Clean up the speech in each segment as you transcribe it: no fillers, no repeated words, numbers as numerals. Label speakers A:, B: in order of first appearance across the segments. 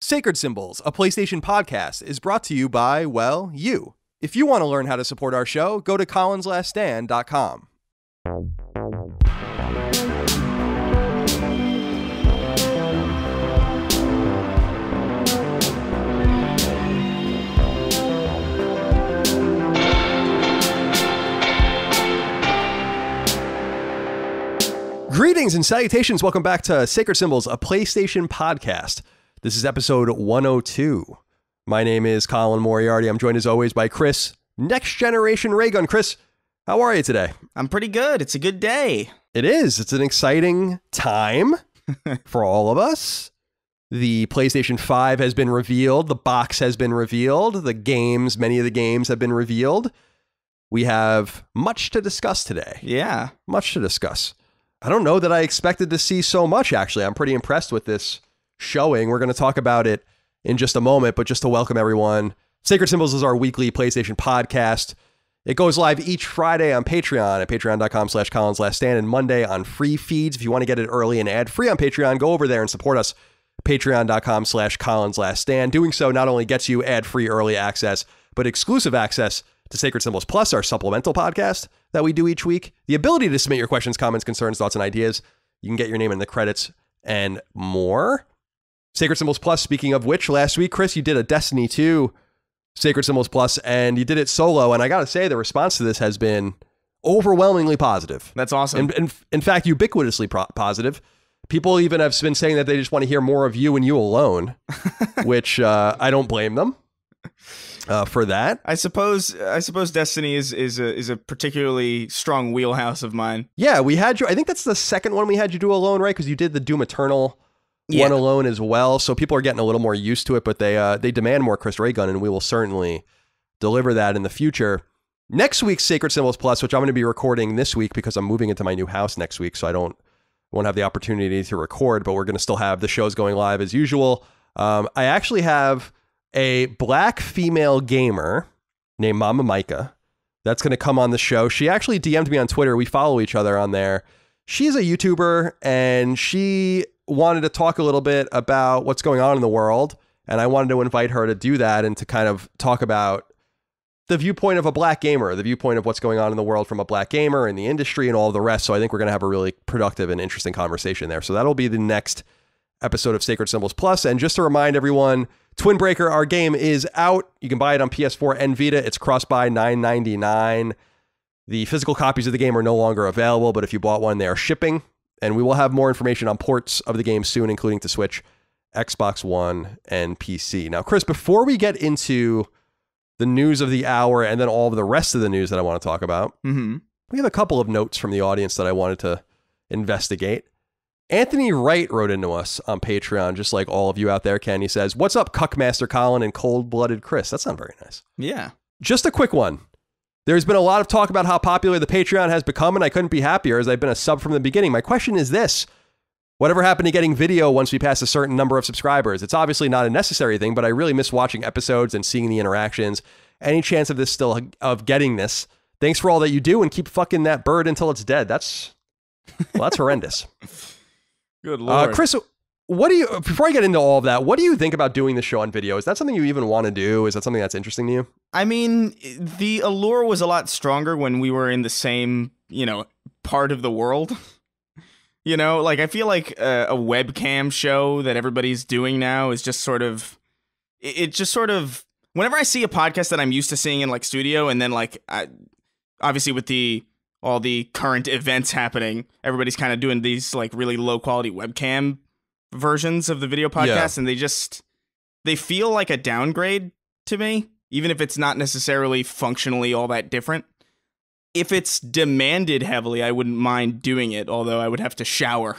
A: Sacred Symbols, a PlayStation podcast, is brought to you by, well, you. If you want to learn how to support our show, go to colinslaststand.com. Greetings and salutations. Welcome back to Sacred Symbols, a PlayStation podcast. This is episode 102. My name is Colin Moriarty. I'm joined as always by Chris, Next Generation Raygun. Chris, how are you today?
B: I'm pretty good. It's a good day.
A: It is. It's an exciting time for all of us. The PlayStation 5 has been revealed. The box has been revealed. The games, many of the games have been revealed. We have much to discuss today.
B: Yeah.
A: Much to discuss. I don't know that I expected to see so much, actually. I'm pretty impressed with this showing. We're going to talk about it in just a moment, but just to welcome everyone, Sacred Symbols is our weekly PlayStation podcast. It goes live each Friday on Patreon at patreon.com/colinslaststand and Monday on free feeds. If you want to get it early and ad-free on Patreon, go over there and support us, patreon.com/colinslaststand. Doing so not only gets you ad-free early access, but exclusive access to Sacred Symbols Plus, our supplemental podcast that we do each week. The ability to submit your questions, comments, concerns, thoughts, and ideas. You can get your name in the credits and more. Sacred Symbols Plus, speaking of which, last week, Chris, you did a Destiny 2 Sacred Symbols Plus, and you did it solo, and I gotta say, the response to this has been overwhelmingly positive.
B: That's awesome.
A: In fact, ubiquitously positive. People even have been saying that they just want to hear more of you and you alone, which I don't blame them for that.
B: I suppose Destiny is a particularly strong wheelhouse of mine.
A: Yeah, we had you. I think that's the second one we had you do alone, right? Because you did the Doom Eternal one alone as well. So people are getting a little more used to it, but they demand more Chris Raygun, and we will certainly deliver that in the future. Next week's Sacred Symbols Plus, which I'm going to be recording this week because I'm moving into my new house next week, so I won't have the opportunity to record, but we're going to still have the shows going live as usual. I actually have a black female gamer named Mama Micah that's going to come on the show. She actually DM'd me on Twitter. We follow each other on there. She's a YouTuber, and she wanted to talk a little bit about what's going on in the world, and I wanted to invite her to do that and to kind of talk about the viewpoint of a black gamer, the viewpoint of what's going on in the world from a black gamer in the industry and all of the rest. So I think we're going to have a really productive and interesting conversation there. So that'll be the next episode of Sacred Symbols Plus. And just to remind everyone, Twin Breaker, our game, is out. You can buy it on PS4 and Vita. It's cross-buy $9.99. The physical copies of the game are no longer available, but if you bought one, they are shipping. And we will have more information on ports of the game soon, including to Switch, Xbox One, and PC. Now, Chris, before we get into the news of the hour and then all of the rest of the news that I want to talk about, we have a couple of notes from the audience that I wanted to investigate. Anthony Wright wrote into us on Patreon, just like all of you out there can. He says, "What's up, Cuckmaster Colin and Cold-Blooded Chris?" That's not very nice.
B: Yeah.
A: Just a quick one. There's been a lot of talk about how popular the Patreon has become, and I couldn't be happier as I've been a sub from the beginning. My question is this: whatever happened to getting video once we pass a certain number of subscribers? It's obviously not a necessary thing, but I really miss watching episodes and seeing the interactions. Any chance of this still of getting this? Thanks for all that you do, and keep fucking that bird until it's dead. That's horrendous.
B: Good Lord.
A: Chris, what do you, before I get into all of that, what do you think about doing the show on video? Is that something you even want to do? Is that something that's interesting to you?
B: I mean, the allure was a lot stronger when we were in the same, part of the world. Like I feel like a webcam show that everybody's doing now is just sort of, whenever I see a podcast that I'm used to seeing in like studio, and then like, obviously with all the current events happening, everybody's kind of doing these like really low quality webcam versions of the video podcast, and they feel like a downgrade to me, even if it's not necessarily functionally all that different. If it's demanded heavily, I wouldn't mind doing it, although I would have to shower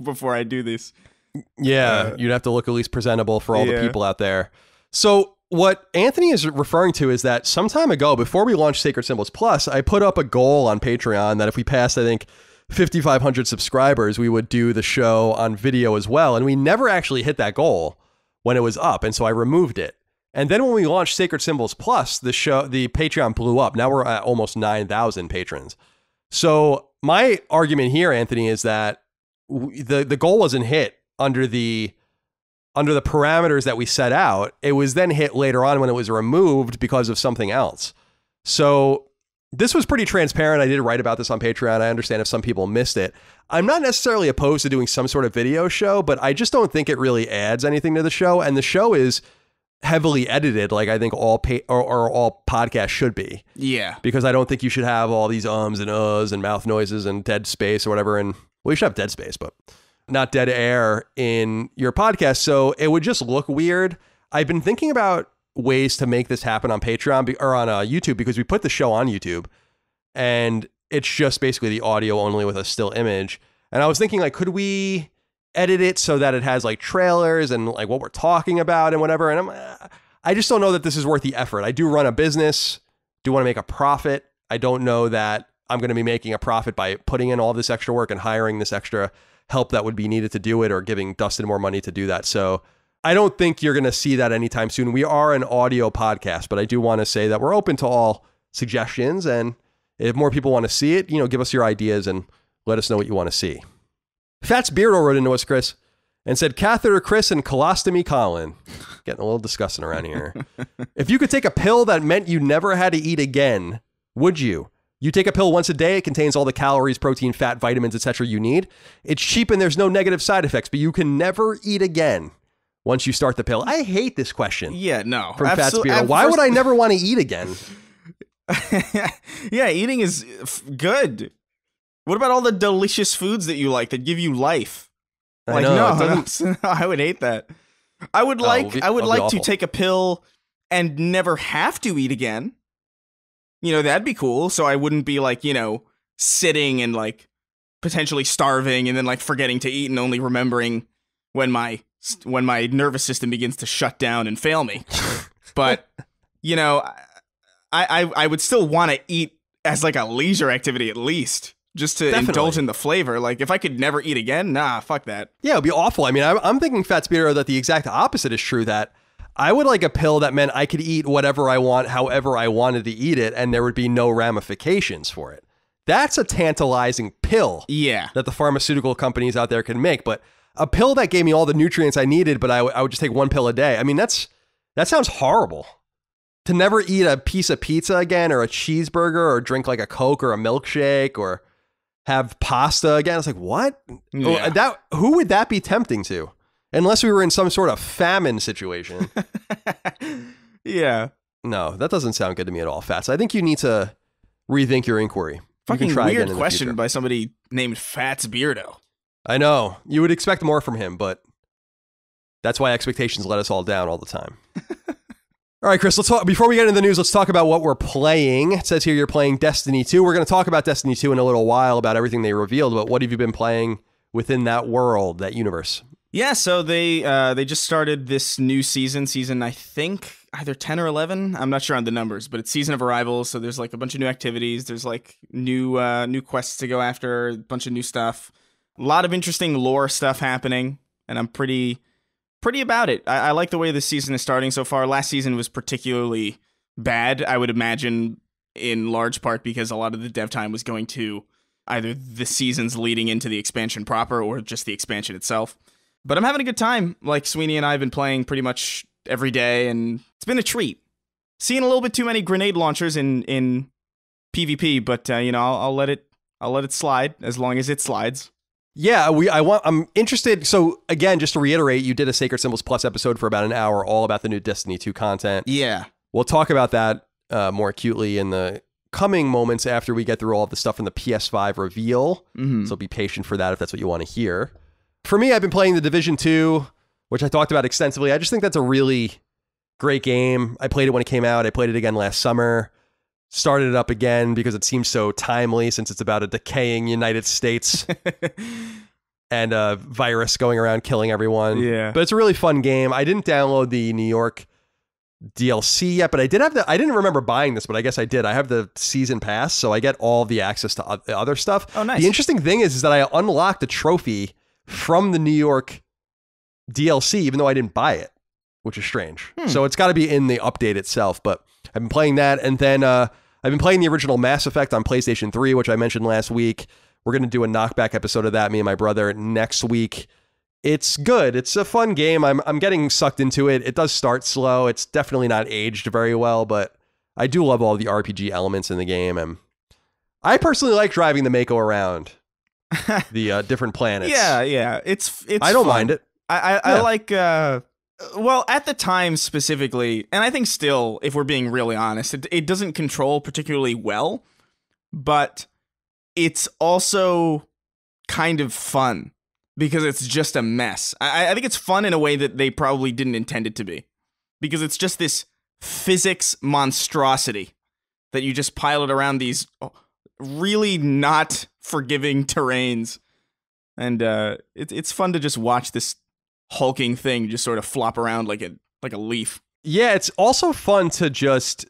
B: before I do this.
A: Yeah, you'd have to look at least presentable for all the people out there. So what Anthony is referring to is that some time ago, before we launched Sacred Symbols Plus, I put up a goal on Patreon that if we passed, I think, 5,500 subscribers, we would do the show on video as well. And we never actually hit that goal when it was up. And so I removed it. And then when we launched Sacred Symbols Plus, the Patreon blew up. Now we're at almost 9,000 patrons. So my argument here, Anthony, is that the goal wasn't hit under the under the parameters that we set out. It was then hit later on when it was removed because of something else. So this was pretty transparent. I did write about this on Patreon. I understand if some people missed it. I'm not necessarily opposed to doing some sort of video show, but I just don't think it really adds anything to the show. And the show is heavily edited, like I think all all podcasts should be.
B: Yeah.
A: Because I don't think you should have all these ums and uhs and mouth noises and dead space or whatever. And well, you should have dead space, but not dead air in your podcast. So it would just look weird. I've been thinking about ways to make this happen on Patreon or on YouTube, because we put the show on YouTube and it's just basically the audio only with a still image. And I was thinking, like, could we edit it so that it has like trailers and like what we're talking about and whatever? And I just don't know that this is worth the effort. I do run a business, do want to make a profit. I don't know that I'm going to be making a profit by putting in all this extra work and hiring this extra help that would be needed to do it, or giving Dustin more money to do that. So I don't think you're going to see that anytime soon. We are an audio podcast, but I do want to say that we're open to all suggestions. And if more people want to see it, give us your ideas and let us know what you want to see. Fats Beardo wrote into us, Chris, and said, catheter Chris and colostomy Colin. Getting a little disgusting around here. If you could take a pill that meant you never had to eat again, would you? You take a pill once a day. It contains all the calories, protein, fat, vitamins, etc. you need. It's cheap and there's no negative side effects, but you can never eat again once you start the pill. I hate this question.
B: Yeah, no.
A: From Fats Beardo. Why would I never want to eat again?
B: Yeah, eating is good. What about all the delicious foods that you like that give you life? Like, no, I would hate that. I would like to take a pill and never have to eat again. That'd be cool. So I wouldn't be like, sitting and like potentially starving and then like forgetting to eat and only remembering when my nervous system begins to shut down and fail me. But, I would still want to eat as like a leisure activity at least, just to indulge in the flavor. Like if I could never eat again, nah, fuck that.
A: Yeah, it'd be awful. I mean, I'm thinking, Fats Beardo, that the exact opposite is true, that I would like a pill that meant I could eat whatever I want, however I wanted to eat it, and there would be no ramifications for it. That's a tantalizing pill.
B: Yeah.
A: That the pharmaceutical companies out there can make. But a pill that gave me all the nutrients I needed, but I would just take one pill a day. I mean, that sounds horrible. To never eat a piece of pizza again, or a cheeseburger, or drink like a Coke or a milkshake, or have pasta again. It's like, what?
B: Yeah.
A: Who would that be tempting to? Unless we were in some sort of famine situation.
B: Yeah.
A: No, that doesn't sound good to me at all, Fats. I think you need to rethink your inquiry.
B: Fucking weird question by somebody named Fats Beardo.
A: I know. You would expect more from him, but that's why expectations let us all down all the time. All right, Chris, before we get into the news, let's talk about what we're playing. It says here you're playing Destiny 2. We're going to talk about Destiny 2 in a little while, about everything they revealed, but what have you been playing within that world, that universe?
B: Yeah, so they just started this new season, I think either 10 or 11. I'm not sure on the numbers, but it's Season of Arrival, so there's like a bunch of new activities. There's like new quests to go after, a bunch of new stuff. A lot of interesting lore stuff happening, and I'm pretty about it. I like the way this season is starting so far. Last season was particularly bad, I would imagine, in large part because a lot of the dev time was going to either the seasons leading into the expansion proper or just the expansion itself. But I'm having a good time. Like, Sweeney and I have been playing pretty much every day, and it's been a treat. Seeing a little bit too many grenade launchers in PvP, but I'll let it slide as long as it slides.
A: Yeah, I'm interested. So again, just to reiterate, you did a Sacred Symbols Plus episode for about an hour, all about the new Destiny 2 content.
B: Yeah,
A: we'll talk about that more acutely in the coming moments after we get through all of the stuff in the PS5 reveal.
B: Mm-hmm.
A: So be patient for that if that's what you want to hear. For me, I've been playing The Division 2, which I talked about extensively. I just think that's a really great game. I played it when it came out. I played it again last summer. Started it up again because it seems so timely, since it's about a decaying United States and a virus going around killing everyone.
B: Yeah.
A: But it's a really fun game. I didn't download the New York DLC yet, but I did have I didn't remember buying this, but I guess I did. I have the season pass, so I get all the access to other stuff.
B: Oh, nice.
A: The interesting thing is that I unlocked a trophy from the New York DLC, even though I didn't buy it, which is strange. So it's got to be in the update itself, but I've been playing that. And then I've been playing the original Mass Effect on PlayStation 3, which I mentioned last week. We're going to do a knockback episode of that, me and my brother, next week. It's good. It's a fun game. I'm getting sucked into it. It does start slow. It's definitely not aged very well, but I do love all the RPG elements in the game, and I personally like driving the Mako around the different planets.
B: Yeah. It's
A: I don't
B: fun.
A: mind it.
B: I like well, at the time specifically, and I think still, if we're being really honest, it doesn't control particularly well, but it's also kind of fun because it's just a mess. I think it's fun in a way that they probably didn't intend it to be, because it's just this physics monstrosity that you just pilot around these really not forgiving terrains, and it's fun to just watch this hulking thing just sort of flop around like a leaf.
A: Yeah, it's also fun to just,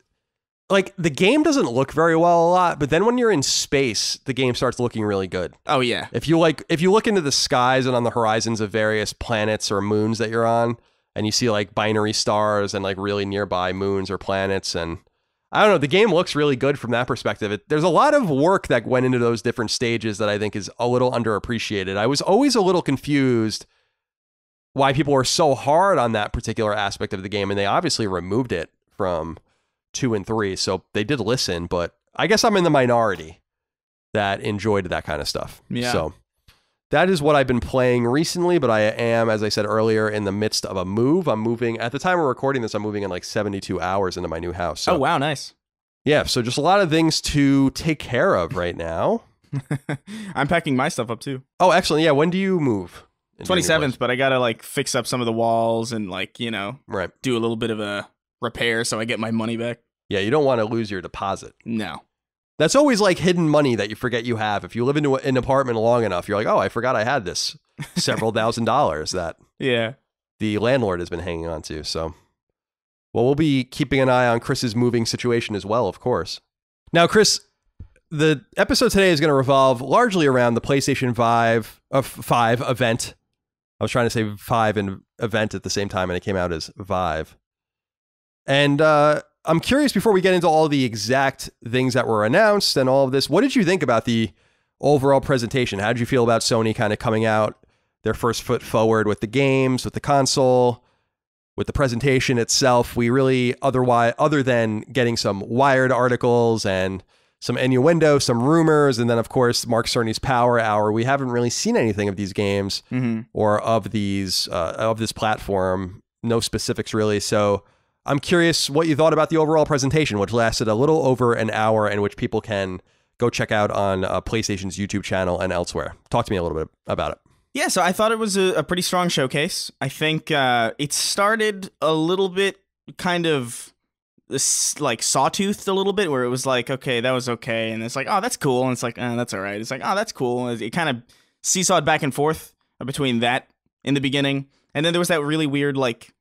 A: like, the game doesn't look very well a lot, but then when you're in space, the game starts looking really good.
B: Oh yeah.
A: If you look into the skies and on the horizons of various planets or moons that you're on, and you see like binary stars and like really nearby moons or planets, and I don't know, the game looks really good from that perspective. There's a lot of work that went into those different stages that I think is a little underappreciated. I was always a little confused why people were so hard on that particular aspect of the game, and they obviously removed it from 2 and 3, so they did listen, but I guess I'm in the minority that enjoyed that kind of stuff.
B: Yeah.
A: So that is what I've been playing recently, but I am, as I said earlier, in the midst of a move. I'm moving, at the time we're recording this, I'm moving in like 72 hours into my new house. So,
B: oh, wow, nice.
A: Yeah, so just a lot of things to take care of right now.
B: I'm packing my stuff up too.
A: Oh, excellent. Yeah, when do you move?
B: 27th, but I gotta like fix up some of the walls and like, do a little bit of a repair so I get my money back.
A: Yeah, you don't want to lose your deposit.
B: No.
A: That's always like hidden money that you forget you have. If you live in an apartment long enough, you're like, oh, I forgot I had this several $1,000s that the landlord has been hanging on to. So, well, we'll be keeping an eye on Chris's moving situation as well, of course. Now, Chris, the episode today is going to revolve largely around the PlayStation 5 event. I was trying to say 5 and event at the same time, and it came out as Vive. And I'm curious, before we get into all the exact things that were announced and all of this, what did you think about the overall presentation? How did you feel about Sony kind of coming out their first foot forward with the games, with the console, with the presentation itself? We really, other than getting some Wired articles and some innuendo, some rumors, and then, of course, Mark Cerny's Power Hour, we haven't really seen anything of these games or of these of this platform. No specifics, really. So I'm curious what you thought about the overall presentation, which lasted a little over an hour and which people can go check out on PlayStation's YouTube channel and elsewhere. Talk to me a little bit about it.
B: Yeah, so I thought it was a pretty strong showcase. I think it started a little bit kind of like sawtoothed a little bit, where it was like, okay, that was okay, and it's like, oh, that's cool, and it's like, that's all right. It's like, oh, that's cool. It kind of seesawed back and forth between that in the beginning, and then there was that really weird like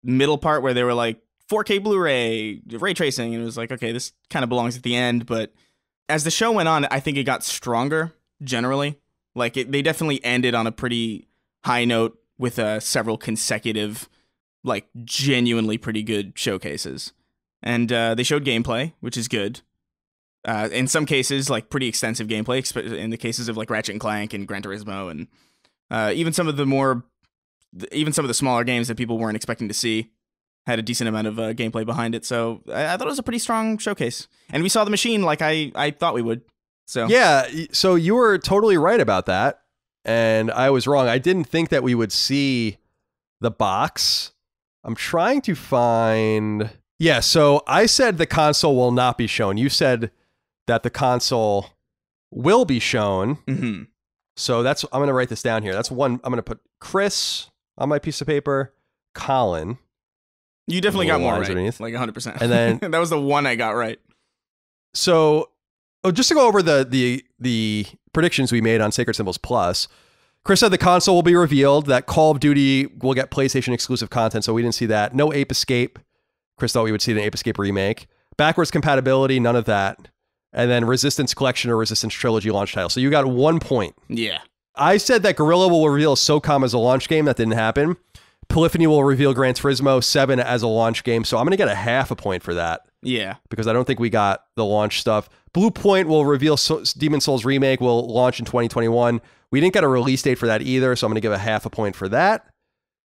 B: middle part where they were like 4K Blu-ray, ray tracing, and it was like, okay, this kind of belongs at the end. But as the show went on, I think it got stronger generally. Like they definitely ended on a pretty high note with several consecutive, like genuinely pretty good showcases. And they showed gameplay, which is good. In some cases, like pretty extensive gameplay, in the cases of like Ratchet Clank and Gran Turismo, and even some of the smaller games that people weren't expecting to see had a decent amount of gameplay behind it. So I thought it was a pretty strong showcase. And we saw the machine like I thought we would. So
A: yeah, so you were totally right about that, and I was wrong. I didn't think that we would see the box. I'm trying to find... Yeah, so I said the console will not be shown. You said that the console will be shown.
B: Mm-hmm.
A: So I'm going to write this down here. That's one. I'm going to put Chris on my piece of paper, Colin.
B: You definitely got more right,
A: underneath.
B: like 100%.
A: And then
B: that was the one I got right.
A: So, just to go over the predictions we made on Sacred Symbols Plus, Chris said the console will be revealed, that Call of Duty will get PlayStation exclusive content, so we didn't see that. No Ape Escape. Chris thought we would see the Ape Escape remake. Backwards compatibility, none of that. And then Resistance Collection or Resistance Trilogy launch title. So you got 1 point.
B: Yeah.
A: I said that Guerrilla will reveal SOCOM as a launch game. That didn't happen. Polyphony will reveal Gran Turismo 7 as a launch game. So I'm going to get a half a point for that.
B: Yeah.
A: Because I don't think we got the launch stuff. Blue Point will reveal Demon Souls Remake will launch in 2021. We didn't get a release date for that either, so I'm going to give a half a point for that.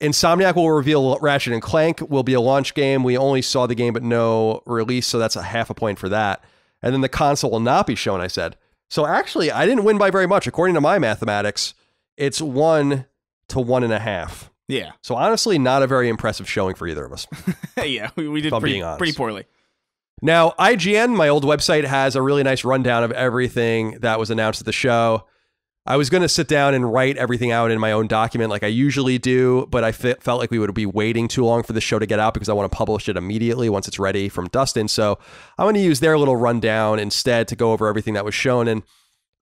A: Insomniac will reveal Ratchet and Clank will be a launch game. We only saw the game but no release, so that's a half a point for that. And then the console will not be shown, I said. So actually, I didn't win by very much. According to my mathematics, it's 1 to 1.5.
B: Yeah.
A: So honestly, not a very impressive showing for either of us.
B: Yeah, we did pretty poorly.
A: Now, IGN, my old website, has a really nice rundown of everything that was announced at the show. I was going to sit down and write everything out in my own document like I usually do, but I felt like we would be waiting too long for the show to get out because I want to publish it immediately once it's ready from Dustin. So I'm going to use their little rundown instead to go over everything that was shown. And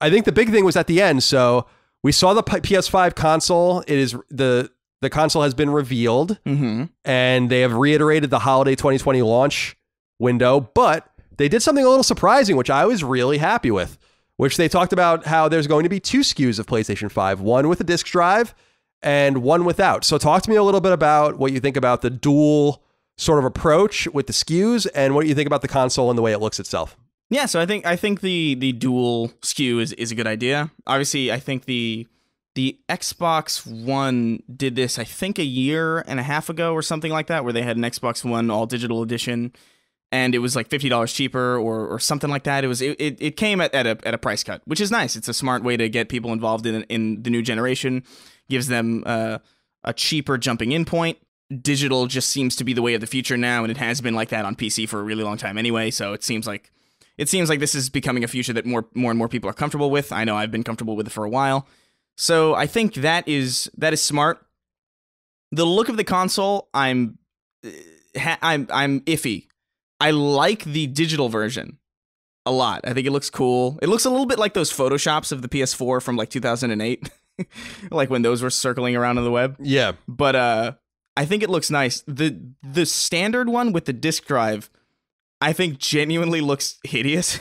A: I think the big thing was at the end. So we saw the PS5 console. It is the console has been revealed, and they have reiterated the holiday 2020 launch window, but they did something a little surprising, which I was really happy with, which they talked about how there's going to be 2 SKUs of PlayStation 5, one with a disc drive and one without. So talk to me a little bit about what you think about the dual sort of approach with the SKUs and what you think about the console and the way it looks itself.
B: Yeah, so I think the dual SKU is a good idea. Obviously, I think the Xbox One did this, I think, a year and a half ago or something like that, where they had an Xbox One all digital edition, and it was like $50 cheaper or something like that. It came at a price cut, which is nice. It's a smart way to get people involved in the new generation, gives them a cheaper jumping in point. Digital just seems to be the way of the future now, and it has been like that on PC for a really long time anyway. So it seems like this is becoming a future that more and more people are comfortable with. I know I've been comfortable with it for a while. So I think that is smart. The look of the console, I'm iffy. I like the digital version a lot. I think it looks cool. It looks a little bit like those Photoshops of the PS4 from like 2008, like when those were circling around on the web.
A: Yeah.
B: But I think it looks nice. The standard one with the disc drive, I think genuinely looks hideous.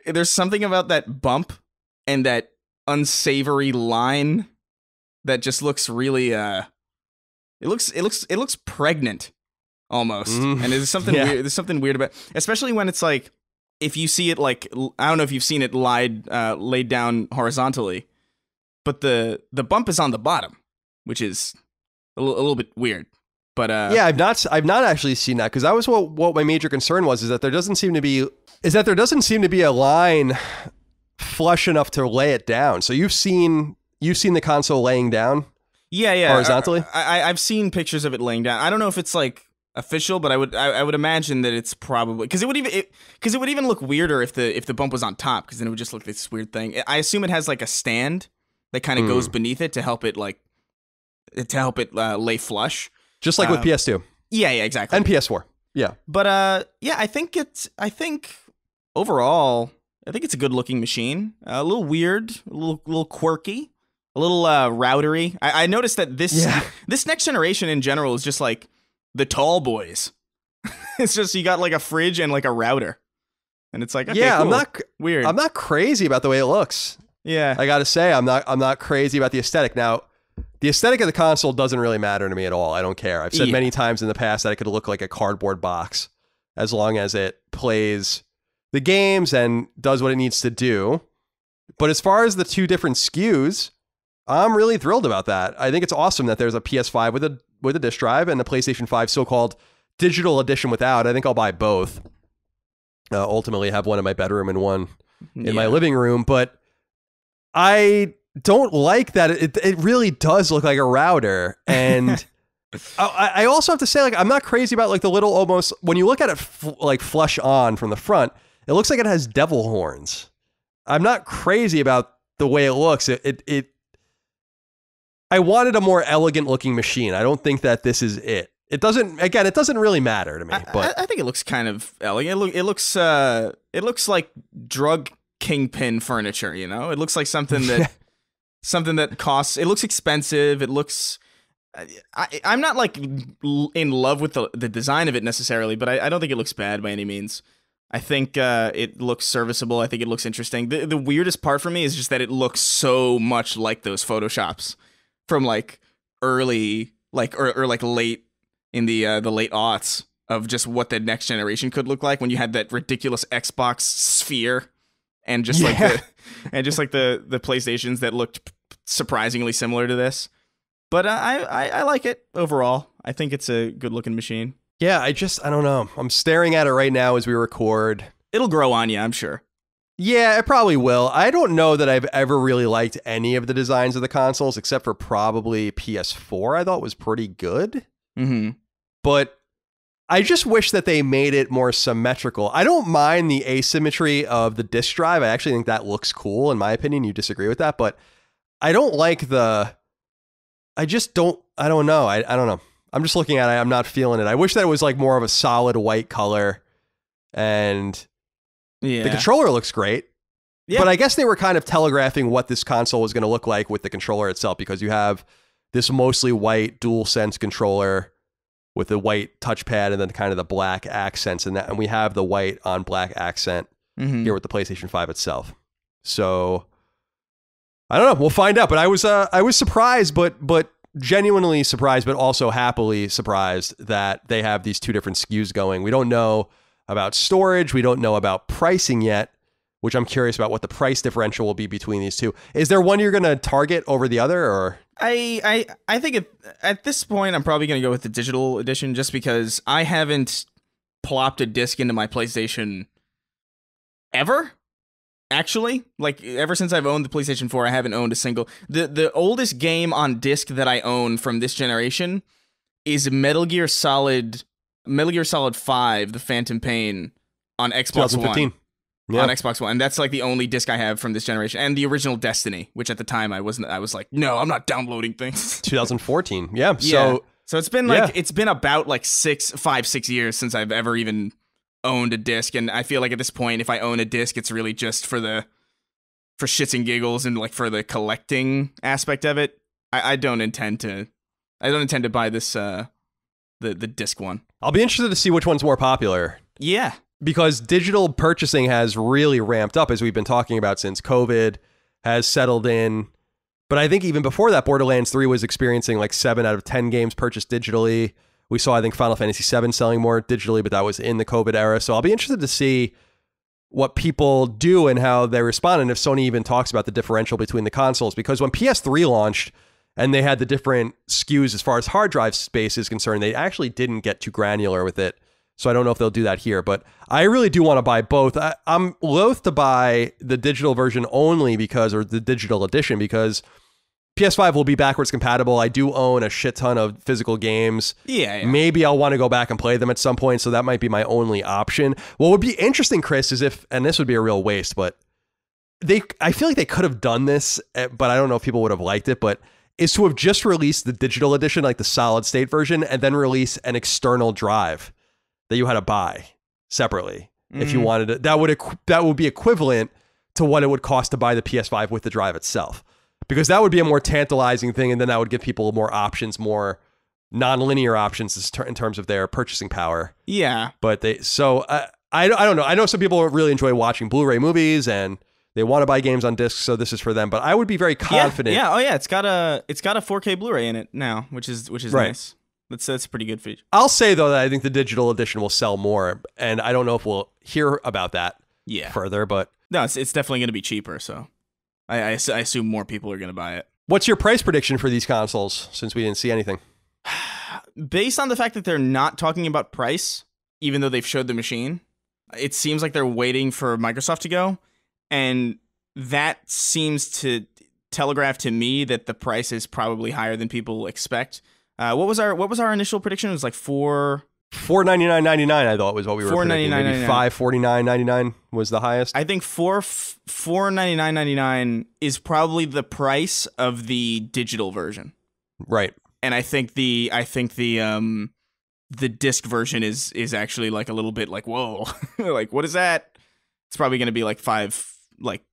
B: There's something about that bump and that unsavory line that just looks really it looks pregnant almost. And there's something weird. There's something weird about, especially when it's like, if you see it like, I don't know if you've seen it laid down horizontally, but the bump is on the bottom, which is a little bit weird. But
A: yeah, I've not actually seen that, because that was what my major concern was, is that there doesn't seem to be a line flush enough to lay it down. So you've seen the console laying down, horizontally.
B: I've seen pictures of it laying down. I don't know if it's like official, but I would imagine that it's probably, because it would even look weirder if the bump was on top, because then it would just look this weird thing. I assume it has like a stand that kind of goes beneath it to help it lay flush. Just
A: like with PS2.
B: Yeah, exactly.
A: And PS4. Yeah.
B: But I think overall, I think it's a good looking machine. A little weird, a little quirky, a little routery. I noticed that this next generation in general is just like the tall boys. It's just, you got like a fridge and like a router. And it's like, okay, cool. Weird.
A: I'm not crazy about the way it looks.
B: Yeah.
A: I got to say, I'm not crazy about the aesthetic. Now, the aesthetic of the console doesn't really matter to me at all. I don't care. I've said many times in the past that it could look like a cardboard box as long as it plays the games and does what it needs to do. But as far as the 2 different SKUs, I'm really thrilled about that. I think it's awesome that there's a PS5 with a disc drive and a PlayStation 5 so-called digital edition without. I think I'll buy both. Ultimately have one in my bedroom and one in my living room. But I don't like that it really does look like a router. And I also have to say, like, I'm not crazy about like the little, almost, when you look at it like flush on from the front, it looks like it has devil horns. I'm not crazy about the way it looks. I wanted a more elegant looking machine. I don't think that this is it. It doesn't really matter to me. But
B: I think it looks kind of elegant. It looks like drug kingpin furniture. You know, it looks like something that costs. It looks expensive. It looks. I'm not like in love with the design of it necessarily, but I don't think it looks bad by any means. I think it looks serviceable. I think it looks interesting. The weirdest part for me is just that it looks so much like those Photoshops from like early, like or like late in the late aughts of just what the next generation could look like when you had that ridiculous Xbox sphere and just like the PlayStations that looked surprisingly similar to this. But I like it overall. I think it's a good looking machine.
A: Yeah, I don't know. I'm staring at it right now as we record.
B: It'll grow on you, I'm sure.
A: Yeah, it probably will. I don't know that I've ever really liked any of the designs of the consoles, except for probably PS4. I thought was pretty good.
B: Mm-hmm.
A: But I just wish that they made it more symmetrical. I don't mind the asymmetry of the disc drive. I actually think that looks cool, in my opinion. You disagree with that, but I don't like I don't know. I don't know. I'm just looking at it. I'm not feeling it. I wish that it was like more of a solid white color, and the controller looks great. Yeah. But I guess they were kind of telegraphing what this console was going to look like with the controller itself, because you have this mostly white DualSense controller with the white touchpad and then kind of the black accents and that, and we have the white on black accent here with the PlayStation 5 itself. So I don't know. We'll find out. But I was surprised, but genuinely surprised, but also happily surprised that they have these two different SKUs going. We don't know about storage. We don't know about pricing yet, which I'm curious about what the price differential will be between these two. Is there one you're going to target over the other, or?
B: I think at this point, I'm probably going to go with the digital edition just because I haven't plopped a disc into my PlayStation ever. Actually, like ever since I've owned the PlayStation 4, I haven't owned a single. The oldest game on disc that I own from this generation is Metal Gear Solid 5, The Phantom Pain on Xbox One. Yeah. On Xbox One. And that's like the only disc I have from this generation. And the original Destiny, which at the time I was like, no, I'm not downloading things.
A: 2014. Yeah.
B: So it's been like it's been about like 6 years since I've ever even owned a disc, and I feel like at this point, if I own a disc, it's really just for shits and giggles and like for the collecting aspect of it. I don't intend to buy this the disc one.
A: I'll be interested to see which one's more popular.
B: Yeah,
A: because digital purchasing has really ramped up, as we've been talking about, since COVID has settled in. But I think even before that, Borderlands 3 was experiencing like 7 out of 10 games purchased digitally. We saw, I think, Final Fantasy VII selling more digitally, but that was in the COVID era. So I'll be interested to see what people do and how they respond, and if Sony even talks about the differential between the consoles. Because when PS3 launched and they had the different SKUs as far as hard drive space is concerned, they actually didn't get too granular with it. So I don't know if they'll do that here, but I really do want to buy both. I'm loath to buy the digital version only or the digital edition, because PS5 will be backwards compatible. I do own a shit ton of physical games.
B: Yeah.
A: Maybe I'll want to go back and play them at some point, so that might be my only option. What would be interesting, Chris, is and this would be a real waste, but I feel like they could have done this, but I don't know if people would have liked it, but is to have just released the digital edition, like the solid state version, and then release an external drive that you had to buy separately if you wanted it. That would be equivalent to what it would cost to buy the PS5 with the drive itself. Because that would be a more tantalizing thing, and then that would give people more options, more non-linear options in terms of their purchasing power.
B: Yeah.
A: But I don't know. I know some people really enjoy watching Blu-ray movies, and they want to buy games on discs, so this is for them. But I would be very confident.
B: Yeah. Oh yeah. It's got a 4K Blu-ray in it now, which is right. Nice. That's a pretty good feature.
A: I'll say though that I think the digital edition will sell more, and I don't know if we'll hear about that further. But
B: no, it's definitely going to be cheaper. So. I assume more people are going to buy it.
A: What's your price prediction for these consoles, since we didn't see anything?
B: Based on the fact that they're not talking about price, even though they've showed the machine, it seems like they're waiting for Microsoft to go. And that seems to telegraph to me that the price is probably higher than people expect. What was our initial prediction? It was like
A: $499.99, I thought was what we were predicting. Maybe $549.99 was the highest.
B: I think $499.99 is probably the price of the digital version.
A: Right.
B: And I think the disc version is actually like a little bit like, whoa, like what is that? It's probably going to be like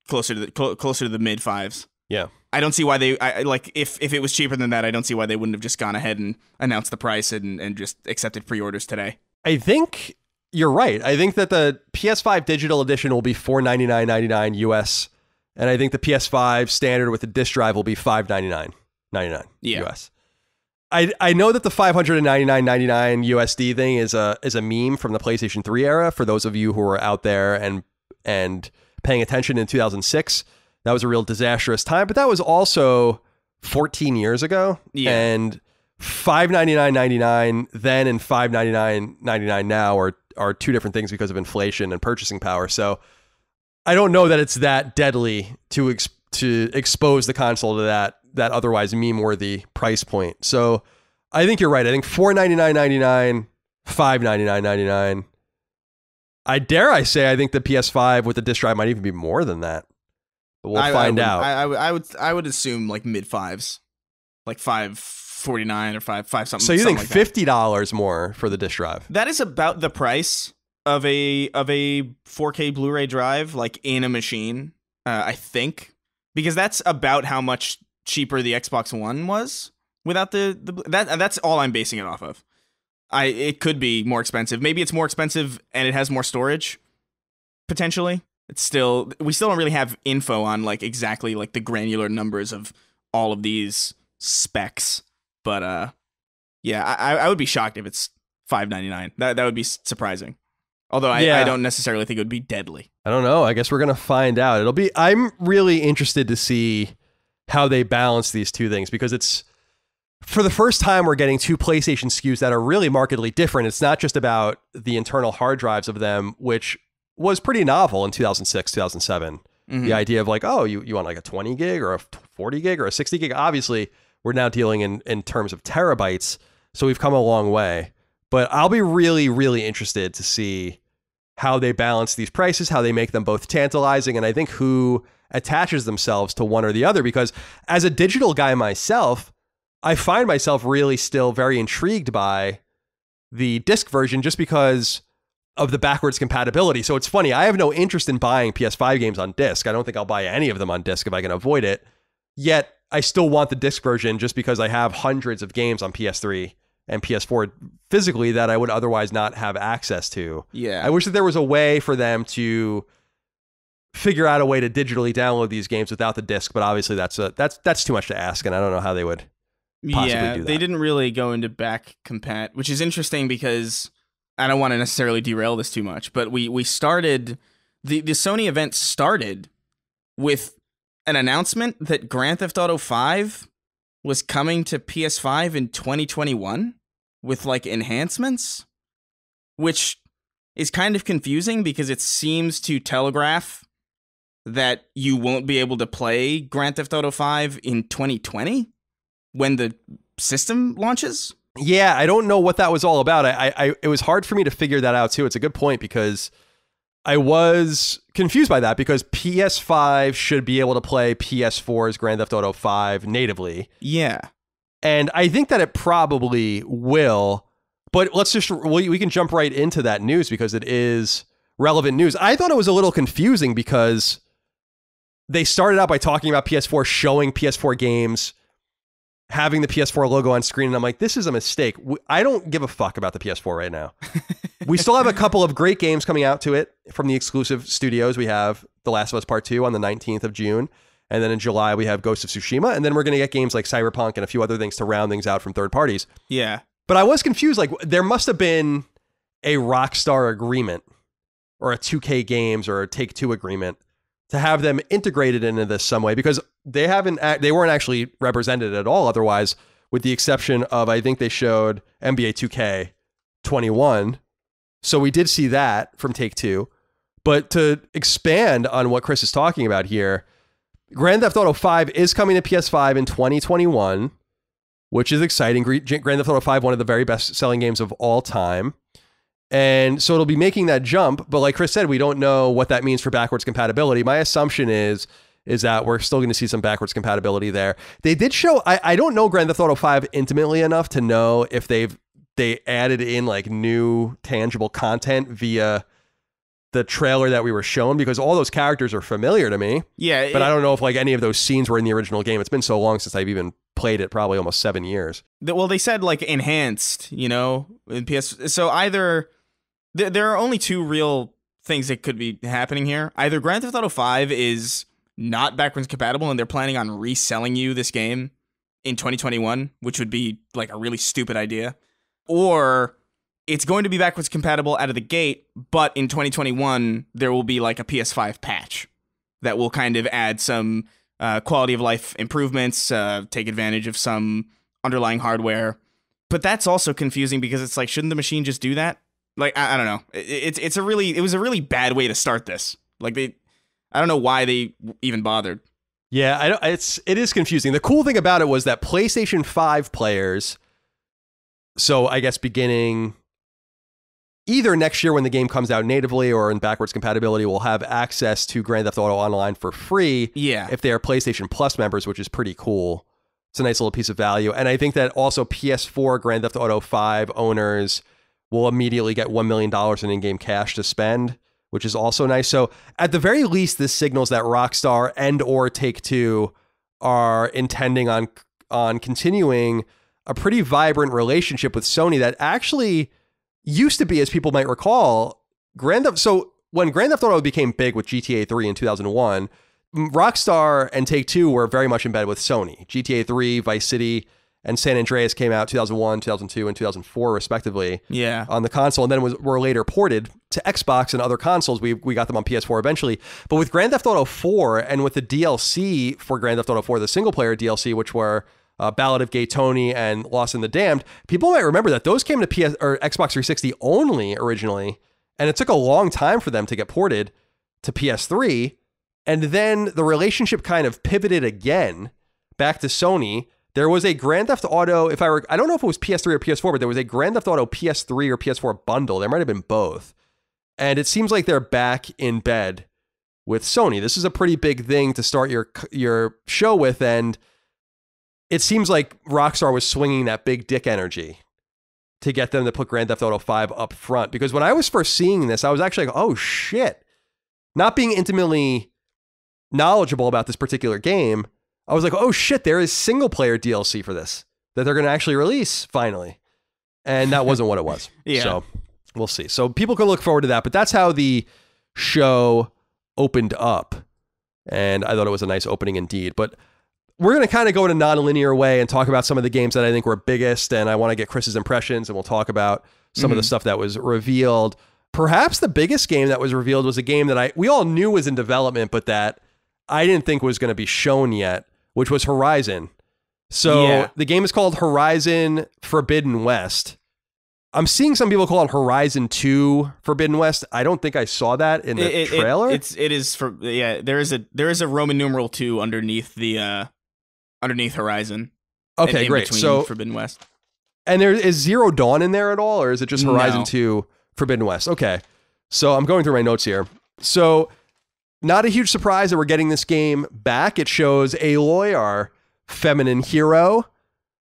B: closer to the mid fives.
A: Yeah.
B: I don't see why if it was cheaper than that, I don't see why they wouldn't have just gone ahead and announced the price and just accepted pre-orders today.
A: I think you're right. I think that the PS5 digital edition will be $499.99 US, and I think the PS5 standard with the disc drive will be $599.99 US. I know that the $599.99 USD thing is a meme from the PlayStation 3 era. For those of you who were out there and paying attention in 2006, that was a real disastrous time. But that was also 14 years ago.
B: Yeah.
A: And $599.99 then and $599.99 now are two different things because of inflation and purchasing power. So I don't know that it's that deadly to expose the console to that otherwise meme-worthy price point. So I think you're right. I think $499.99, $599.99. I say I think the PS5 with the disc drive might even be more than that. But we'll find out.
B: I would assume like mid fives, like $549 or five something.
A: So you think
B: like
A: $50 more for the disc drive?
B: That is about the price of a 4K Blu-ray drive, like in a machine. I think, because that's about how much cheaper the Xbox One was without that's all I'm basing it off of. It could be more expensive. Maybe it's more expensive and it has more storage potentially. We still don't really have info on like exactly like the granular numbers of all of these specs. But yeah, I would be shocked if it's $599. That would be surprising. Although I don't necessarily think it would be deadly.
A: I don't know. I guess we're going to find out. I'm really interested to see how they balance these two things, because it's, for the first time, we're getting two PlayStation SKUs that are really markedly different. It's not just about the internal hard drives of them, which was pretty novel in 2006, 2007. Mm-hmm. The idea of like, oh, you want like a 20 gig or a 40 gig or a 60 gig? Obviously, we're now dealing in terms of terabytes. So we've come a long way. But I'll be really, really interested to see how they balance these prices, how they make them both tantalizing, and I think who attaches themselves to one or the other. Because as a digital guy myself, I find myself really still very intrigued by the disc version just because of the backwards compatibility. So it's funny, I have no interest in buying PS5 games on disc. I don't think I'll buy any of them on disc if I can avoid it. Yet I still want the disc version just because I have hundreds of games on PS3 and PS4 physically that I would otherwise not have access to.
B: Yeah.
A: I wish that there was a way for them to figure out a way to digitally download these games without the disc, but obviously that's too much to ask, and I don't know how they would possibly do that.
B: They didn't really go into back compat, which is interesting because I don't want to necessarily derail this too much, but we started, the Sony event started with an announcement that Grand Theft Auto 5 was coming to PS5 in 2021 with like enhancements, which is kind of confusing because it seems to telegraph that you won't be able to play Grand Theft Auto 5 in 2020 when the system launches.
A: Yeah, I don't know what that was all about. It was hard for me to figure that out too. It's a good point because I was confused by that, because PS5 should be able to play PS4's Grand Theft Auto 5 natively.
B: Yeah.
A: And I think that it probably will, but we can jump right into that news because it is relevant news. I thought it was a little confusing because they started out by talking about PS4, showing PS4 games, having the PS4 logo on screen, and I'm like, this is a mistake. I don't give a fuck about the PS4 right now. We still have a couple of great games coming out to it from the exclusive studios. We have The Last of Us Part 2 on the 19th of June, and then in July we have Ghost of Tsushima, and then we're going to get games like Cyberpunk and a few other things to round things out from third parties.
B: Yeah.
A: But I was confused. Like, there must have been a Rockstar agreement or a 2K Games or a Take-Two agreement to have them integrated into this some way, because they weren't actually represented at all otherwise, with the exception of, I think they showed NBA 2K 21. So we did see that from Take-Two. But to expand on what Chris is talking about here, Grand Theft Auto 5 is coming to PS5 in 2021, which is exciting. Grand Theft Auto 5, one of the very best-selling games of all time. And so it'll be making that jump. But like Chris said, we don't know what that means for backwards compatibility. My assumption is that we're still going to see some backwards compatibility there. They did show, I don't know Grand Theft Auto 5 intimately enough to know if they added in like new tangible content via the trailer that we were shown, because all those characters are familiar to me.
B: Yeah.
A: But I don't know if like any of those scenes were in the original game. It's been so long since I've even played it, probably almost 7 years.
B: Well, they said like enhanced, in PS. So either there are only two real things that could be happening here. Either Grand Theft Auto 5 is not backwards compatible and they're planning on reselling you this game in 2021, which would be like a really stupid idea, or it's going to be backwards compatible out of the gate, but in 2021 there will be like a PS5 patch that will kind of add some quality of life improvements, take advantage of some underlying hardware. But that's also confusing because it's like, shouldn't the machine just do that? Like, I don't know. It was a really bad way to start this. Like, I don't know why they even bothered.
A: Yeah, it is confusing. The cool thing about it was that PlayStation 5 players, so I guess beginning either next year when the game comes out natively or in backwards compatibility, will have access to Grand Theft Auto Online for free.
B: Yeah.
A: If they are PlayStation Plus members, which is pretty cool. It's a nice little piece of value. And I think that also PS4 Grand Theft Auto 5 owners will immediately get $1 million in in-game cash to spend, which is also nice. So at the very least, this signals that Rockstar and or Take-Two are intending on continuing a pretty vibrant relationship with Sony that actually used to be, as people might recall, so when Grand Theft Auto became big with GTA 3 in 2001, Rockstar and Take-Two were very much in bed with Sony. GTA 3, Vice City, and San Andreas came out 2001, 2002, and 2004, respectively, on the console, and then were later ported to Xbox and other consoles. We got them on PS4 eventually. But with Grand Theft Auto 4 and with the DLC for Grand Theft Auto 4, the single-player DLC, which were Ballad of Gay Tony and Lost in the Damned, people might remember that those came to Xbox 360 only originally, and it took a long time for them to get ported to PS3. And then the relationship kind of pivoted again back to Sony. There was a Grand Theft Auto, I don't know if it was PS3 or PS4, but there was a Grand Theft Auto PS3 or PS4 bundle. There might have been both. And it seems like they're back in bed with Sony. This is a pretty big thing to start your show with, and it seems like Rockstar was swinging that big dick energy to get them to put Grand Theft Auto 5 up front. Because when I was first seeing this, I was actually like, oh shit. Not being intimately knowledgeable about this particular game, I was like, oh shit, there is single player DLC for this that they're going to actually release finally. And that wasn't what it was.
B: Yeah.
A: So we'll see. So people can look forward to that, but that's how the show opened up. And I thought it was a nice opening indeed. But we're going to kind of go in a non-linear way and talk about some of the games that I think were biggest. And I want to get Chris's impressions, and we'll talk about some of the stuff that was revealed. Perhaps the biggest game that was revealed was a game that we all knew was in development, but that I didn't think was going to be shown yet, which was Horizon. So the game is called Horizon Forbidden West. I'm seeing some people call it Horizon 2 Forbidden West. I don't think I saw that in the trailer.
B: There is a Roman numeral 2 underneath the underneath Horizon.
A: Okay, great. So
B: Forbidden West.
A: And there is Zero Dawn in there at all, or is it just Horizon 2 Forbidden West? Okay. So I'm going through my notes here. So not a huge surprise that we're getting this game back. It shows Aloy, our feminine hero,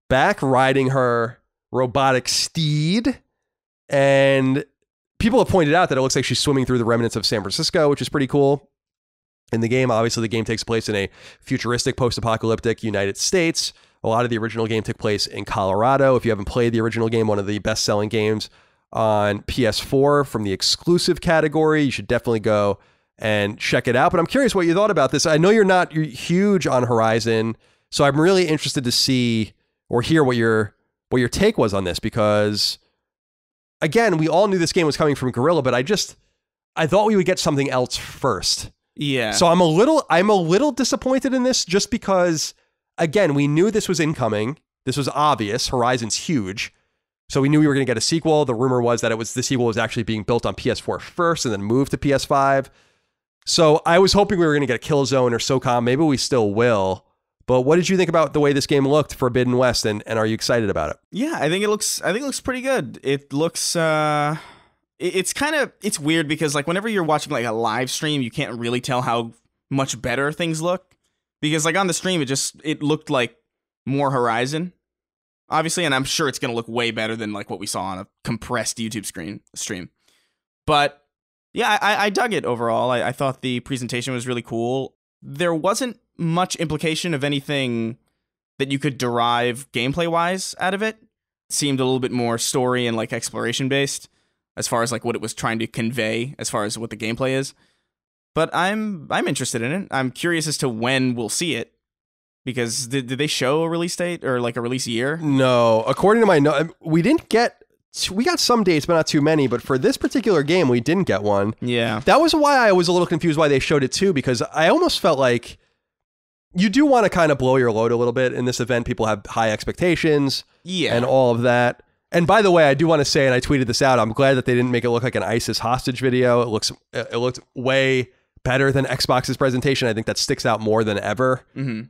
A: back riding her robotic steed. And people have pointed out that it looks like she's swimming through the remnants of San Francisco, which is pretty cool. In the game, obviously, the game takes place in a futuristic, post-apocalyptic United States. A lot of the original game took place in Colorado. If you haven't played the original game, one of the best-selling games on PS4 from the exclusive category, you should definitely go and check it out. But I'm curious what you thought about this. I know you're huge on Horizon, so I'm really interested to see or hear what your take was on this, because again, we all knew this game was coming from Guerrilla, but I thought we would get something else first.
B: Yeah.
A: So I'm a little disappointed in this, just because again, we knew this was incoming. This was obvious. Horizon's huge. So we knew we were going to get a sequel. The rumor was that the sequel was actually being built on PS4 first and then moved to PS5. So I was hoping we were going to get a Killzone or SOCOM. Maybe we still will. But what did you think about the way this game looked, Forbidden West, and are you excited about it?
B: Yeah, I think it looks pretty good. It looks it's weird because like whenever you're watching like a live stream, you can't really tell how much better things look, because like on the stream it looked like more Horizon, obviously, and I'm sure it's going to look way better than like what we saw on a compressed YouTube stream. But yeah, I dug it overall. I thought the presentation was really cool. There wasn't much implication of anything that you could derive gameplay-wise out of it. It seemed a little bit more story and like exploration-based as far as like what it was trying to convey as far as what the gameplay is. But I'm interested in it. I'm curious as to when we'll see it, Because did they show a release date or like a release year?
A: No. According to my note, we got some dates, but not too many. But for this particular game, we didn't get one.
B: Yeah.
A: That was why I was a little confused why they showed it too, because I almost felt like you do want to kind of blow your load a little bit in this event. People have high expectations and all of that. And by the way, I do want to say, and I tweeted this out, I'm glad that they didn't make it look like an ISIS hostage video. It looked way better than Xbox's presentation. I think that sticks out more than ever.
B: Mm-hmm.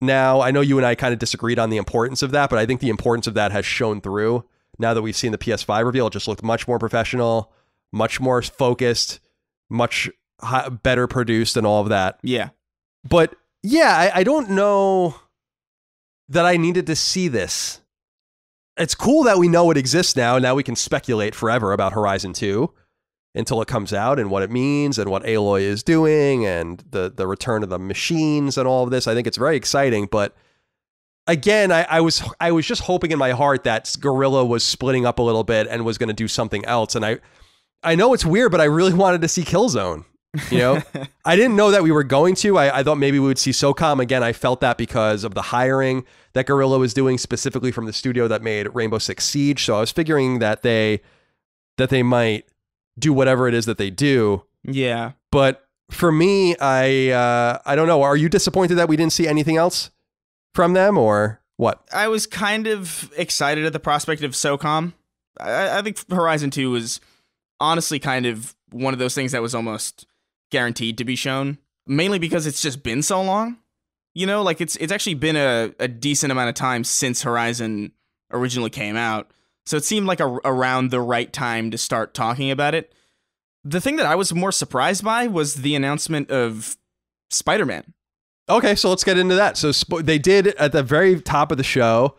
A: Now, I know you and I kind of disagreed on the importance of that, but I think the importance of that has shown through. Now that we've seen the PS5 reveal, it just looked much more professional, much more focused, much better produced and all of that.
B: Yeah.
A: But yeah, I don't know that I needed to see this. It's cool that we know it exists now. Now we can speculate forever about Horizon 2 until it comes out and what it means and what Aloy is doing and the return of the machines and all of this. I think it's very exciting. But again, I was just hoping in my heart that Guerrilla was splitting up a little bit and was going to do something else. And I know it's weird, but I really wanted to see Killzone. You know, I didn't know that we were going to. I thought maybe we would see SOCOM again. I felt that because of the hiring that Guerrilla was doing specifically from the studio that made Rainbow Six Siege. So I was figuring that they might do whatever it is that they do.
B: Yeah.
A: But for me, I don't know. Are you disappointed that we didn't see anything else from them or what?
B: I was kind of excited at the prospect of SOCOM. I think Horizon 2 was honestly kind of one of those things that was almost guaranteed to be shown, mainly because it's just been so long. You know, like it's actually been a decent amount of time since Horizon originally came out. So it seemed like around the right time to start talking about it. The thing that I was more surprised by was the announcement of Spider-Man.
A: Okay, so let's get into that. So they did at the very top of the show,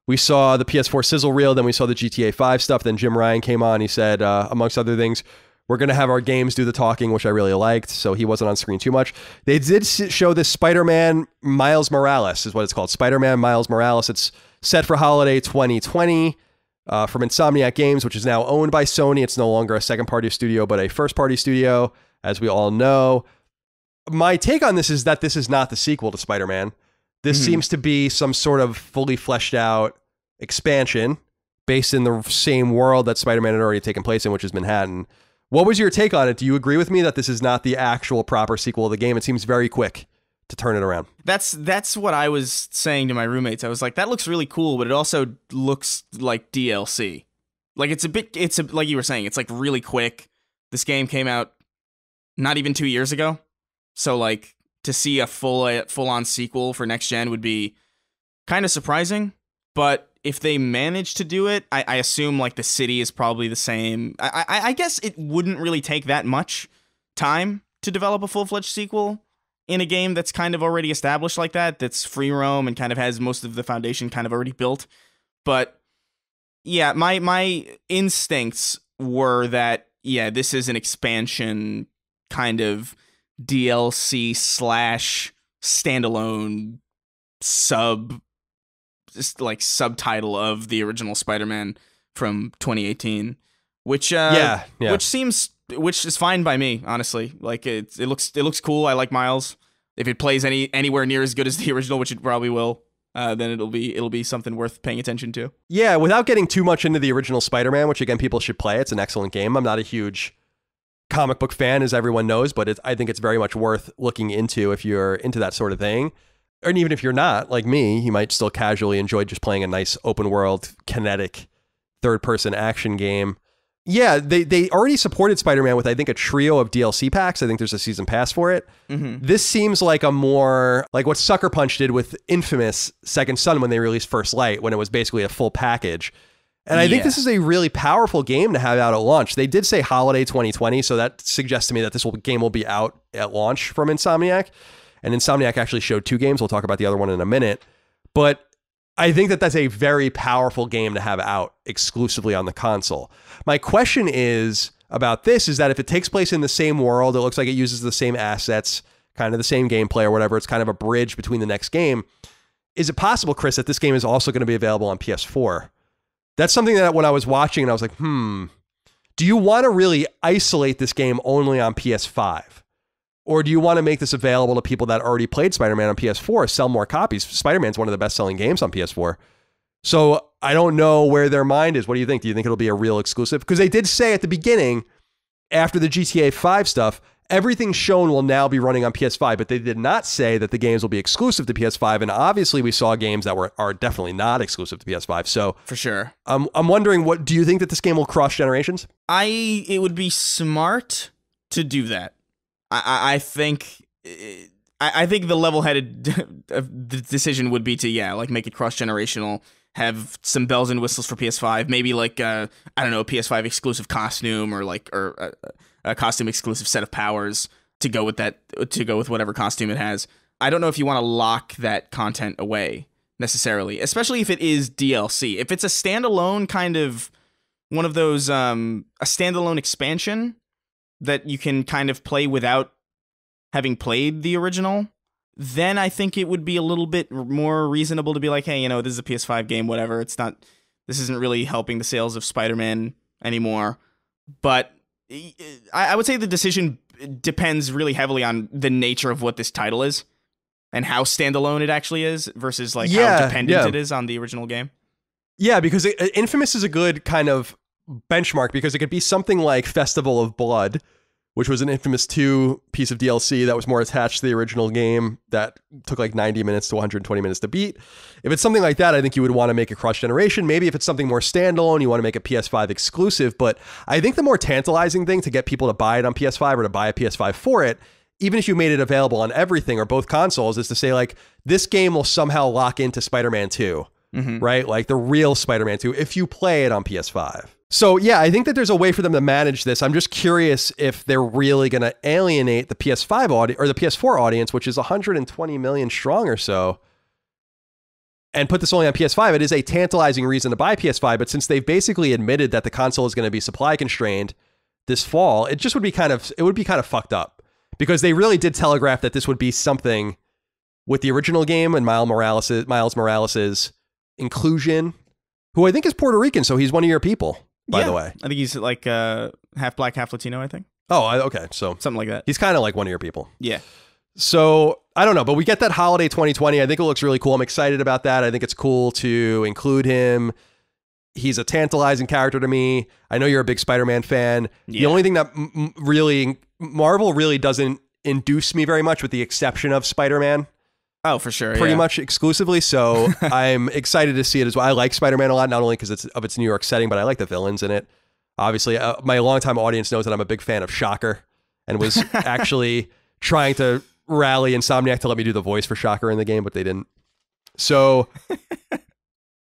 A: we saw the PS4 sizzle reel, then we saw the GTA 5 stuff, then Jim Ryan came on, he said, amongst other things, we're going to have our games do the talking, which I really liked, so he wasn't on screen too much. They did show this Spider-Man Miles Morales, is what it's called. Spider-Man Miles Morales. It's set for holiday 2020 from Insomniac Games, which is now owned by Sony. It's no longer a second-party studio, but a first-party studio, as we all know. My take on this is that this is not the sequel to Spider-Man. This seems to be some sort of fully fleshed out expansion based in the same world that Spider-Man had already taken place in, which is Manhattan. What was your take on it? Do you agree with me that this is not the actual proper sequel of the game? It seems very quick to turn it around.
B: That's what I was saying to my roommates. I was like, that looks really cool, but it also looks like DLC. Like it's like you were saying, it's like really quick. This game came out not even 2 years ago. So like to see a full on sequel for next gen would be kind of surprising, but if they manage to do it, I assume like the city is probably the same. I guess it wouldn't really take that much time to develop a full-fledged sequel in a game that's kind of already established like that, that's free roam and kind of has most of the foundation kind of already built. But yeah, my instincts were that, yeah, this is an expansion kind of DLC / standalone subtitle of the original Spider-Man from 2018, which is fine by me, honestly. Like it looks cool. I like Miles. If it plays anywhere near as good as the original, which it probably will, then it'll be something worth paying attention to.
A: Yeah, without getting too much into the original Spider-Man, which again people should play. It's an excellent game. I'm not a huge comic book fan, as everyone knows, but I think it's very much worth looking into if you're into that sort of thing. And even if you're not, like me, you might still casually enjoy just playing a nice open world, kinetic, third-person action game. Yeah, they already supported Spider-Man with, I think, a trio of DLC packs. I think there's a season pass for it. Mm-hmm. This seems like a more, like what Sucker Punch did with Infamous Second Son when they released First Light, when it was basically a full package. And I think this is a really powerful game to have out at launch. They did say holiday 2020, so that suggests to me that this game will be out at launch from Insomniac. And Insomniac actually showed 2 games. We'll talk about the other one in a minute. But I think that that's a very powerful game to have out exclusively on the console. My question is about this is that if it takes place in the same world, it looks like it uses the same assets, kind of the same gameplay or whatever. It's kind of a bridge between the next game. Is it possible, Chris, that this game is also going to be available on PS4? That's something that when I was watching and I was like, do you want to really isolate this game only on PS5? Or do you want to make this available to people that already played Spider-Man on PS4, sell more copies? Spider-Man's one of the best-selling games on PS4. So I don't know where their mind is. What do you think? Do you think it'll be a real exclusive? Because they did say at the beginning, after the GTA 5 stuff, everything shown will now be running on PS5, but they did not say that the games will be exclusive to PS5. And obviously we saw games that are definitely not exclusive to PS5. So
B: for sure.
A: I'm wondering, what do you think that this game will cross generations?
B: It would be smart to do that. I think the level-headed decision would be to like make it cross-generational, have some bells and whistles for PS5, maybe like I don't know, a PS5 exclusive costume or a costume exclusive set of powers to go with whatever costume it has. I don't know if you want to lock that content away necessarily, especially if it is DLC. If it's a standalone kind of one of those a standalone expansion that you can kind of play without having played the original, then I think it would be a little bit more reasonable to be like, hey, this is a PS5 game, whatever. This isn't really helping the sales of Spider-Man anymore. But I would say the decision depends really heavily on the nature of what this title is and how standalone it actually is versus how dependent it is on the original game.
A: Yeah, because Infamous is a good kind of benchmark, because it could be something like Festival of Blood, which was an Infamous 2 piece of DLC that was more attached to the original game that took like 90 minutes to 120 minutes to beat. If it's something like that, I think you would want to make it cross-generation. Maybe if it's something more standalone, you want to make a PS5 exclusive. But I think the more tantalizing thing to get people to buy it on PS5 or to buy a PS5 for it, even if you made it available on everything or both consoles, is to say like, this game will somehow lock into Spider-Man 2, right? Like the real Spider-Man 2, if you play it on PS5. So yeah, I think that there's a way for them to manage this. I'm just curious if they're really going to alienate the PS5 audience or the PS4 audience, which is 120 million strong or so, and put this only on PS5. It is a tantalizing reason to buy PS5, but since they've basically admitted that the console is going to be supply constrained this fall, it would be kind of fucked up, because they really did telegraph that this would be something with the original game and Miles Morales' inclusion, who I think is Puerto Rican, so he's one of your people. By the way,
B: I think he's like half black, half Latino, I think.
A: Oh, okay. So
B: something like that.
A: He's kind of like one of your people.
B: Yeah.
A: So I don't know, but we get that holiday 2020. I think it looks really cool. I'm excited about that. I think it's cool to include him. He's a tantalizing character to me. I know you're a big Spider-Man fan. Yeah. The only thing that Marvel really doesn't induce me very much, with the exception of Spider-Man.
B: Oh, for sure.
A: Pretty much exclusively. So I'm excited to see it as well. I like Spider-Man a lot, not only because it's of its New York setting, but I like the villains in it. Obviously, my longtime audience knows that I'm a big fan of Shocker, and was actually trying to rally Insomniac to let me do the voice for Shocker in the game, but they didn't. So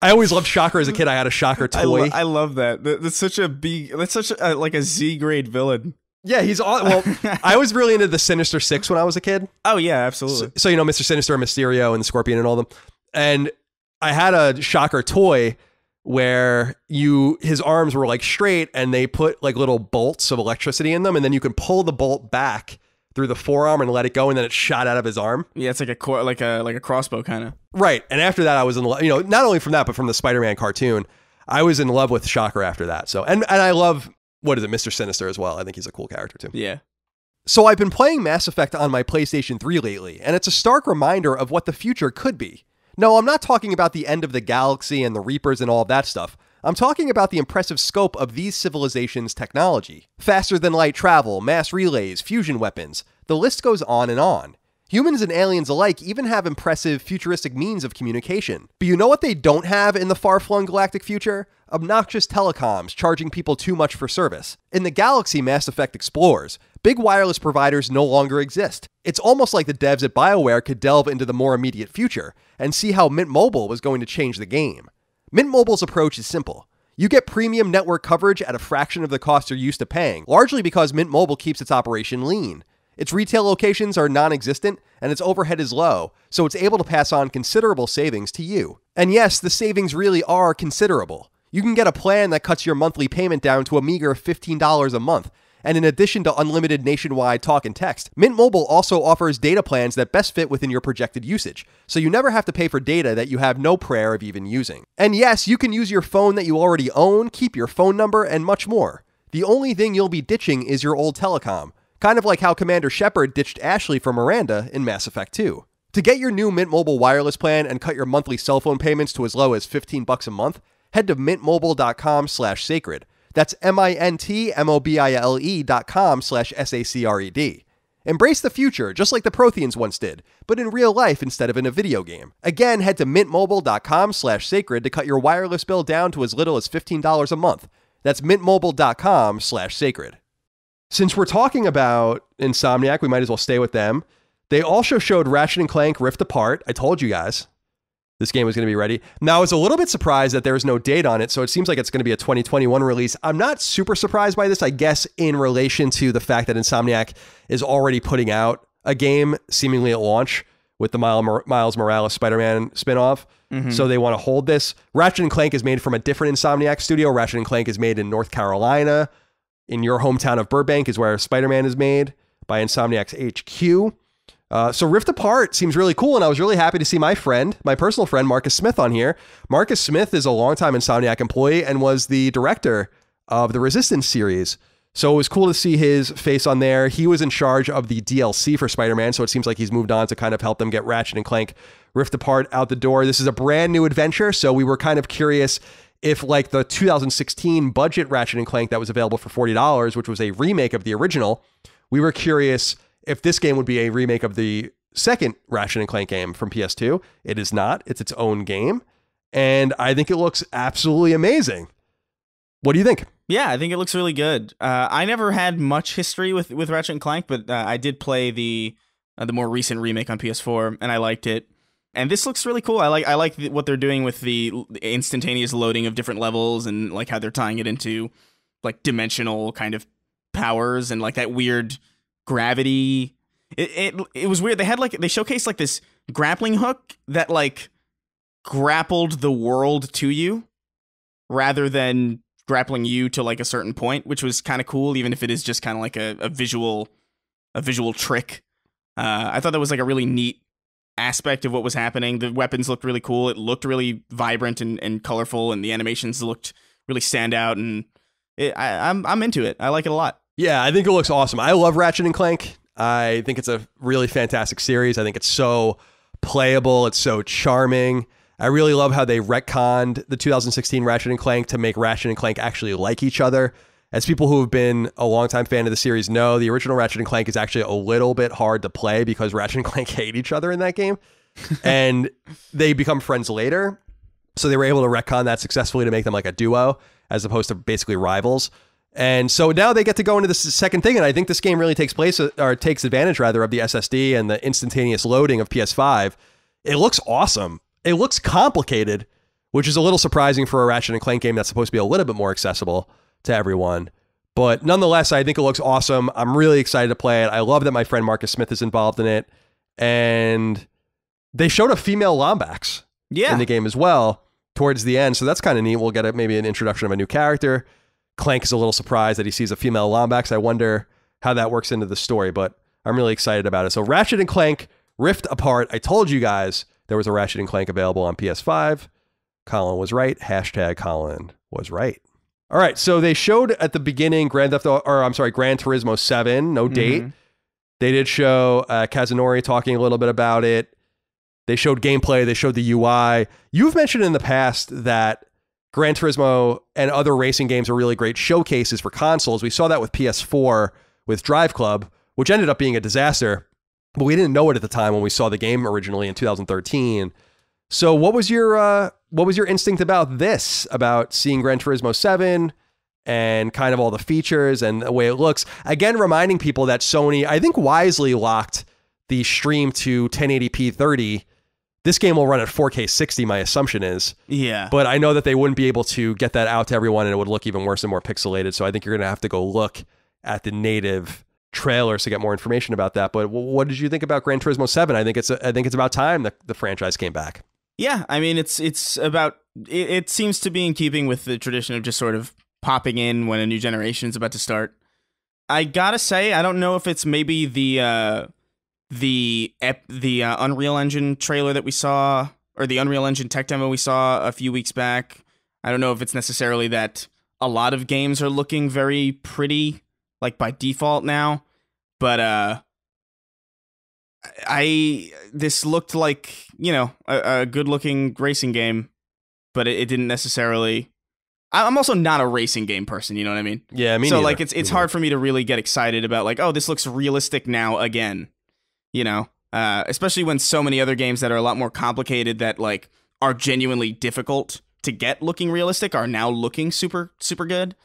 A: I always loved Shocker as a kid. I had a Shocker toy.
B: I love that. That's such a like a Z grade villain.
A: Yeah, he's all, well, I was really into the Sinister Six when I was a kid.
B: Oh, yeah, absolutely.
A: So Mr. Sinister and Mysterio and the Scorpion and all of them. And I had a Shocker toy where his arms were like straight, and they put like little bolts of electricity in them, and then you could pull the bolt back through the forearm and let it go, and then it shot out of his arm.
B: Yeah, it's like a crossbow kind of.
A: Right. And after that, I was in love, not only from that, but from the Spider-Man cartoon, I was in love with Shocker after that. So, and I love, what is it, Mr. Sinister as well. I think he's a cool character too.
B: Yeah.
A: So I've been playing Mass Effect on my PlayStation 3 lately, and it's a stark reminder of what the future could be. No, I'm not talking about the end of the galaxy and the Reapers and all of that stuff. I'm talking about the impressive scope of these civilizations' technology. Faster than light travel, mass relays, fusion weapons, the list goes on and on. Humans and aliens alike even have impressive futuristic means of communication. But you know what they don't have in the far-flung galactic future? Obnoxious telecoms charging people too much for service. In the galaxy Mass Effect explores, big wireless providers no longer exist. It's almost like the devs at BioWare could delve into the more immediate future and see how Mint Mobile was going to change the game. Mint Mobile's approach is simple. You get premium network coverage at a fraction of the cost you're used to paying, largely because Mint Mobile keeps its operation lean. Its retail locations are non-existent, and its overhead is low, so it's able to pass on considerable savings to you. And yes, the savings really are considerable. You can get a plan that cuts your monthly payment down to a meager $15 a month, and in addition to unlimited nationwide talk and text, Mint Mobile also offers data plans that best fit within your projected usage, so you never have to pay for data that you have no prayer of even using. And yes, you can use your phone that you already own, keep your phone number, and much more. The only thing you'll be ditching is your old telecom. kind of like how Commander Shepard ditched Ashley for Miranda in Mass Effect 2. To get your new Mint Mobile wireless plan and cut your monthly cell phone payments to as low as $15 a month, head to mintmobile.com/sacred. That's mintmobile.com/SACRED. Embrace the future, just like the Protheans once did, but in real life instead of in a video game. Again, head to mintmobile.com/sacred to cut your wireless bill down to as little as $15 a month. That's mintmobile.com/sacred. Since we're talking about Insomniac, we might as well stay with them. They also showed Ratchet & Clank Rift Apart. I told you guys this game was going to be ready. Now, I was a little bit surprised that there was no date on it, so it seems like it's going to be a 2021 release. I'm not super surprised by this, I guess, in relation to the fact that Insomniac is already putting out a game seemingly at launch with the Miles Morales Spider-Man spinoff. So they want to hold this. Ratchet & Clank is made from a different Insomniac studio. Ratchet & Clank is made in North Carolina. In your hometown of Burbank is where Spider-Man is made by Insomniac's HQ. So Rift Apart seems really cool, and I was really happy to see my personal friend, Marcus Smith on here. Marcus Smith is a longtime Insomniac employee and was the director of the Resistance series. So it was cool to see his face on there. He was in charge of the DLC for Spider-Man, so it seems like he's moved on to kind of help them get Ratchet & Clank Rift Apart out the door. This is a brand new adventure, so we were kind of curious if, like the 2016 budget Ratchet & Clank that was available for $40, which was a remake of the original, we were curious if this game would be a remake of the second Ratchet & Clank game from PS2. It is not. It's its own game. And I think it looks absolutely amazing. What do you think?
B: Yeah, I think it looks really good. I never had much history with Ratchet & Clank, but I did play the more recent remake on PS4, and I liked it. And this looks really cool. I like what they're doing with the instantaneous loading of different levels, and like how they're tying it into like dimensional kind of powers and like that weird gravity. It was weird. They showcased like this grappling hook that like grappled the world to you rather than grappling you to like a certain point, which was kind of cool, even if it is just kind of like a visual trick. I thought that was like a really neat aspect of what was happening. The weapons looked really cool. It looked really vibrant and colorful, and the animations looked really stand out. And I'm into it. I like it a lot.
A: Yeah, I think it looks awesome. I love Ratchet & Clank. I think it's a really fantastic series. I think it's so playable. It's so charming. I really love how they retconned the 2016 Ratchet & Clank to make Ratchet & Clank actually like each other. As people who have been a longtime fan of the series know, the original Ratchet & Clank is actually a little bit hard to play because Ratchet and Clank hate each other in that game. And they become friends later. So they were able to retcon that successfully to make them like a duo as opposed to basically rivals. And so now they get to go into this second thing. And I think this game really takes advantage rather of the SSD and the instantaneous loading of PS5. It looks awesome. It looks complicated, which is a little surprising for a Ratchet & Clank game that's supposed to be a little bit more accessible to everyone. But nonetheless, I think it looks awesome. I'm really excited to play it. I love that my friend Marcus Smith is involved in it. And they showed a female Lombax in the game as well towards the end. So that's kind of neat. We'll get maybe an introduction of a new character. Clank is a little surprised that he sees a female Lombax. I wonder how that works into the story, but I'm really excited about it. So Ratchet & Clank Rift Apart. I told you guys there was a Ratchet & Clank available on PS5. Colin was right. # Colin was right. All right, so they showed at the beginning Gran Turismo 7, no date. They did show Kazunori talking a little bit about it. They showed gameplay. They showed the UI. You've mentioned in the past that Gran Turismo and other racing games are really great showcases for consoles. We saw that with PS4 with Drive Club, which ended up being a disaster, but we didn't know it at the time when we saw the game originally in 2013. So what was your instinct about this, about seeing Gran Turismo 7 and kind of all the features and the way it looks? Again, reminding people that Sony, I think, wisely locked the stream to 1080p 30. This game will run at 4K 60, my assumption is.
B: Yeah.
A: But I know that they wouldn't be able to get that out to everyone, and it would look even worse and more pixelated. So I think you're going to have to go look at the native trailers to get more information about that. But what did you think about Gran Turismo 7? I think it's about time that the franchise came back.
B: Yeah, I mean, it seems to be in keeping with the tradition of just sort of popping in when a new generation is about to start. I gotta say, I don't know if it's maybe the Unreal Engine trailer that we saw, or the Unreal Engine tech demo we saw a few weeks back. I don't know if it's necessarily that a lot of games are looking very pretty, like by default now. But this looked like, you know, a good-looking racing game, but it didn't necessarily. I'm also not a racing game person, you know what I mean?
A: Yeah, me
B: so
A: neither.
B: like it's hard for me to really get excited about like, oh, this looks realistic now again, you know? Especially when so many other games that are a lot more complicated that like are genuinely difficult to get looking realistic are now looking super super good.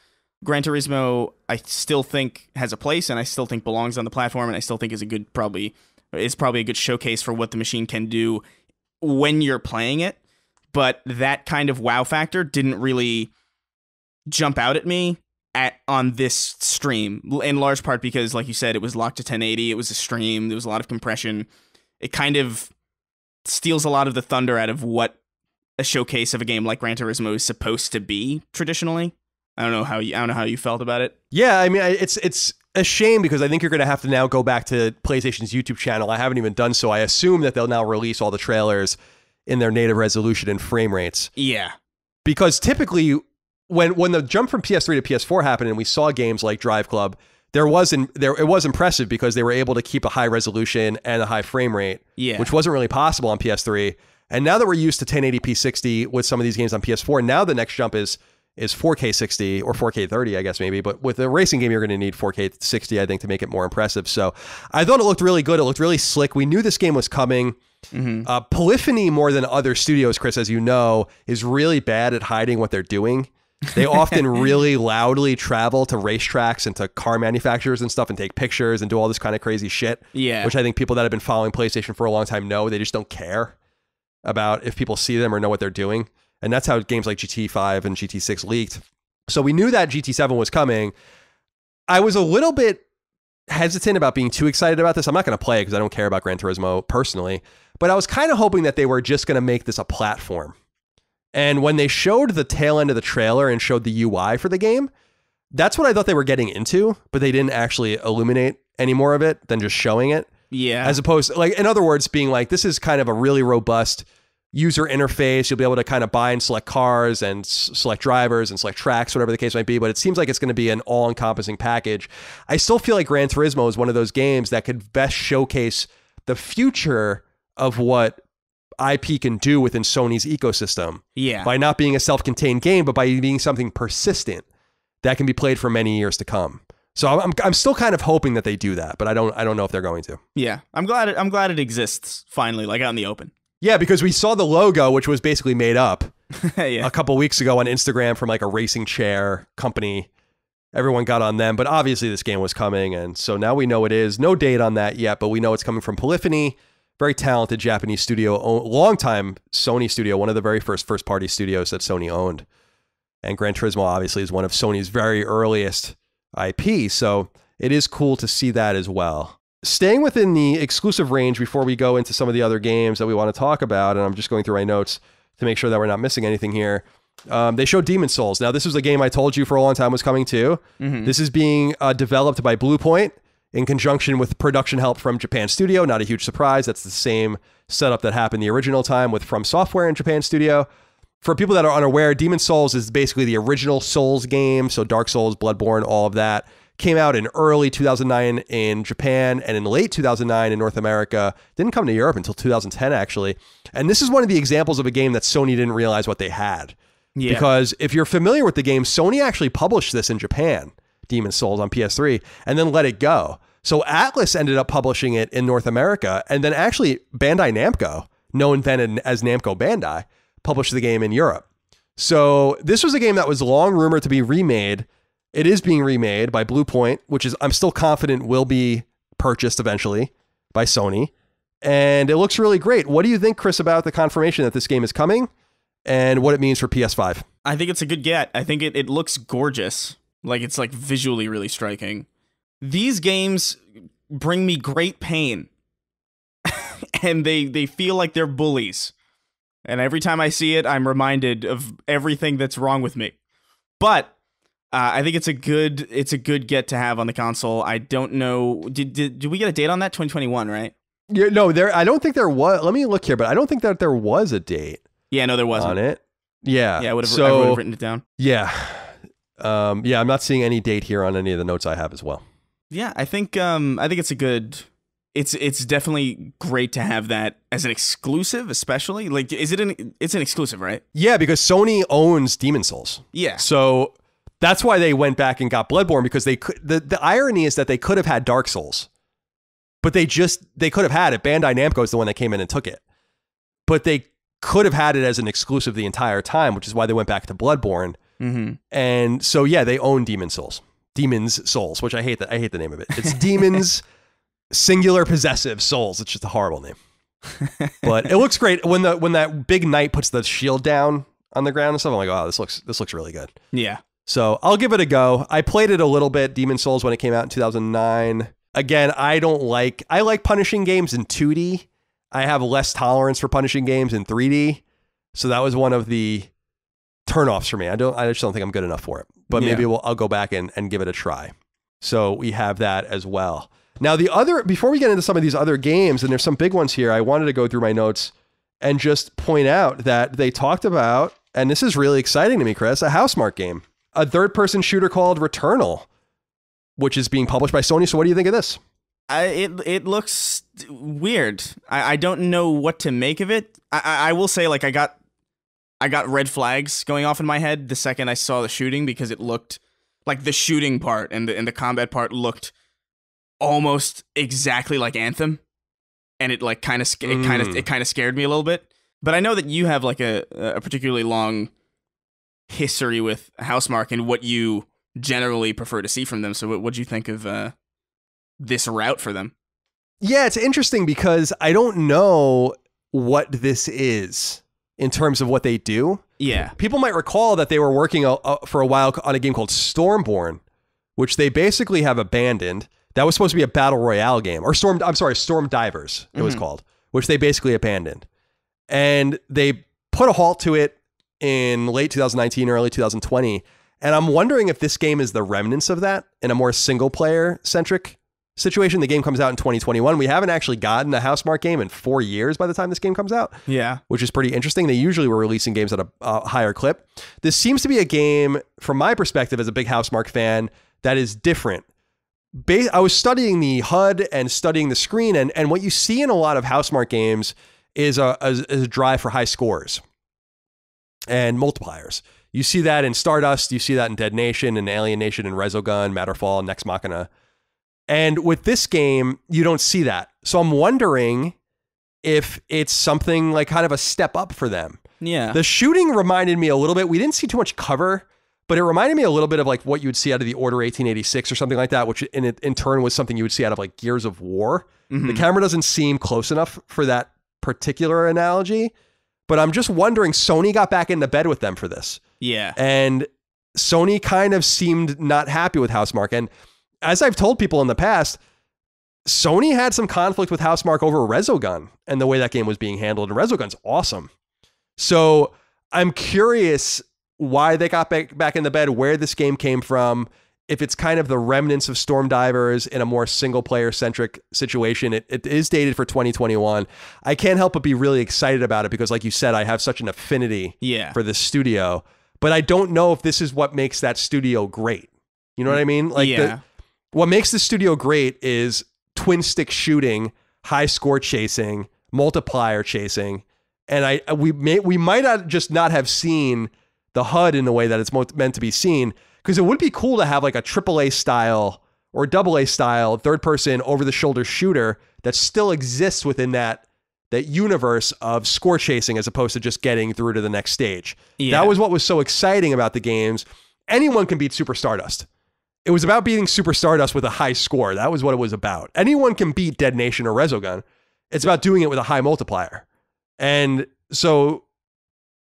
B: Gran Turismo, I still think has a place, and I still think belongs on the platform, and I still think is probably a good showcase for what the machine can do when you're playing it. But that kind of wow factor didn't really jump out at me on this stream, in large part because, like you said, it was locked to 1080. It was a stream. There was a lot of compression. It kind of steals a lot of the thunder out of what a showcase of a game like Gran Turismo is supposed to be traditionally. I don't know how you felt about it.
A: Yeah, I mean, it's a shame because I think you're going to have to now go back to PlayStation's YouTube channel. I haven't even done so. I assume that they'll now release all the trailers in their native resolution and frame rates.
B: Yeah,
A: because typically when the jump from PS3 to PS4 happened and we saw games like Drive Club, it was impressive because they were able to keep a high resolution and a high frame rate, which wasn't really possible on PS3. And now that we're used to 1080p 60 with some of these games on PS4, now the next jump is 4K 60 or 4K 30, I guess maybe. But with a racing game, you're going to need 4K 60, I think, to make it more impressive. So I thought it looked really good. It looked really slick. We knew this game was coming. Polyphony, more than other studios, Chris, as you know, is really bad at hiding what they're doing. They often really loudly travel to racetracks and to car manufacturers and stuff and take pictures and do all this kind of crazy shit.
B: Yeah.
A: Which I think people that have been following PlayStation for a long time know. They just don't care about if people see them or know what they're doing. And that's how games like GT5 and GT6 leaked. So we knew that GT7 was coming. I was a little bit hesitant about being too excited about this. I'm not going to play it because I don't care about Gran Turismo personally. But I was kind of hoping that they were just going to make this a platform. And when they showed the tail end of the trailer and showed the UI for the game, that's what I thought they were getting into, but they didn't actually illuminate any more of it than just showing it.
B: Yeah.
A: As opposed to, like, in other words, being like, this is kind of a really robust user interface. You'll be able to kind of buy and select cars and select drivers and select tracks, whatever the case might be. But it seems like it's going to be an all-encompassing package. I still feel like Gran Turismo is one of those games that could best showcase the future of what IP can do within Sony's ecosystem.
B: Yeah.
A: By not being a self-contained game, but by being something persistent that can be played for many years to come. So I'm still kind of hoping that they do that, but I don't know if they're going to.
B: Yeah. I'm glad it exists finally, like out in the open.
A: Yeah, because we saw the logo, which was basically made up
B: yeah.
A: a couple weeks ago on Instagram from like a racing chair company. Everyone got on them, but obviously this game was coming, and so now we know it is. No date on that yet, but we know it's coming from Polyphony. Very talented Japanese studio, long-time Sony studio, one of the very first-party studios that Sony owned. And Gran Turismo obviously is one of Sony's very earliest IP, so it is cool to see that as well. Staying within the exclusive range before we go into some of the other games that we want to talk about, and I'm just going through my notes to make sure that we're not missing anything here. They showed Demon's Souls. Now, this was a game I told you for a long time was coming too. This is being developed by Bluepoint in conjunction with production help from Japan Studio. Not a huge surprise. That's the same setup that happened the original time with From Software in Japan Studio. For people that are unaware, Demon's Souls is basically the original Souls game. So Dark Souls, Bloodborne, all of that. Came out in early 2009 in Japan and in late 2009 in North America. Didn't come to Europe until 2010, actually. And this is one of the examples of a game that Sony didn't realize what they had. Yeah. Because if you're familiar with the game, Sony actually published this in Japan, Demon's Souls on PS3, and then let it go. So Atlas ended up publishing it in North America, and then actually Bandai Namco, known then as Namco Bandai, published the game in Europe. So this was a game that was long rumored to be remade. It is being remade by Bluepoint, which is, I'm still confident, will be purchased eventually by Sony. And it looks really great. What do you think, Chris, about the confirmation that this game is coming and what it means for PS5?
B: I think it's a good get. I think it looks gorgeous. Like, it's like visually really striking. These games bring me great pain. And they feel like they're bullies. And every time I see it, I'm reminded of everything that's wrong with me. But I think it's a good get to have on the console. I don't know. Did we get a date on that? 2021, right?
A: Yeah, no, I don't think there was. Let me look here, but I don't think that there was a date.
B: Yeah, no, there wasn't
A: on it. Yeah,
B: I would have written it down.
A: Yeah, I'm not seeing any date here on any of the notes I have as well.
B: Yeah, I think it's a good. It's definitely great to have that as an exclusive, especially. Like, it's an exclusive, right?
A: Yeah, because Sony owns Demon Souls.
B: Yeah.
A: So that's why they went back and got Bloodborne, because they could. The irony is that they could have had Dark Souls, but they could have had it. Bandai Namco is the one that came in and took it, but they could have had it as an exclusive the entire time, which is why they went back to Bloodborne.
B: Mm-hmm.
A: And so yeah, they own Demon's Souls, which I hate the name of it. It's Demons singular possessive Souls. It's just a horrible name. But it looks great when that big knight puts the shield down on the ground and stuff. I'm like, oh, this looks really good.
B: Yeah.
A: So I'll give it a go. I played it a little bit, Demon's Souls, when it came out in 2009. Again, I like punishing games in 2D. I have less tolerance for punishing games in 3D. So that was one of the turnoffs for me. I just don't think I'm good enough for it. But maybe I'll go back and give it a try. So we have that as well. Now before we get into some of these other games, and there's some big ones here, I wanted to go through my notes and just point out that they talked about, and this is really exciting to me, Chris, a Housemarque game, a third-person shooter called Returnal, which is being published by Sony. So what do you think of this?
B: It looks weird. I don't know what to make of it. I will say, like, I got red flags going off in my head the second I saw the shooting, because it looked like the shooting part and the combat part looked almost exactly like Anthem, and it like kind of scared me a little bit. But I know that you have like a particularly long history with Housemarque and what you generally prefer to see from them. So what do you think of this route for them?
A: Yeah, it's interesting because I don't know what this is in terms of what they do.
B: Yeah.
A: People might recall that they were working for a while on a game called Stormborn, which they basically have abandoned. That was supposed to be a battle royale game, or Storm Divers, it was called, which they basically abandoned. And they put a halt to it in late 2019, early 2020. And I'm wondering if this game is the remnants of that in a more single player centric situation. The game comes out in 2021. We haven't actually gotten a Housemarque game in 4 years by the time this game comes out.
B: Yeah.
A: Which is pretty interesting. They usually were releasing games at a higher clip. This seems to be a game, from my perspective as a big Housemarque fan, that is different. I was studying the HUD and studying the screen, and what you see in a lot of Housemarque games is a drive for high scores and multipliers. You see that in Stardust, you see that in Dead Nation and Alien Nation and Resogun, Matterfall, Nex Machina. And with this game, you don't see that. So I'm wondering if it's something like kind of a step up for them.
B: Yeah.
A: The shooting reminded me a little bit. We didn't see too much cover, but it reminded me a little bit of like what you would see out of the Order 1886 or something like that, which in turn was something you would see out of like Gears of War. Mm-hmm. The camera doesn't seem close enough for that particular analogy, but I'm just wondering, Sony got back into bed with them for this.
B: Yeah.
A: And Sony kind of seemed not happy with Housemarque. And as I've told people in the past, Sony had some conflict with Housemarque over Resogun and the way that game was being handled. And Resogun's awesome. So I'm curious why they got back in the bed, where this game came from, if it's kind of the remnants of Storm Divers in a more single player centric situation. It is dated for 2021. I can't help but be really excited about it because, like you said, I have such an affinity for this studio, but I don't know if this is what makes that studio great. You know what I mean? Like what makes the studio great is twin stick shooting, high score chasing, multiplier chasing. And we might just not have seen the HUD in the way that it's meant to be seen, because it would be cool to have like a AAA style or AA style third person over the shoulder shooter that still exists within that universe of score chasing, as opposed to just getting through to the next stage. Yeah. That was what was so exciting about the games. Anyone can beat Super Stardust. It was about beating Super Stardust with a high score. That was what it was about. Anyone can beat Dead Nation or Resogun. It's about doing it with a high multiplier. And so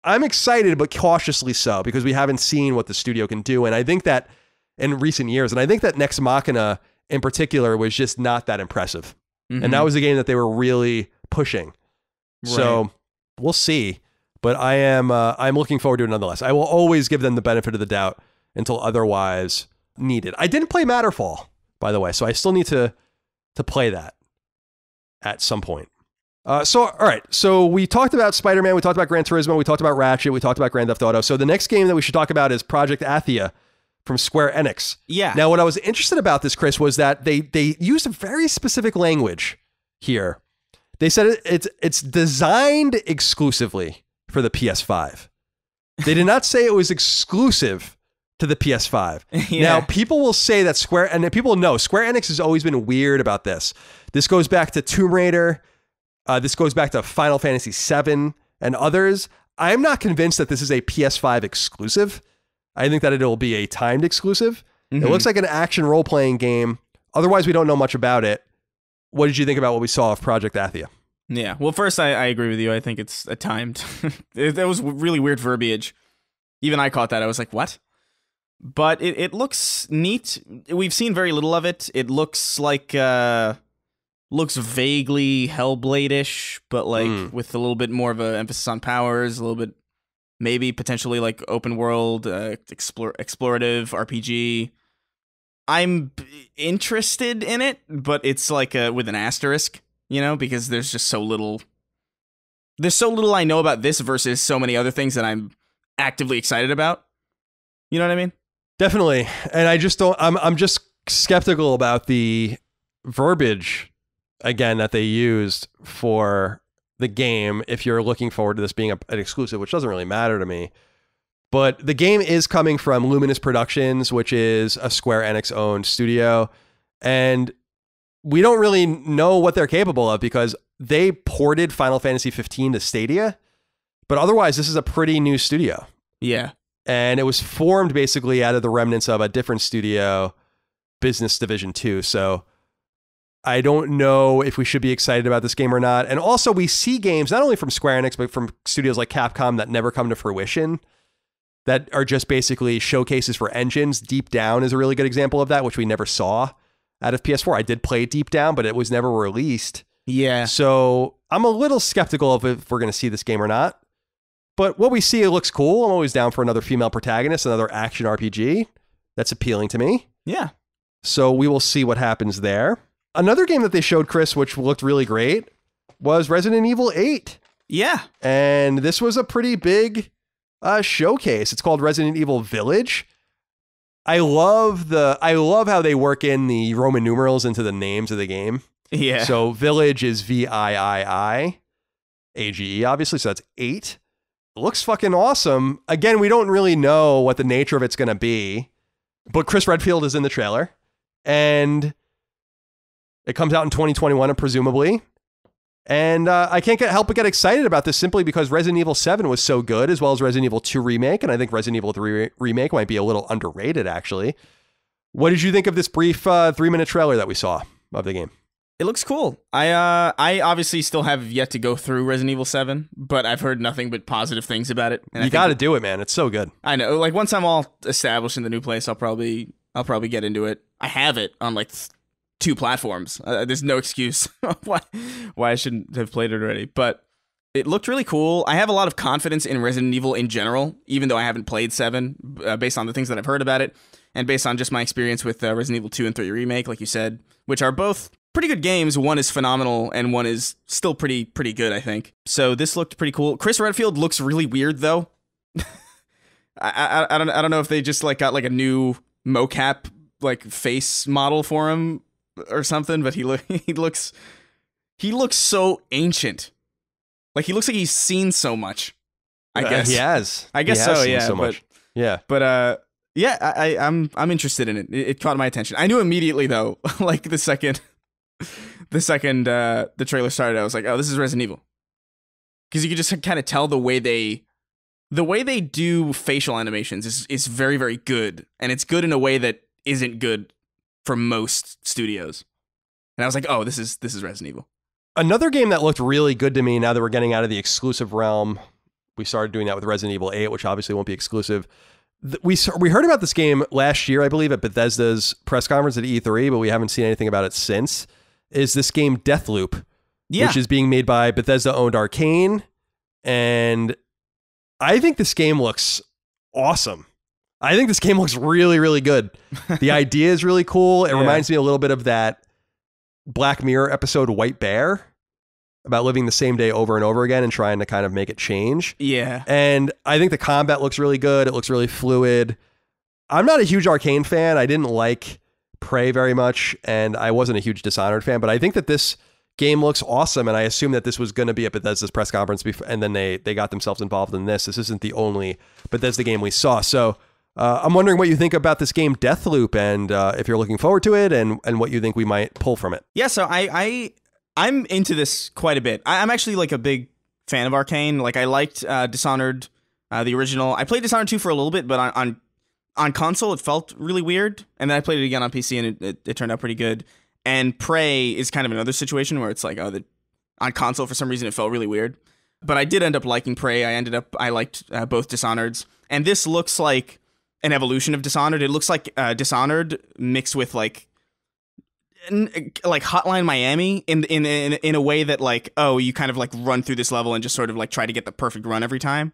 A: I'm excited, but cautiously so, because we haven't seen what the studio can do. And I think that in recent years, and I think that Nex Machina in particular was just not that impressive. Mm-hmm. And that was a game that they were really pushing. Right. So we'll see. But I'm looking forward to it nonetheless. I will always give them the benefit of the doubt until otherwise needed. I didn't play Matterfall, by the way, so I still need to play that at some point. So, all right. So we talked about Spider-Man. We talked about Gran Turismo. We talked about Ratchet. We talked about Grand Theft Auto. So the next game that we should talk about is Project Athia, from Square Enix.
B: Yeah.
A: Now, what I was interested about this, Chris, was that they used a very specific language here. They said it's designed exclusively for the PS5. They did not say it was exclusive to the PS5.
B: Yeah.
A: Now, people will say that people know Square Enix has always been weird about this. This goes back to Tomb Raider. This goes back to Final Fantasy VII and others. I'm not convinced that this is a PS5 exclusive. I think that it'll be a timed exclusive. Mm-hmm. It looks like an action role-playing game. Otherwise, we don't know much about it. What did you think about what we saw of Project Athia?
B: Yeah, well, first, I agree with you. I think it's a timed. That was really weird verbiage. Even I caught that. I was like, what? But it looks neat. We've seen very little of it. It looks like... looks vaguely Hellblade-ish, but like with a little bit more of an emphasis on powers, a little bit, maybe potentially like open world, explorative RPG. I'm interested in it, but it's like with an asterisk, you know, because there's just so little. There's so little I know about this versus so many other things that I'm actively excited about. You know what I mean? Definitely.
A: And I just don't. I'm just skeptical about the verbiage again that they used for the game if you're looking forward to this being an exclusive, which doesn't really matter to me. But the game is coming from Luminous Productions, which is a Square Enix owned studio, and we don't really know what they're capable of because they ported Final Fantasy 15 to Stadia, but otherwise this is a pretty new studio.
B: Yeah.
A: And it was formed basically out of the remnants of a different studio, Business Division 2. So I don't know if we should be excited about this game or not. And also we see games, not only from Square Enix, but from studios like Capcom that never come to fruition, that are just basically showcases for engines. Deep Down is a really good example of that, which we never saw out of PS4. I did play Deep Down, but it was never released.
B: Yeah.
A: So I'm a little skeptical of if we're going to see this game or not. But what we see, it looks cool. I'm always down for another female protagonist, another action RPG. That's appealing to me.
B: Yeah.
A: So we will see what happens there. Another game that they showed, Chris, which looked really great, was Resident Evil 8.
B: Yeah.
A: And this was a pretty big showcase. It's called Resident Evil Village. I love how they work in the Roman numerals into the names of the game.
B: Yeah.
A: So Village is VIIIAGE, obviously. So that's 8. It looks fucking awesome. Again, we don't really know what the nature of it's going to be, but Chris Redfield is in the trailer, and it comes out in 2021, presumably. And I can't help but get excited about this simply because Resident Evil 7 was so good, as well as Resident Evil 2 Remake. And I think Resident Evil 3 Remake might be a little underrated, actually. What did you think of this brief 3-minute trailer that we saw of the game?
B: It looks cool. I obviously still have yet to go through Resident Evil 7, but I've heard nothing but positive things about it. And
A: you got to do it, man. It's so good.
B: I know. Like once I'm all established in the new place, I'll probably get into it. I have it on like 2 platforms. There's no excuse why I shouldn't have played it already. But it looked really cool. I have a lot of confidence in Resident Evil in general, even though I haven't played 7, based on the things that I've heard about it, and based on just my experience with Resident Evil 2 and 3 Remake, like you said, which are both pretty good games. One is phenomenal, and one is still pretty good, I think. So this looked pretty cool. Chris Redfield looks really weird, though. I don't know if they just like got like a new mocap like face model for him or something, but he looks so ancient. Like he looks like he's seen so much. I guess
A: he has.
B: I guess so. Yeah.
A: So much. Yeah.
B: But yeah. I'm interested in it. It caught my attention. I knew immediately though. Like the second the trailer started, I was like, oh, this is Resident Evil, because you could just kind of tell the way they do facial animations is very, very good, and it's good in a way that isn't good for most studios. And I was like, oh, this is Resident Evil.
A: Another game that looked really good to me now that we're getting out of the exclusive realm. We started doing that with Resident Evil 8, which obviously won't be exclusive. We heard about this game last year, I believe, at Bethesda's press conference at E3, but we haven't seen anything about it since. Is this game Deathloop, which is being made by Bethesda-owned Arcane. And I think this game looks awesome. I think this game looks really, really good. The idea is really cool. It reminds me a little bit of that Black Mirror episode White Bear, about living the same day over and over again and trying to kind of make it change.
B: Yeah.
A: And I think the combat looks really good. It looks really fluid. I'm not a huge Arcane fan. I didn't like Prey very much, and I wasn't a huge Dishonored fan, but I think that this game looks awesome, and I assume that this was going to be a Bethesda's press conference before, and then they got themselves involved in this. This isn't the only Bethesda game we saw. So I'm wondering what you think about this game Deathloop, and if you're looking forward to it, and what you think we might pull from it.
B: Yeah, so I'm into this quite a bit. I'm actually like a big fan of Arcane. Like I liked Dishonored, the original. I played Dishonored 2 for a little bit, but on console it felt really weird, and then I played it again on PC, and it turned out pretty good. And Prey is kind of another situation where it's like, on console for some reason it felt really weird. But I did end up liking Prey. I liked both Dishonoreds, and this looks like an evolution of Dishonored. It looks like Dishonored mixed with like Hotline Miami in a way that like, oh, you kind of like run through this level and just sort of like try to get the perfect run every time,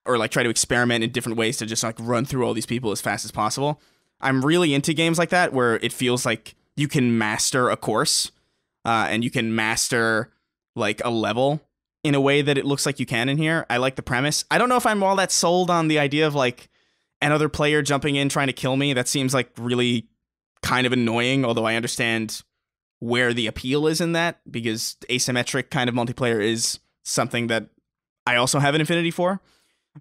B: or like try to experiment in different ways to just like run through all these people as fast as possible. I'm really into games like that where it feels like you can master a course, and you can master like a level in a way that it looks like you can in here. I like the premise. I don't know if I'm all that sold on the idea of like another player jumping in trying to kill me. That seems like really kind of annoying, although I understand where the appeal is in that, because asymmetric kind of multiplayer is something that I also have an affinity for.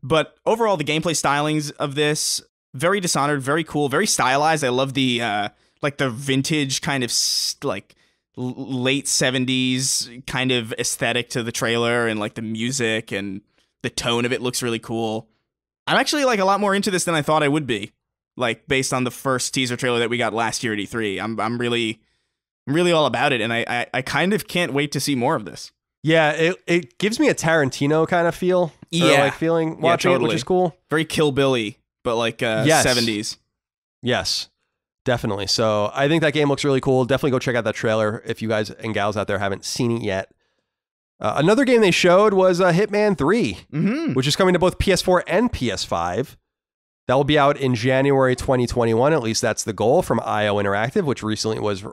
B: But overall, the gameplay stylings of this, very Dishonored, very cool, very stylized. I love the like the vintage kind of like late 70s kind of aesthetic to the trailer, and like the music and the tone of it looks really cool. I'm actually like a lot more into this than I thought I would be, like based on the first teaser trailer that we got last year at E3. I'm really all about it, and I kind of can't wait to see more of this.
A: Yeah, it gives me a Tarantino kind of feel.
B: Yeah,
A: like feeling watching
B: totally.
A: It, which is cool.
B: Very Kill Billy, but like
A: yes.
B: 70s.
A: Yes, definitely. So I think that game looks really cool. Definitely go check out that trailer if you guys and gals out there haven't seen it yet. Another game they showed was Hitman 3, which is coming to both PS4 and PS5. That will be out in January 2021. At least that's the goal from IO Interactive, which recently was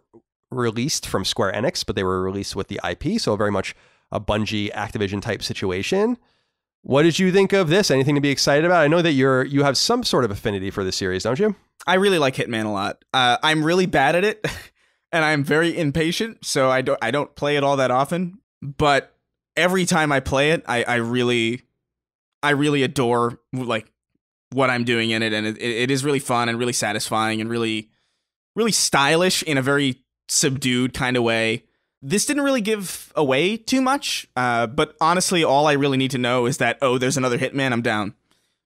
A: released from Square Enix, but they were released with the IP, so very much a Bungie Activision type situation. What did you think of this? Anything to be excited about? I know that you have some sort of affinity for this series, don't you?
B: I really like Hitman a lot. I'm really bad at it, and I'm very impatient, so I don't play it all that often. But every time I play it, I really adore like what I'm doing in it, and it is really fun and really satisfying and really stylish in a very subdued kind of way. This didn't really give away too much, but honestly, all I really need to know is that, oh, there's another Hitman, I'm down.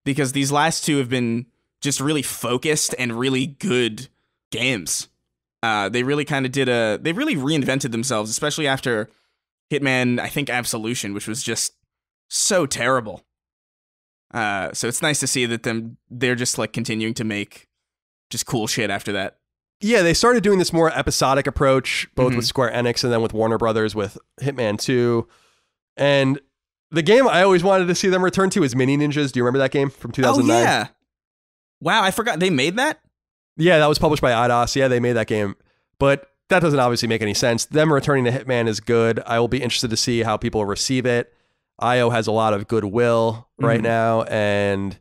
B: Because these last two have been just really focused and really good games. They really kind of they really reinvented themselves, especially after Hitman, I think, Absolution, which was just so terrible. So it's nice to see that they're just like continuing to make just cool shit after that.
A: Yeah, they started doing this more episodic approach, both with Square Enix and then with Warner Brothers with Hitman 2. And the game I always wanted to see them return to is Mini Ninjas. Do you remember that game from 2009?
B: Oh, yeah. Wow, I forgot. They made that?
A: Yeah, that was published by Eidos. Yeah, they made that game. But that doesn't obviously make any sense. Them returning to Hitman is good. I will be interested to see how people receive it. IO has a lot of goodwill right now, and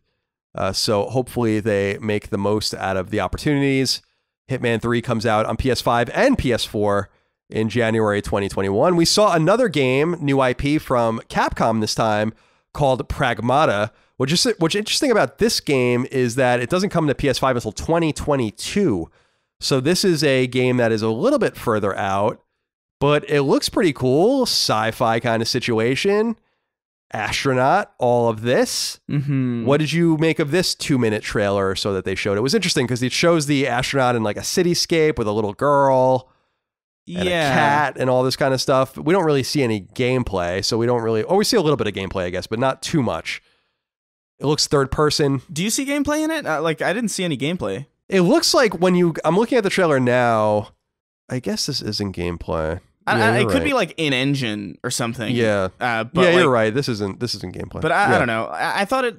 A: so hopefully they make the most out of the opportunities. Hitman 3 comes out on PS5 and PS4 in January 2021. We saw another game, new IP from Capcom this time, called Pragmata. What's interesting about this game is that it doesn't come to PS5 until 2022. So this is a game that is a little bit further out, but it looks pretty cool. Sci-fi kind of situation. Astronaut, all of this. What did you make of this 2-minute trailer or so that they showed? It was interesting because it shows the astronaut in like a cityscape with a little girl and a cat and all this kind of stuff. We don't really see any gameplay, so we don't really... Oh, we see a little bit of gameplay, I guess, but not too much. It looks third person.
B: Do you see gameplay in it? Like, I didn't see any gameplay.
A: It looks like when you... I'm looking at the trailer now. I guess this isn't gameplay.
B: It could be like in engine or something.
A: Yeah,
B: but
A: yeah, you're right. This isn't gameplay.
B: But I don't know. I thought it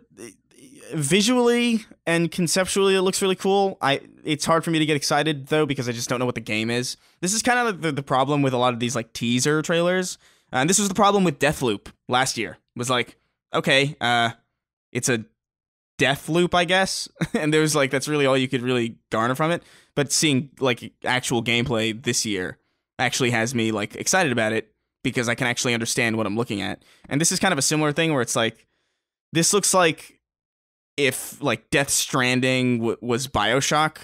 B: visually and conceptually it looks really cool. It's hard for me to get excited though because I just don't know what the game is. This is kind of the problem with a lot of these like teaser trailers, and this was the problem with Deathloop last year. It was like, okay, it's a death loop, I guess. And there's like, that's really all you could really garner from it. But seeing like actual gameplay this year actually has me like excited about it because I can actually understand what I'm looking at. And this is kind of a similar thing where it's like, this looks like if like Death Stranding was BioShock,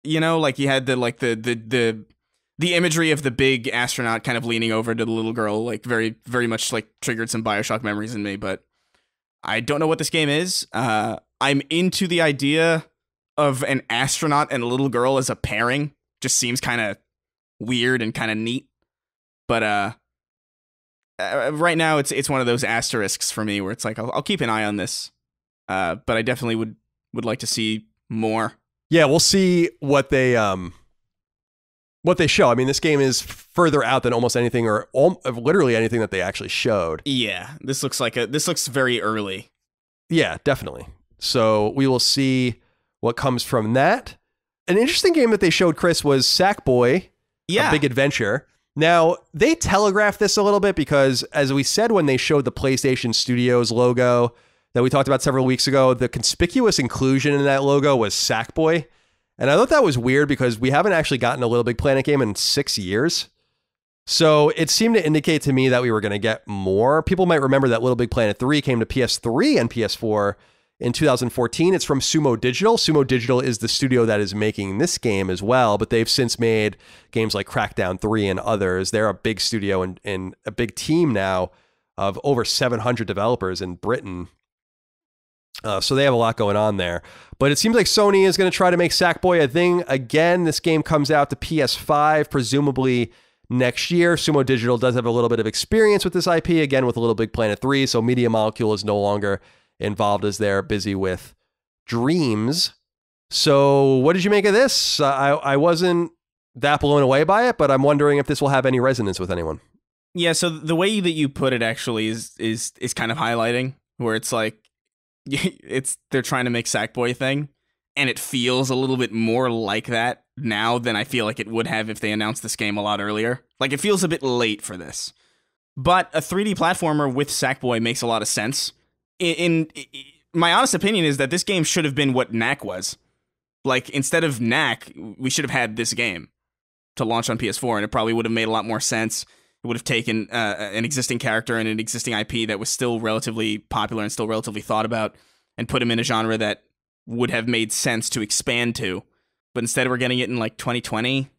B: you know, like you had the imagery of the big astronaut kind of leaning over to the little girl, like very, very much like triggered some BioShock memories in me, but I don't know what this game is. I'm into the idea of an astronaut and a little girl as a pairing. Just seems kind of weird and kind of neat. But right now it's one of those asterisks for me where it's like, I'll keep an eye on this. But I definitely would like to see more.
A: Yeah, we'll see what they show. I mean, this game is further out than almost anything or literally anything that they actually showed.
B: Yeah, this looks very early.
A: Yeah, definitely. So we will see what comes from that. An interesting game that they showed, Chris, was Sackboy, A Big Adventure. Now, they telegraphed this a little bit because, as we said when they showed the PlayStation Studios logo that we talked about several weeks ago, the conspicuous inclusion in that logo was Sackboy. And I thought that was weird because we haven't actually gotten a Little Big Planet game in 6 years. So it seemed to indicate to me that we were going to get more. People might remember that Little Big Planet 3 came to PS3 and PS4 in 2014. It's from Sumo Digital. Sumo Digital is the studio that is making this game as well, but they've since made games like Crackdown 3 and others. They're a big studio and a big team now of over 700 developers in Britain. So they have a lot going on there. But it seems like Sony is going to try to make Sackboy a thing again. This game comes out to PS5, presumably next year. Sumo Digital does have a little bit of experience with this IP, again with Little Big Planet 3, so Media Molecule is no longer involved as they're busy with Dreams. So what did you make of this? I wasn't that blown away by it, but I'm wondering if this will have any resonance with anyone.
B: Yeah, so the way that you put it actually is kind of highlighting, where it's like, they're trying to make Sackboy a thing, and it feels a little bit more like that now than I feel like it would have if they announced this game a lot earlier. Like, it feels a bit late for this. But a 3D platformer with Sackboy makes a lot of sense. In my honest opinion is that this game should have been what Knack was. Like, instead of Knack, we should have had this game to launch on PS4, and it probably would have made a lot more sense. It would have taken an existing character and an existing IP that was still relatively popular and still relatively thought about and put him in a genre that would have made sense to expand to. But instead we're getting it in like 2020.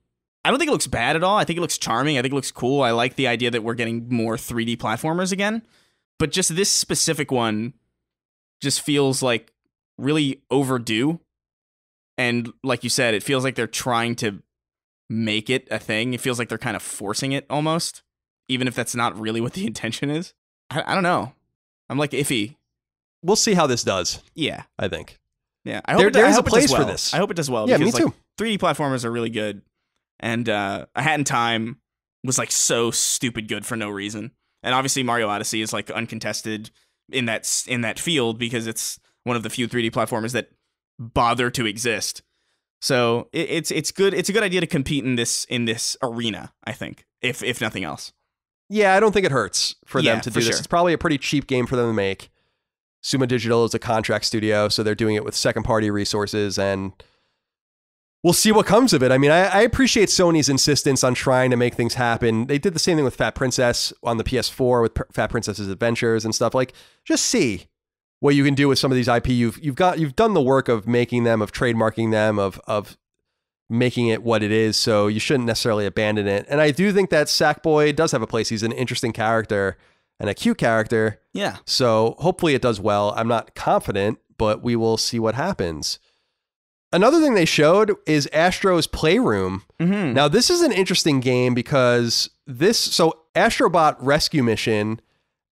B: I don't think it looks bad at all. I think it looks charming. I think it looks cool. I like the idea that we're getting more 3D platformers again. But just this specific one just feels like really overdue. And like you said, it feels like they're trying to make it a thing. It feels like they're kind of forcing it almost. Even if that's not really what the intention is. I don't know. I'm like iffy.
A: We'll see how this does.
B: Yeah.
A: I think.
B: Yeah. I hope
A: there is a place for this.
B: I hope it does well.
A: Yeah,
B: because,
A: me too.
B: Like, 3D platformers are really good. And A Hat in Time was like so stupid good for no reason. And obviously Mario Odyssey is like uncontested in that field because it's one of the few 3D platformers that bother to exist. So it's good. It's a good idea to compete in this arena, I think, if nothing else.
A: Yeah, I don't think it hurts for them to do this.
B: Sure.
A: It's probably a pretty cheap game for them to make. Sumo Digital is a contract studio, so they're doing it with second-party resources, and we'll see what comes of it. I mean, I appreciate Sony's insistence on trying to make things happen. They did the same thing with Fat Princess on the PS4 with Fat Princess's Adventures and stuff. Like, just see what you can do with some of these IP. You've done the work of making them, of trademarking them, of making it what it is, so you shouldn't necessarily abandon it. And I do think that Sackboy does have a place. He's an interesting character and a cute character.
B: Yeah.
A: So hopefully it does well. I'm not confident, but we will see what happens. Another thing they showed is Astro's Playroom.
B: Mm-hmm.
A: Now, this is an interesting game because Astrobot Rescue Mission,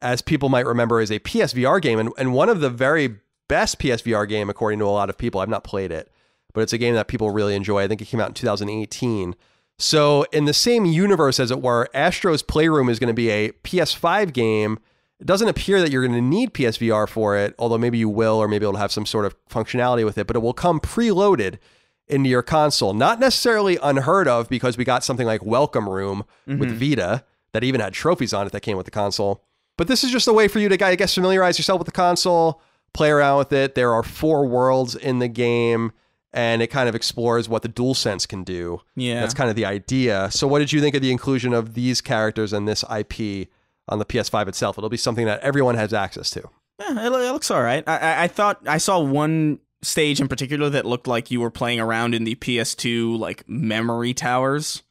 A: as people might remember, is a PSVR game and one of the very best PSVR game, according to a lot of people. I've not played it, but it's a game that people really enjoy. I think it came out in 2018. So in the same universe, as it were, Astro's Playroom is going to be a PS5 game. It doesn't appear that you're going to need PSVR for it, although maybe you will, or maybe it'll have some sort of functionality with it, but it will come preloaded into your console. Not necessarily unheard of, because we got something like Welcome Room with Vita that even had trophies on it that came with the console. But this is just a way for you to, I guess, familiarize yourself with the console, play around with it. There are 4 worlds in the game, and it kind of explores what the DualSense can do.
B: Yeah.
A: That's kind of the idea. So what did you think of the inclusion of these characters and this IP on the PS5 itself? It'll be something that everyone has access to.
B: Yeah, it looks all right. I thought I saw one stage in particular that looked like you were playing around in the PS2 like memory towers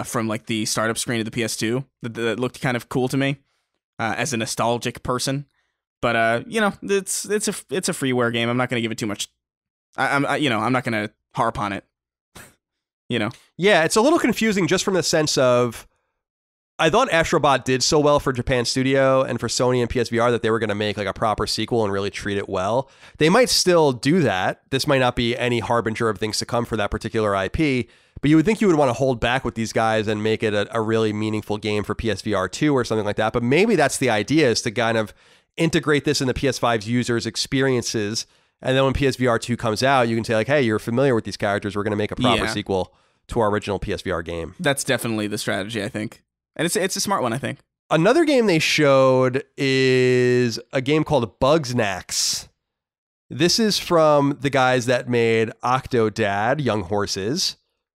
B: from like the startup screen of the PS2. That looked kind of cool to me as a nostalgic person. But you know, it's a freeware game. I'm not gonna give it too much. I'm not gonna harp on it. You know.
A: Yeah, it's a little confusing just from the sense of, I thought Astrobot did so well for Japan Studio and for Sony and PSVR that they were going to make like a proper sequel and really treat it well. They might still do that. This might not be any harbinger of things to come for that particular IP, but you would think you would want to hold back with these guys and make it a really meaningful game for PSVR 2 or something like that. But maybe that's the idea, is to kind of integrate this in the PS5's users' experiences. And then when PSVR 2 comes out, you can say like, hey, you're familiar with these characters. We're going to make a proper sequel to our original PSVR game.
B: That's definitely the strategy, I think. And it's a smart one, I think.
A: Another game they showed is a game called Bugsnax. This is from the guys that made Octodad, Young Horses.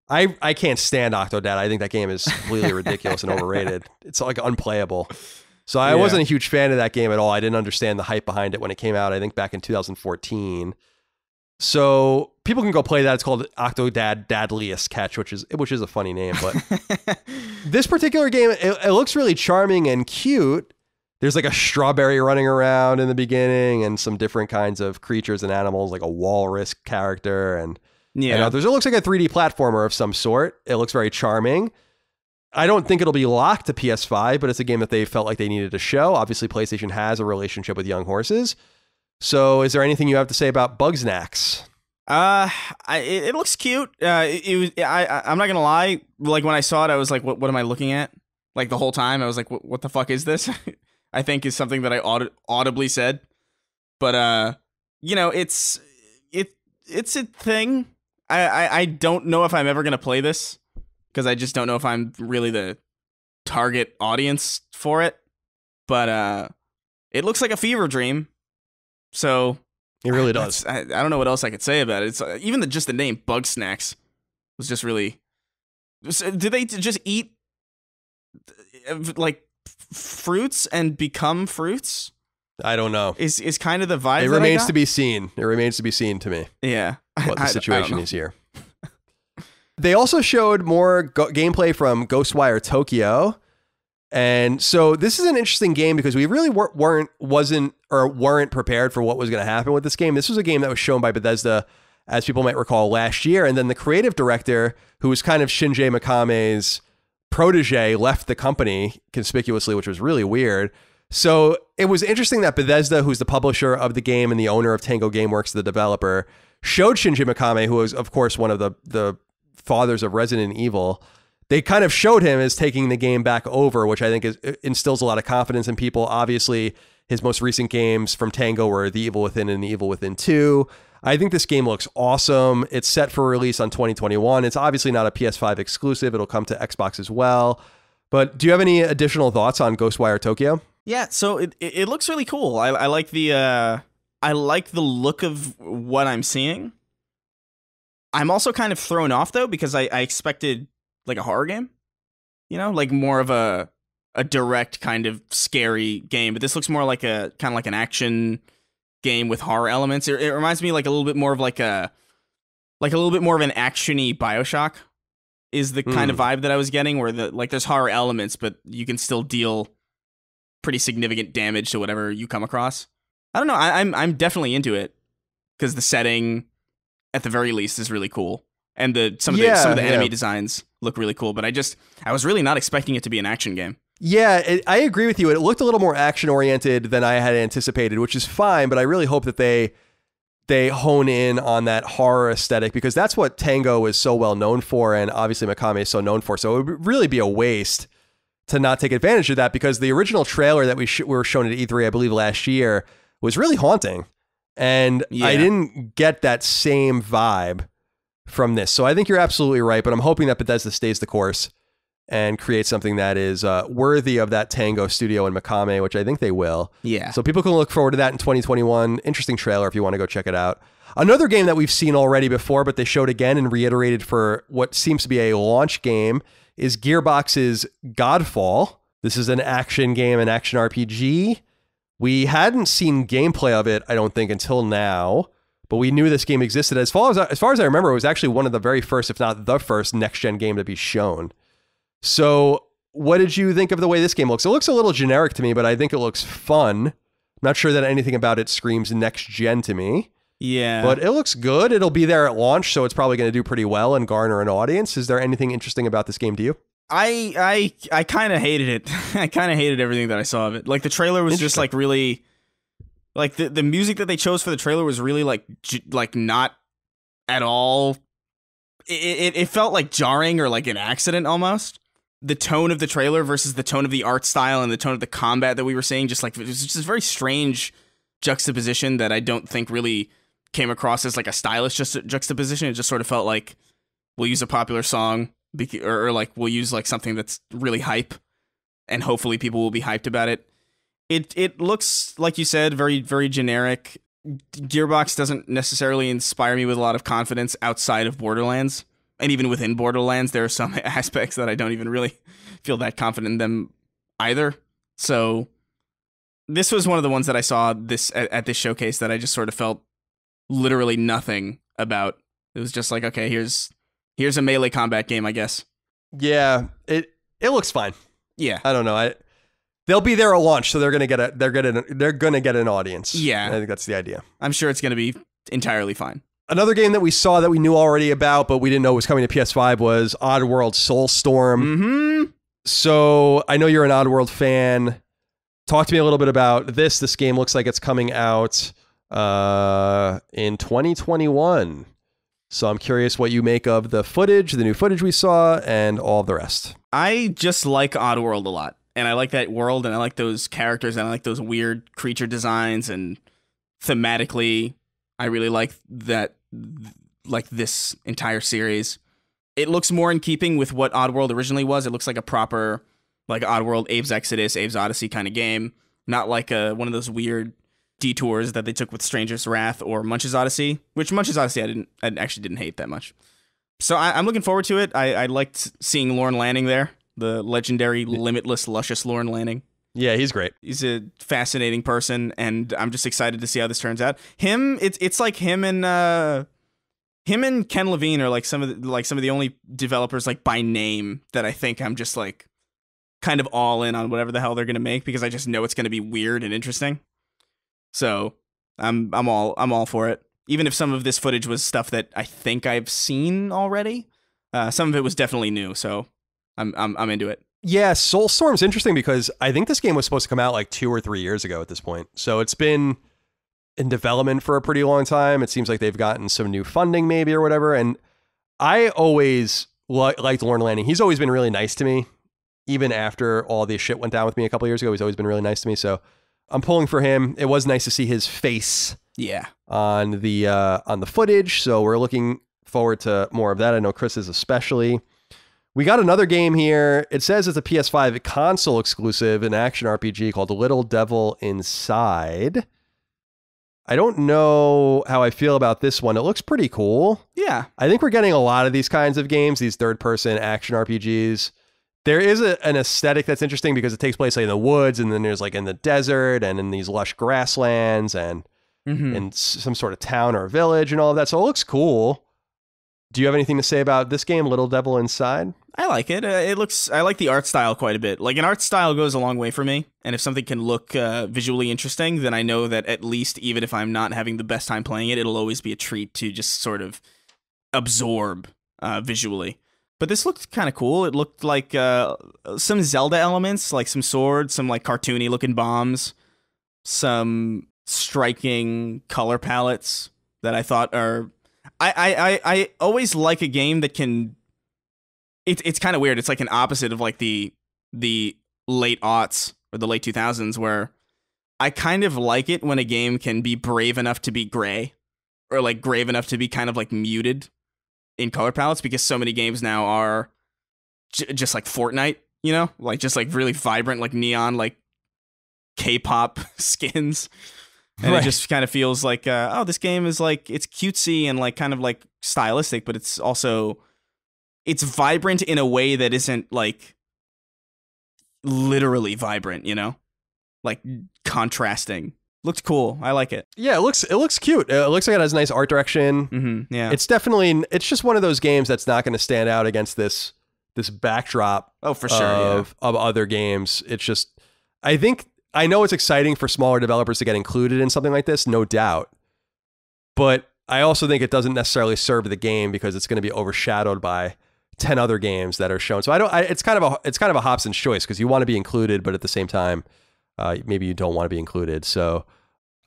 A: I can't stand Octodad. I think that game is completely ridiculous and overrated. It's like unplayable. So I wasn't a huge fan of that game at all. I didn't understand the hype behind it when it came out, I think back in 2014. So people can go play that. It's called Octodad Deadliest Catch, which is a funny name. But this particular game, it looks really charming and cute. There's like a strawberry running around in the beginning, and some different kinds of creatures and animals, like a walrus character and others. It looks like a 3D platformer of some sort. It looks very charming. I don't think it'll be locked to PS5, but it's a game that they felt like they needed to show. Obviously, PlayStation has a relationship with Young Horses. So is there anything you have to say about Bugsnax?
B: It looks cute. I'm not gonna lie. Like when I saw it, I was like, what am I looking at? Like the whole time, I was like, what the fuck is this? I think is something that I audibly said. But you know, it's a thing. I don't know if I'm ever gonna play this, because I just don't know if I'm really the target audience for it. But it looks like a fever dream. So
A: it really does.
B: I don't know what else I could say about it. It's even just the name Bugsnax was just really. Did they just eat like fruits and become fruits?
A: I don't know.
B: Is kind of the vibe.
A: It remains to be seen. It remains to be seen to me.
B: Yeah,
A: what the situation is here. They also showed more gameplay from Ghostwire Tokyo. And so this is an interesting game because we really weren't prepared for what was going to happen with this game. This was a game that was shown by Bethesda, as people might recall, last year. And then the creative director, who was kind of Shinji Mikame's protege, left the company conspicuously, which was really weird. So it was interesting that Bethesda, who's the publisher of the game and the owner of Tango Gameworks, the developer, showed Shinji Mikami, who was, of course, one of the fathers of Resident Evil. They kind of showed him as taking the game back over, which I think instills a lot of confidence in people. Obviously, his most recent games from Tango were The Evil Within and The Evil Within 2. I think this game looks awesome. It's set for release on 2021. It's obviously not a PS5 exclusive. It'll come to Xbox as well. But do you have any additional thoughts on Ghostwire Tokyo?
B: Yeah, so it looks really cool. I like the look of what I'm seeing. I'm also kind of thrown off though, because I expected like a horror game, you know, like more of a direct kind of scary game, but this looks more like a kind of like an action game with horror elements. It reminds me like a little bit more of like a little bit more of an actiony BioShock is the kind of vibe that I was getting, where there's horror elements, but you can still deal pretty significant damage to whatever you come across. I don't know. I'm definitely into it because the setting, at the very least, is really cool. And some of the enemy designs look really cool, but I was really not expecting it to be an action game.
A: Yeah, I agree with you. It looked a little more action-oriented than I had anticipated, which is fine, but I really hope that they hone in on that horror aesthetic, because that's what Tango is so well known for, and obviously Mikami is so known for. So it would really be a waste to not take advantage of that, because the original trailer that we were shown at E3, I believe, last year was really haunting. And I didn't get that same vibe from this. So I think you're absolutely right, but I'm hoping that Bethesda stays the course and create something that is worthy of that Tango studio in Mikame, which I think they will.
B: Yeah.
A: So people can look forward to that in 2021. Interesting trailer if you want to go check it out. Another game that we've seen already before, but they showed again and reiterated for what seems to be a launch game, is Gearbox's Godfall. This is an action game, an action RPG. We hadn't seen gameplay of it, I don't think, until now, but we knew this game existed. As far as I remember, it was actually one of the very first, if not the first, next-gen game to be shown. So what did you think of the way this game looks? It looks a little generic to me, but I think it looks fun. I'm not sure that anything about it screams next-gen to me.
B: Yeah.
A: But it looks good. It'll be there at launch, so it's probably going to do pretty well and garner an audience. Is there anything interesting about this game to you?
B: I kind of hated it. I kind of hated everything that I saw of it. Like, the trailer was just, like, really... Like, the music that they chose for the trailer was really, like not at all... It felt, like, jarring or, like, an accident, almost. The tone of the trailer versus the tone of the art style and the tone of the combat that we were seeing, just, like, it was just a very strange juxtaposition that I don't think really came across as, like, a stylish juxtaposition. It just sort of felt like, we'll use a popular song... or like we'll use like something that's really hype and hopefully people will be hyped about it. It looks, like you said, very, very generic. Gearbox doesn't necessarily inspire me with a lot of confidence outside of Borderlands. And even within Borderlands, there are some aspects that I don't even really feel that confident in them either. So this was one of the ones that I saw at this showcase that I just sort of felt literally nothing about. It was just like, okay, here's a melee combat game, I guess.
A: Yeah, it looks fine.
B: Yeah,
A: I don't know. They'll be there at launch, so they're gonna get an audience.
B: Yeah,
A: I think that's the idea.
B: I'm sure it's gonna be entirely fine.
A: Another game that we saw that we knew already about, but we didn't know was coming to PS5 was Oddworld Soulstorm.
B: Mm-hmm.
A: So I know you're an Oddworld fan. Talk to me a little bit about this. This game looks like it's coming out in 2021. So I'm curious what you make of the new footage we saw, and all of the rest.
B: I just like Oddworld a lot. And I like that world, and I like those characters, and I like those weird creature designs, and thematically, I really like that, like this entire series. It looks more in keeping with what Oddworld originally was. It looks like a proper, like Oddworld, Abe's Exodus, Abe's Odyssey kind of game. Not like one of those weird detours that they took with Stranger's Wrath or Munch's Odyssey, which Munch's Odyssey I actually didn't hate that much. So I'm looking forward to it. I liked seeing Lorne Lanning there, the legendary, limitless, luscious Lorne Lanning.
A: Yeah, he's great.
B: He's a fascinating person, and I'm just excited to see how this turns out. It's like him and Ken Levine are like some of the only developers like by name that I think I'm just like kind of all in on whatever the hell they're gonna make, because I just know it's gonna be weird and interesting. So I'm all for it. Even if some of this footage was stuff that I think I've seen already, some of it was definitely new. So I'm into it.
A: Yeah, Soulstorm's interesting because I think this game was supposed to come out like 2 or 3 years ago at this point. So it's been in development for a pretty long time. It seems like they've gotten some new funding maybe or whatever. And I always liked Lorne Lanning. He's always been really nice to me. Even after all this shit went down with me a couple years ago, he's always been really nice to me. So I'm pulling for him. It was nice to see his face on the footage. So we're looking forward to more of that. I know Chris is especially. We got another game here. It says it's a PS5 console exclusive, an action RPG called Little Devil Inside. I don't know how I feel about this one. It looks pretty cool.
B: Yeah.
A: I think we're getting a lot of these kinds of games, these third-person action RPGs. There is an aesthetic that's interesting because it takes place like in the woods, and then there's like in the desert and in these lush grasslands and in some sort of town or village and all of that. So it looks cool. Do you have anything to say about this game, Little Devil Inside?
B: I like it. I like the art style quite a bit. Like, an art style goes a long way for me. And if something can look visually interesting, then I know that at least, even if I'm not having the best time playing it, it'll always be a treat to just sort of absorb visually. But this looked kind of cool. It looked like some Zelda elements, like some swords, some like cartoony looking bombs, some striking color palettes that I thought are... I always like a game that can... It's kind of weird. It's like an opposite of like the late aughts or the late 2000s, where I kind of like it when a game can be brave enough to be gray, or like brave enough to be kind of like muted in color palettes, because so many games now are just like Fortnite, you know, like just like really vibrant, like neon, like K-pop skins. And It just kind of feels like, oh, this game is like, it's cutesy and like kind of like stylistic, but it's also, it's vibrant in a way that isn't like literally vibrant, you know, like contrasting. Looked cool. I like it.
A: Yeah, it looks cute. It looks like it has nice art direction.
B: Yeah,
A: it's just one of those games that's not going to stand out against this backdrop.
B: Oh, for sure.
A: Of other games. It's just, I know it's exciting for smaller developers to get included in something like this, no doubt. But I also think it doesn't necessarily serve the game because it's going to be overshadowed by 10 other games that are shown. So it's kind of a Hobson's choice because you want to be included, but at the same time, maybe you don't want to be included. So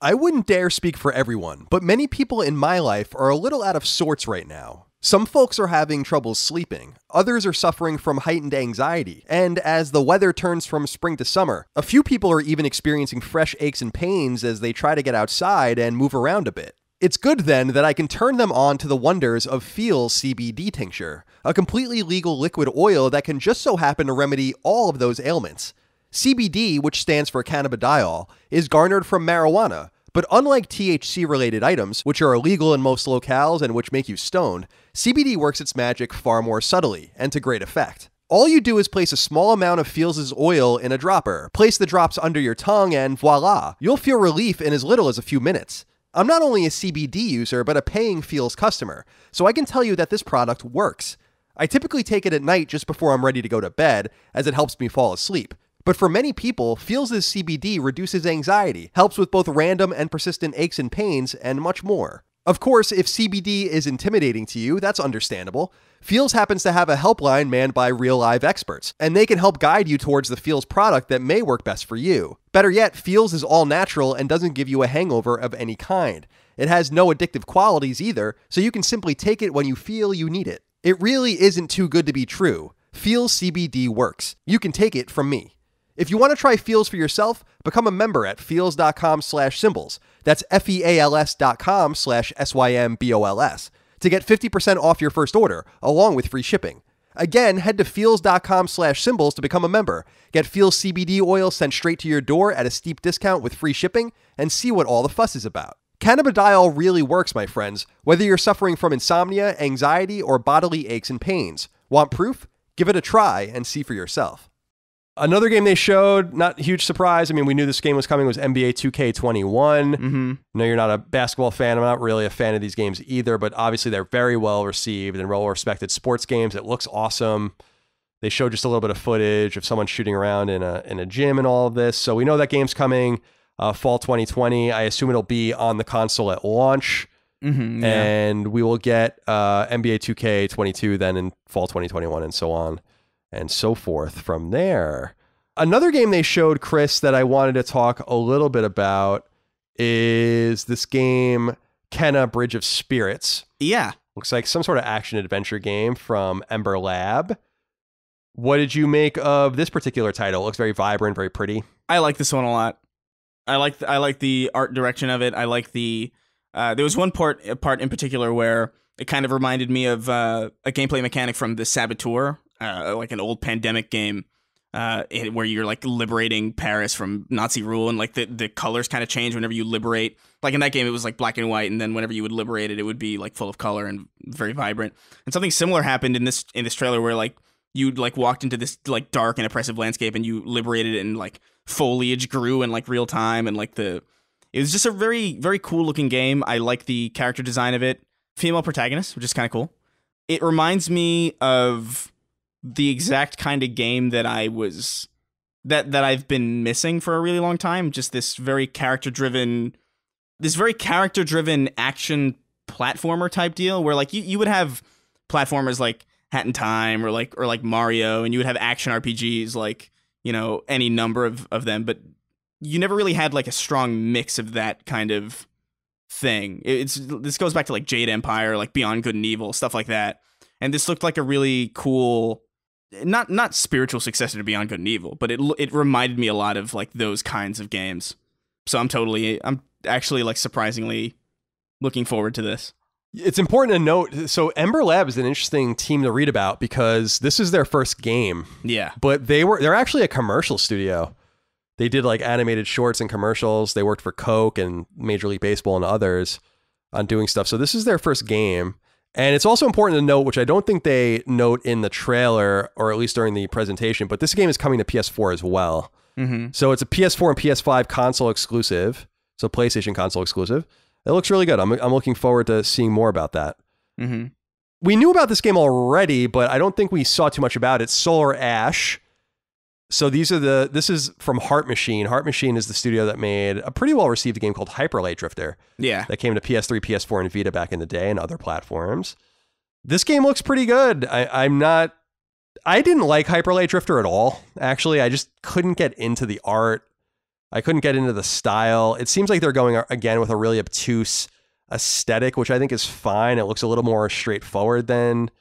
A: I wouldn't dare speak for everyone, but many people in my life are a little out of sorts right now. Some folks are having trouble sleeping, others are suffering from heightened anxiety, and as the weather turns from spring to summer, a few people are even experiencing fresh aches and pains as they try to get outside and move around a bit. It's good then that I can turn them on to the wonders of Feel's CBD tincture, a completely legal liquid oil that can just so happen to remedy all of those ailments. CBD, which stands for cannabidiol, is garnered from marijuana, but unlike THC-related items, which are illegal in most locales and which make you stoned, CBD works its magic far more subtly and to great effect. All you do is place a small amount of Feels' oil in a dropper, place the drops under your tongue, and voila, you'll feel relief in as little as a few minutes. I'm not only a CBD user, but a paying Feels customer, so I can tell you that this product works. I typically take it at night just before I'm ready to go to bed, as it helps me fall asleep. But for many people, Feels' CBD reduces anxiety, helps with both random and persistent aches and pains, and much more. Of course, if CBD is intimidating to you, that's understandable. Feels happens to have a helpline manned by real live experts, and they can help guide you towards the Feels product that may work best for you. Better yet, Feels is all natural and doesn't give you a hangover of any kind. It has no addictive qualities either, so you can simply take it when you feel you need it. It really isn't too good to be true. Feels CBD works. You can take it from me. If you want to try Feels for yourself, become a member at feels.com/symbols. That's feals.com/SYMBOLS to get 50% off your first order, along with free shipping. Again, head to feals.com/symbols to become a member. Get Feels CBD oil sent straight to your door at a steep discount with free shipping, and see what all the fuss is about. Cannabidiol really works, my friends, whether you're suffering from insomnia, anxiety, or bodily aches and pains. Want proof? Give it a try and see for yourself. Another game they showed, not a huge surprise. I mean, we knew this game was coming, was NBA 2K21. No, you're not a basketball fan. I'm not really a fan of these games either, but obviously they're very well received and well-respected sports games. It looks awesome. They showed just a little bit of footage of someone shooting around in a gym and all of this. So we know that game's coming fall 2020. I assume it'll be on the console at launch. And we will get NBA 2K22 then in fall 2021 and so on and so forth from there. Another game they showed, Chris, that I wanted to talk a little bit about is this game, Kenna Bridge of Spirits.
B: Yeah.
A: Looks like some sort of action-adventure game from Ember Lab. What did you make of this particular title? It looks very vibrant, very pretty.
B: I like this one a lot. I like the art direction of it. I like the... there was one part in particular where it kind of reminded me of a gameplay mechanic from The Saboteur, like an old Pandemic game, where you're like liberating Paris from Nazi rule, and like the colors kind of change whenever you liberate. Like in that game, it was like black and white, and then whenever you would liberate it, it would be like full of color and very vibrant. And something similar happened in this trailer where like you like walked into this like dark and oppressive landscape, and you liberated it, and like foliage grew in like real time, and like it was just a very, very cool looking game. I like the character design of it. Female protagonist, which is kind of cool. It reminds me of the exact kind of game that I've been missing for a really long time. Just this very character driven action platformer type deal where like you would have platformers like Hat in Time or like Mario, and you would have action RPGs like, you know, any number of them, but you never really had like a strong mix of that kind of thing. This goes back to like Jade Empire, like Beyond Good and Evil, stuff like that. And this looked like a really cool, not spiritual successor to Beyond Good and Evil, but it reminded me a lot of like those kinds of games. So I'm actually like surprisingly looking forward to this.
A: It's important to note, so Ember Lab is an interesting team to read about because this is their first game.
B: Yeah.
A: But they're actually a commercial studio. They did like animated shorts and commercials. They worked for Coke and Major League Baseball and others on doing stuff. So this is their first game. And it's also important to note, which I don't think they note in the trailer, or at least during the presentation, but this game is coming to PS4 as well.
B: Mm-hmm.
A: So it's a PS4 and PS5 console exclusive. So PlayStation console exclusive. It looks really good. I'm looking forward to seeing more about that.
B: Mm-hmm.
A: We knew about this game already, but I don't think we saw too much about it. Solar Ash. So this is from Heart Machine. Heart Machine is the studio that made a pretty well received game called Hyper Light Drifter.
B: Yeah.
A: That came to PS3, PS4, and Vita back in the day and other platforms. This game looks pretty good. I didn't like Hyper Light Drifter at all. Actually, I just couldn't get into the art. I couldn't get into the style. It seems like they're going again with a really obtuse aesthetic, which I think is fine. It looks a little more straightforward than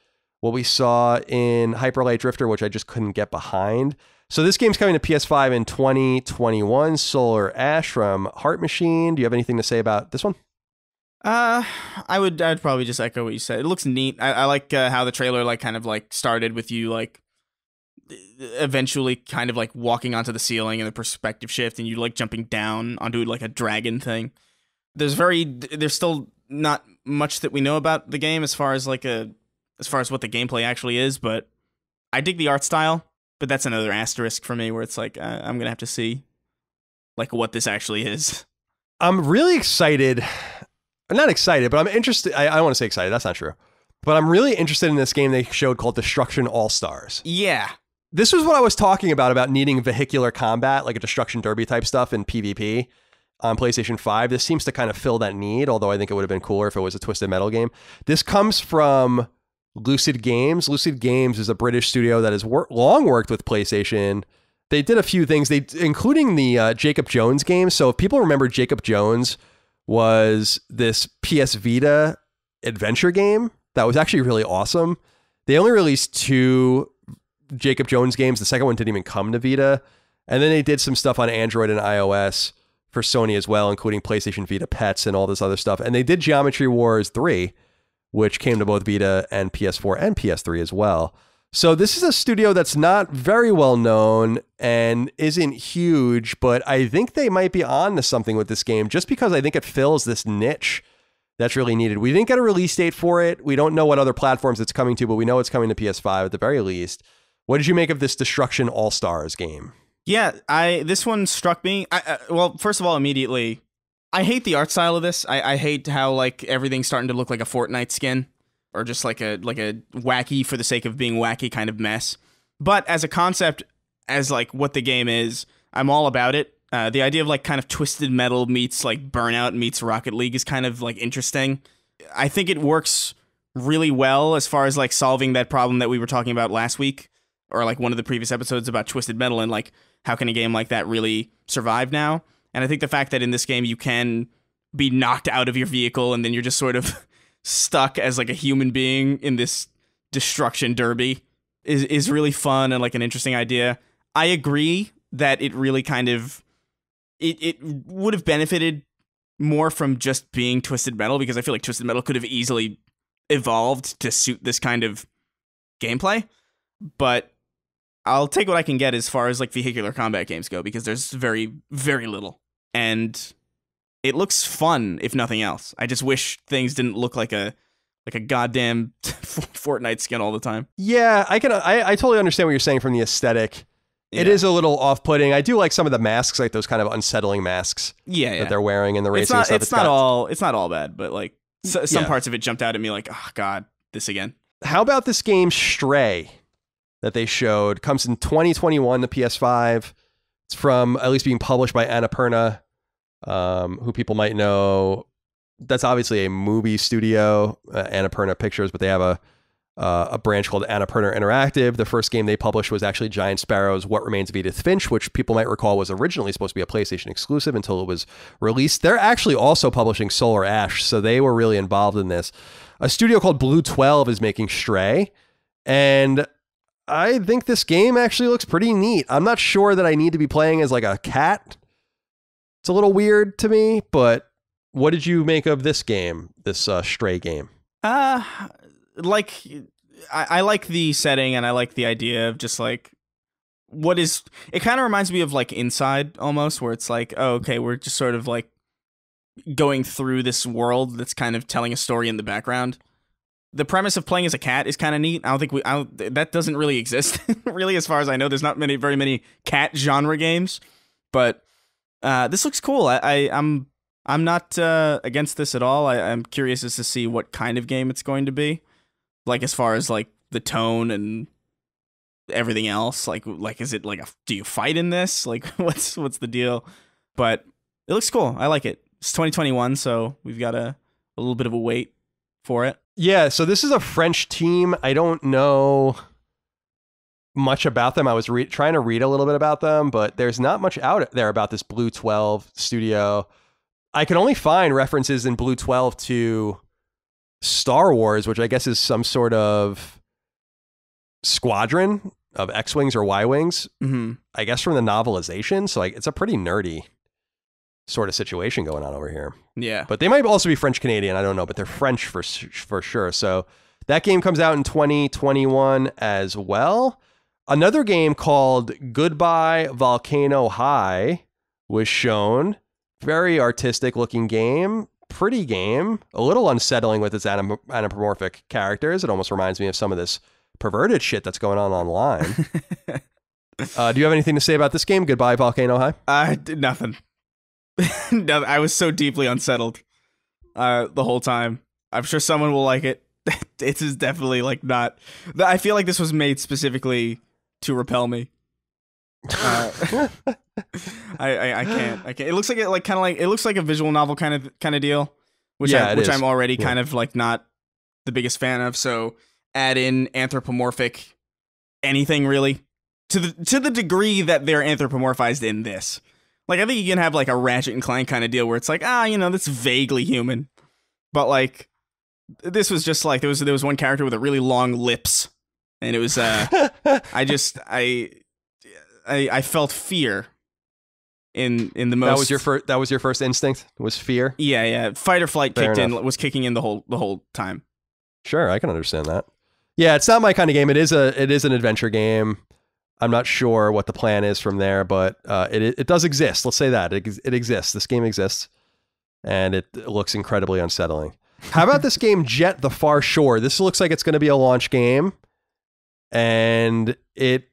A: what we saw in Hyper Light Drifter, which I just couldn't get behind. So this game's coming to PS5 in 2021. Solar Ash from Heart Machine. Do you have anything to say about this one?
B: I'd probably just echo what you said. It looks neat. I like how the trailer like kind of like started with you like eventually kind of like walking onto the ceiling and the perspective shift and you like jumping down onto like a dragon thing. There's still not much that we know about the game as far as what the gameplay actually is, but I dig the art style, but that's another asterisk for me where it's like I'm gonna have to see like what this actually is.
A: I'm really excited. I'm not excited, but I'm interested. I don't want to say excited. That's not true. But I'm really interested in this game they showed called Destruction All-Stars.
B: Yeah.
A: This was what I was talking about needing vehicular combat, like a Destruction Derby type stuff in PvP on PlayStation 5. This seems to kind of fill that need, although I think it would have been cooler if it was a Twisted Metal game. This comes from Lucid Games. Lucid Games is a British studio that has long worked with PlayStation. They did a few things, including the Jacob Jones game. So if people remember, Jacob Jones was this PS Vita adventure game that was actually really awesome. They only released 2 Jacob Jones games. The second one didn't even come to Vita. And then they did some stuff on Android and iOS for Sony as well, including PlayStation Vita Pets and all this other stuff. And they did Geometry Wars 3, which came to both Vita and PS4 and PS3 as well. So this is a studio that's not very well known and isn't huge, but I think they might be on to something with this game just because I think it fills this niche that's really needed. We didn't get a release date for it. We don't know what other platforms it's coming to, but we know it's coming to PS5 at the very least. What did you make of this Destruction All-Stars game?
B: Yeah, this one struck me. Well, first of all, immediately, I hate the art style of this. I hate how like everything's starting to look like a Fortnite skin or just like a wacky for the sake of being wacky kind of mess. But as a concept, as like what the game is, I'm all about it. The idea of like kind of Twisted Metal meets like Burnout meets Rocket League is kind of like interesting. I think it works really well as far as like solving that problem that we were talking about last week, or like one of the previous episodes about Twisted Metal and like how can a game like that really survive now. And I think the fact that in this game you can be knocked out of your vehicle and then you're just sort of stuck as like a human being in this destruction derby is really fun and like an interesting idea. I agree that it really kind of it would have benefited more from just being Twisted Metal, because I feel like Twisted Metal could have easily evolved to suit this kind of gameplay. But I'll take what I can get as far as like vehicular combat games go, because there's very, very little. And it looks fun, if nothing else. I just wish things didn't look like a goddamn Fortnite skin all the time.
A: Yeah, I totally understand what you're saying from the aesthetic. Yeah. It is a little off-putting. I do like some of the masks, like those kind of unsettling masks that they're wearing in the racing stuff.
B: It's not all bad, but like some parts of it jumped out at me like, oh god, this again.
A: How about this game Stray that they showed? Comes in 2021 to PS5. It's from, at least being published by Annapurna, who people might know. That's obviously a movie studio, Annapurna Pictures, but they have a branch called Annapurna Interactive. The first game they published was actually Giant Sparrow's What Remains of Edith Finch, which people might recall was originally supposed to be a PlayStation exclusive until it was released. They're actually also publishing Solar Ash, so they were really involved in this. A studio called Blue 12 is making Stray, and I think this game actually looks pretty neat. I'm not sure that I need to be playing as like a cat. It's a little weird to me, but what did you make of this game, this Stray game?
B: Like I like the setting and I like the idea of just like it kind of reminds me of like Inside almost, where it's like, oh, okay, we're just sort of like going through this world that's kind of telling a story in the background. The premise of playing as a cat is kind of neat. That doesn't really exist really, as far as I know. There's not very many cat genre games, but this looks cool. I'm not against this at all. I'm curious as to see what kind of game it's going to be, like as far as like the tone and everything else. Like is it like do you fight in this? Like what's the deal? But it looks cool. I like it. It's 2021, so we've got a little bit of a wait for it.
A: Yeah, so this is a French team. I don't know much about them. I was trying to read a little bit about them, but there's not much out there about this Blue 12 studio. I can only find references in Blue 12 to Star Wars, which I guess is some sort of squadron of X-Wings or Y-Wings, I guess from the novelization. So like, it's a pretty nerdy sort of situation going on over here.
B: Yeah.
A: But they might also be French-Canadian. I don't know, but they're French for sure. So that game comes out in 2021 as well. Another game called Goodbye Volcano High was shown. Very artistic looking game. Pretty game. A little unsettling with its anthropomorphic characters. It almost reminds me of some of this perverted shit that's going on online. Do you have anything to say about this game, Goodbye Volcano High?
B: Nothing. No, I was so deeply unsettled the whole time. I'm sure someone will like it. It is definitely like not. I feel like this was made specifically to repel me. I can't. It looks like it looks like a visual novel kind of deal, which I'm already kind of like not the biggest fan of. So add in anthropomorphic anything really to the degree that they're anthropomorphized in this. Like, I think you can have, like, a Ratchet and Clank kind of deal where it's like, that's vaguely human. But, like, this was just, like, there was one character with a really long lips. And it was, I felt fear in the most...
A: That was your first instinct, was fear?
B: Yeah. Fight or flight was kicking in the whole time.
A: Sure, I can understand that. Yeah, it's not my kind of game. It is an adventure game. I'm not sure what the plan is from there, but it does exist. Let's say that. It exists. This game exists, and it looks incredibly unsettling. How about this game, Jet the Far Shore? This looks like it's going to be a launch game, and it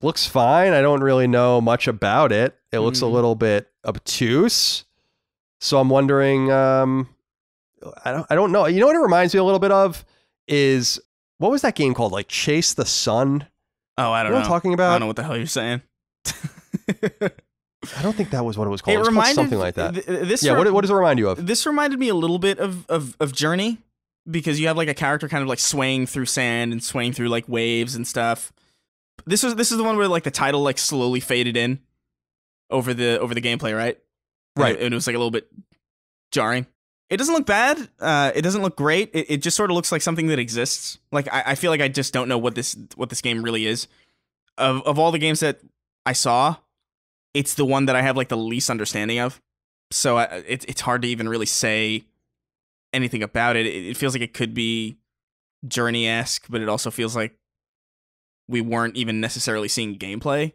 A: looks fine. I don't really know much about it. It looks a little bit obtuse, so I'm wondering... I don't know. You know what it reminds me a little bit of is... What was that game called? Like Chase the Sun?
B: Oh, I don't know
A: what I'm talking about.
B: I don't know what the hell you're saying.
A: I don't think that was what it was called. It was called something like that. What does it remind you of?
B: This reminded me a little bit of Journey, because you have like a character kind of like swaying through sand and swaying through like waves and stuff. This is the one where like the title like slowly faded in over the gameplay, right?
A: Right.
B: And it was like a little bit jarring. It doesn't look bad. It doesn't look great. It just sort of looks like something that exists. Like I feel like I just don't know what this game really is. Of all the games that I saw, it's the one that I have like the least understanding of. So it's hard to even really say anything about it. It feels like it could be Journey-esque, but it also feels like we weren't even necessarily seeing gameplay.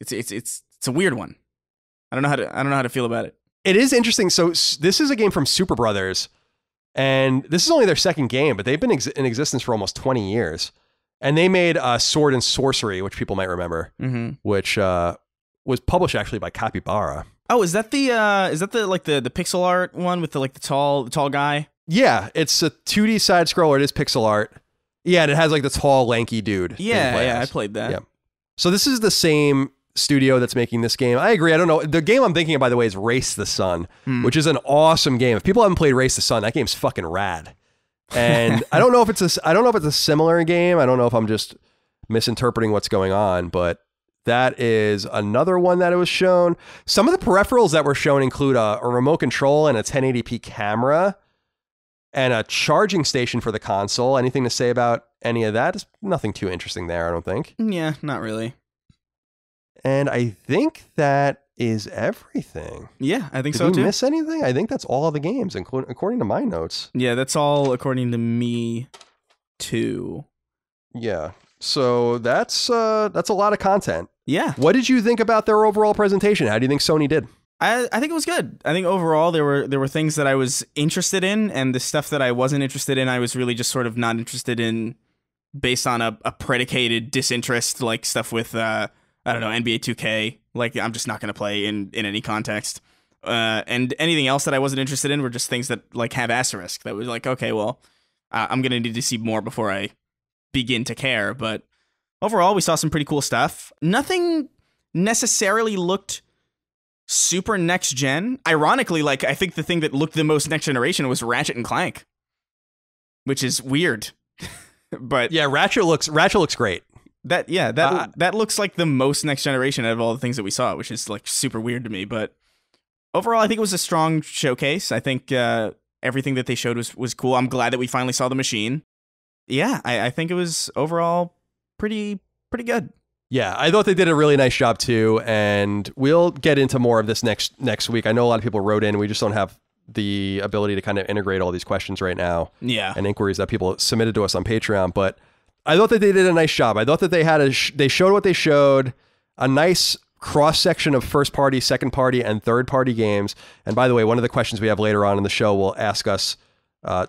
B: It's a weird one. I don't know how to feel about it.
A: It is interesting. So this is a game from Super Brothers, and this is only their second game, but they've been in existence for almost 20 years. And they made Sword and Sorcery, which people might remember, which was published actually by Capybara.
B: Oh, is that the like the pixel art one with the tall guy?
A: Yeah, it's a 2D side scroller. It is pixel art. Yeah, and it has like the tall, lanky dude.
B: Yeah, I played that.
A: Yeah. So this is the same studio that's making this game. I agree. I don't know. The game I'm thinking of, by the way, is Race the Sun, which is an awesome game. If people haven't played Race the Sun, that game's fucking rad. And I don't know if it's a similar game. I don't know if I'm just misinterpreting what's going on, but that is another one that it was shown. Some of the peripherals that were shown include a remote control and a 1080p camera and a charging station for the console. Anything to say about any of that? It's nothing too interesting there, I don't think.
B: Yeah, not really.
A: And I think that is everything.
B: Yeah, I think
A: Did
B: so
A: we
B: too.
A: miss anything? I think that's all of the games, including according to my notes.
B: Yeah, that's all according to me too.
A: Yeah. So that's a lot of content.
B: Yeah.
A: What did you think about their overall presentation? How do you think Sony did?
B: I think it was good. I think overall there were things that I was interested in, and the stuff that I wasn't interested in, I was really just sort of not interested in based on a predicated disinterest, like stuff with I don't know, NBA 2K. Like, I'm just not going to play in any context. And anything else that I wasn't interested in were just things that like have asterisk. That was like, okay, well, I'm going to need to see more before I begin to care. But overall, we saw some pretty cool stuff. Nothing necessarily looked super next gen. Ironically, like, I think the thing that looked the most next generation was Ratchet and Clank, which is weird. But
A: yeah, Ratchet looks great.
B: That looks like the most next generation out of all the things that we saw, which is like super weird to me. But overall, I think it was a strong showcase. I think everything that they showed was cool. I'm glad that we finally saw the machine. Yeah, I think it was overall pretty good.
A: Yeah, I thought they did a really nice job too, and we'll get into more of this next week. I know a lot of people wrote in. We just don't have the ability to kind of integrate all these questions right now.
B: Yeah,
A: and inquiries that people submitted to us on Patreon, but I thought that they did a nice job. I thought that they had they showed what they showed, a nice cross section of first party, second party, and third party games. And by the way, one of the questions we have later on in the show will ask us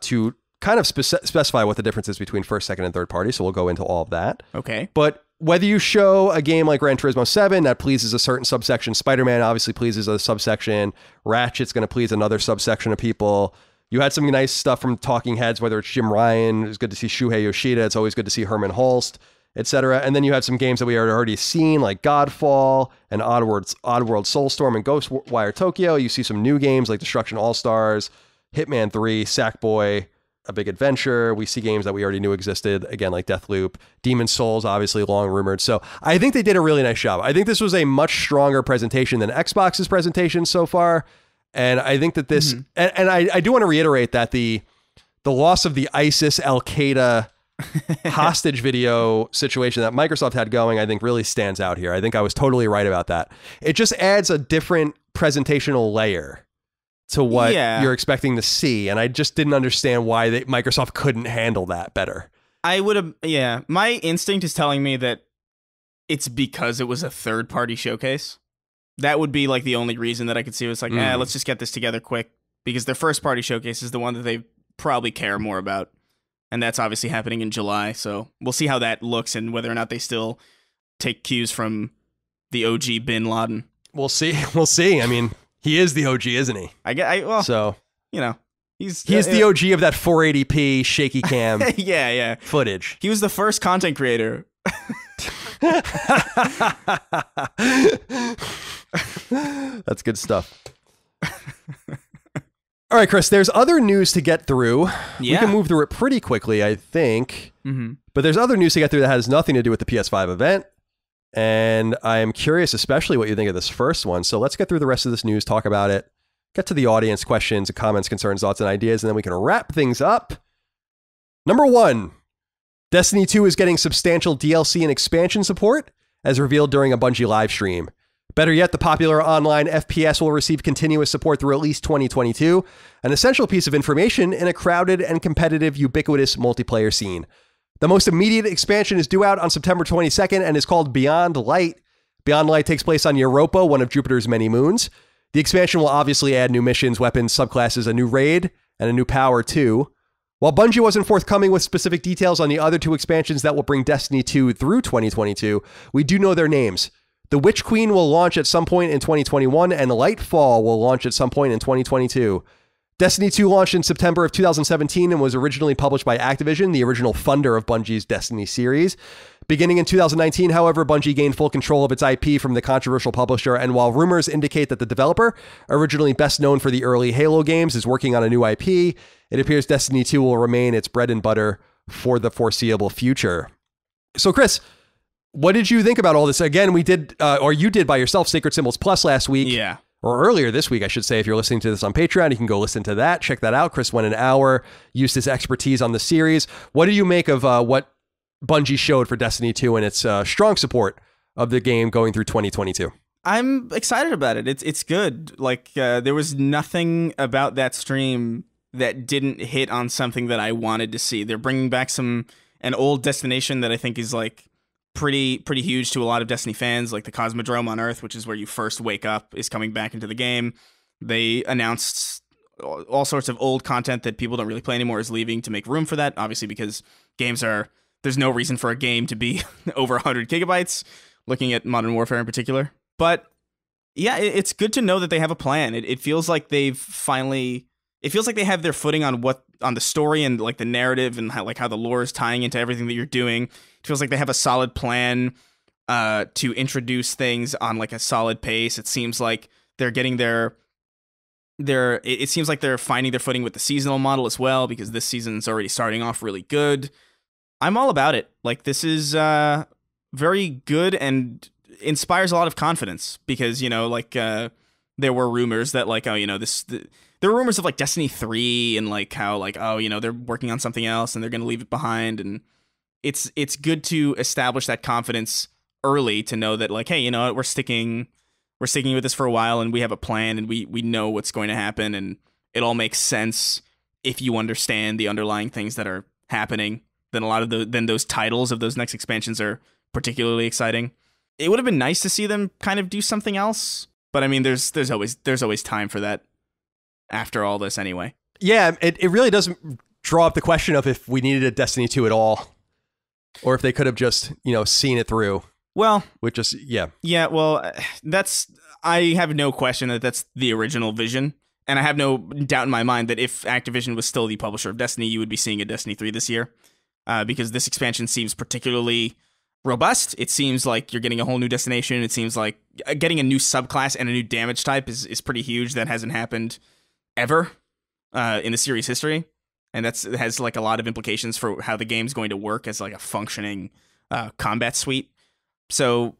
A: to kind of specify what the difference is between first, second, and third party. So we'll go into all of that.
B: Okay.
A: But whether you show a game like Gran Turismo 7 that pleases a certain subsection, Spider-Man obviously pleases a subsection, Ratchet's going to please another subsection of people. You had some nice stuff from Talking Heads, whether it's Jim Ryan, it's good to see Shuhei Yoshida, it's always good to see Herman Holst, etc. And then you had some games that we had already seen, like Godfall and Oddworld Soulstorm and Ghostwire Tokyo. You see some new games like Destruction All-Stars, Hitman 3, Sackboy, A Big Adventure. We see games that we already knew existed, again, like Deathloop, Demon's Souls, obviously long rumored. So I think they did a really nice job. I think this was a much stronger presentation than Xbox's presentation so far. And I think that this, and I do want to reiterate that the loss of the ISIS Al-Qaeda hostage video situation that Microsoft had going, I think really stands out here. I think I was totally right about that. It just adds a different presentational layer to what you're expecting to see. And I just didn't understand why Microsoft couldn't handle that better.
B: I would have, my instinct is telling me that it's because it was a third party showcase. That would be like the only reason that I could see. It was like, let's just get this together quick, because their first party showcase is the one that they probably care more about. And that's obviously happening in July. So we'll see how that looks and whether or not they still take cues from the OG Bin Laden.
A: We'll see. We'll see. I mean, he is the OG, isn't he?
B: So, you know, he's
A: the OG of that 480p shaky cam
B: yeah.
A: footage.
B: He was the first content creator.
A: That's good stuff. All right, Chris, there's other news to get through. Yeah. We can move through it pretty quickly, I think. But there's other news to get through that has nothing to do with the PS5 event. And I am curious, especially what you think of this first one. So let's get through the rest of this news, talk about it, get to the audience questions, comments, concerns, thoughts, and ideas, and then we can wrap things up. Number 1, Destiny 2 is getting substantial DLC and expansion support, as revealed during a Bungie live stream. Better yet, the popular online FPS will receive continuous support through at least 2022, an essential piece of information in a crowded and competitive, ubiquitous multiplayer scene. The most immediate expansion is due out on September 22nd and is called Beyond Light. Beyond Light takes place on Europa, one of Jupiter's many moons. The expansion will obviously add new missions, weapons, subclasses, a new raid, and a new power too. While Bungie wasn't forthcoming with specific details on the other 2 expansions that will bring Destiny 2 through 2022, we do know their names. The Witch Queen will launch at some point in 2021, and Lightfall will launch at some point in 2022. Destiny 2 launched in September of 2017 and was originally published by Activision, the original funder of Bungie's Destiny series. Beginning in 2019, however, Bungie gained full control of its IP from the controversial publisher, and while rumors indicate that the developer, originally best known for the early Halo games, is working on a new IP, it appears Destiny 2 will remain its bread and butter for the foreseeable future. So, Chris, what did you think about all this? Again, we did, or you did by yourself, Sacred Symbols Plus last week.
B: Yeah.
A: Or earlier this week, I should say. If you're listening to this on Patreon, you can go listen to that. Check that out. Chris went an hour, used his expertise on the series. What do you make of what Bungie showed for Destiny 2 and its strong support of the game going through 2022?
B: I'm excited about it. It's good. Like, there was nothing about that stream that didn't hit on something that I wanted to see. They're bringing back an old destination that I think is like pretty huge to a lot of Destiny fans, like the Cosmodrome on Earth, which is where you first wake up, is coming back into the game. They announced all sorts of old content that people don't really play anymore is leaving to make room for that, obviously, because there's no reason for a game to be over 100 gigabytes, looking at Modern Warfare in particular. But yeah, it's good to know that they have a plan. It feels like they have their footing on the story and like the narrative and how the lore is tying into everything that you're doing. It feels like they have a solid plan to introduce things on like a solid pace. It seems like they're getting it seems like they're finding their footing with the seasonal model as well, because this season's already starting off really good. I'm all about it. Like, this is very good and inspires a lot of confidence, because, there were rumors that like, there were rumors of like Destiny 3 and like how like, they're working on something else and they're going to leave it behind. And it's good to establish that confidence early, to know that like, hey, you know what, we're sticking with this for a while, and we have a plan, and we know what's going to happen, and it all makes sense if you understand the underlying things that are happening. Then those titles of those next expansions are particularly exciting. It would have been nice to see them kind of do something else, but I mean, there's always time for that after all this anyway.
A: Yeah, it really doesn't draw up the question of if we needed a Destiny 2 at all, or if they could have just, seen it through.
B: Well,
A: yeah.
B: Well, I have no question that that's the original vision, and I have no doubt in my mind that if Activision was still the publisher of Destiny, you would be seeing a Destiny 3 this year, because this expansion seems particularly robust. It seems like you're getting a whole new destination. It seems like getting a new subclass and a new damage type is pretty huge. That hasn't happened ever in the series history, and it has like a lot of implications for how the game's going to work as like a functioning combat suite. So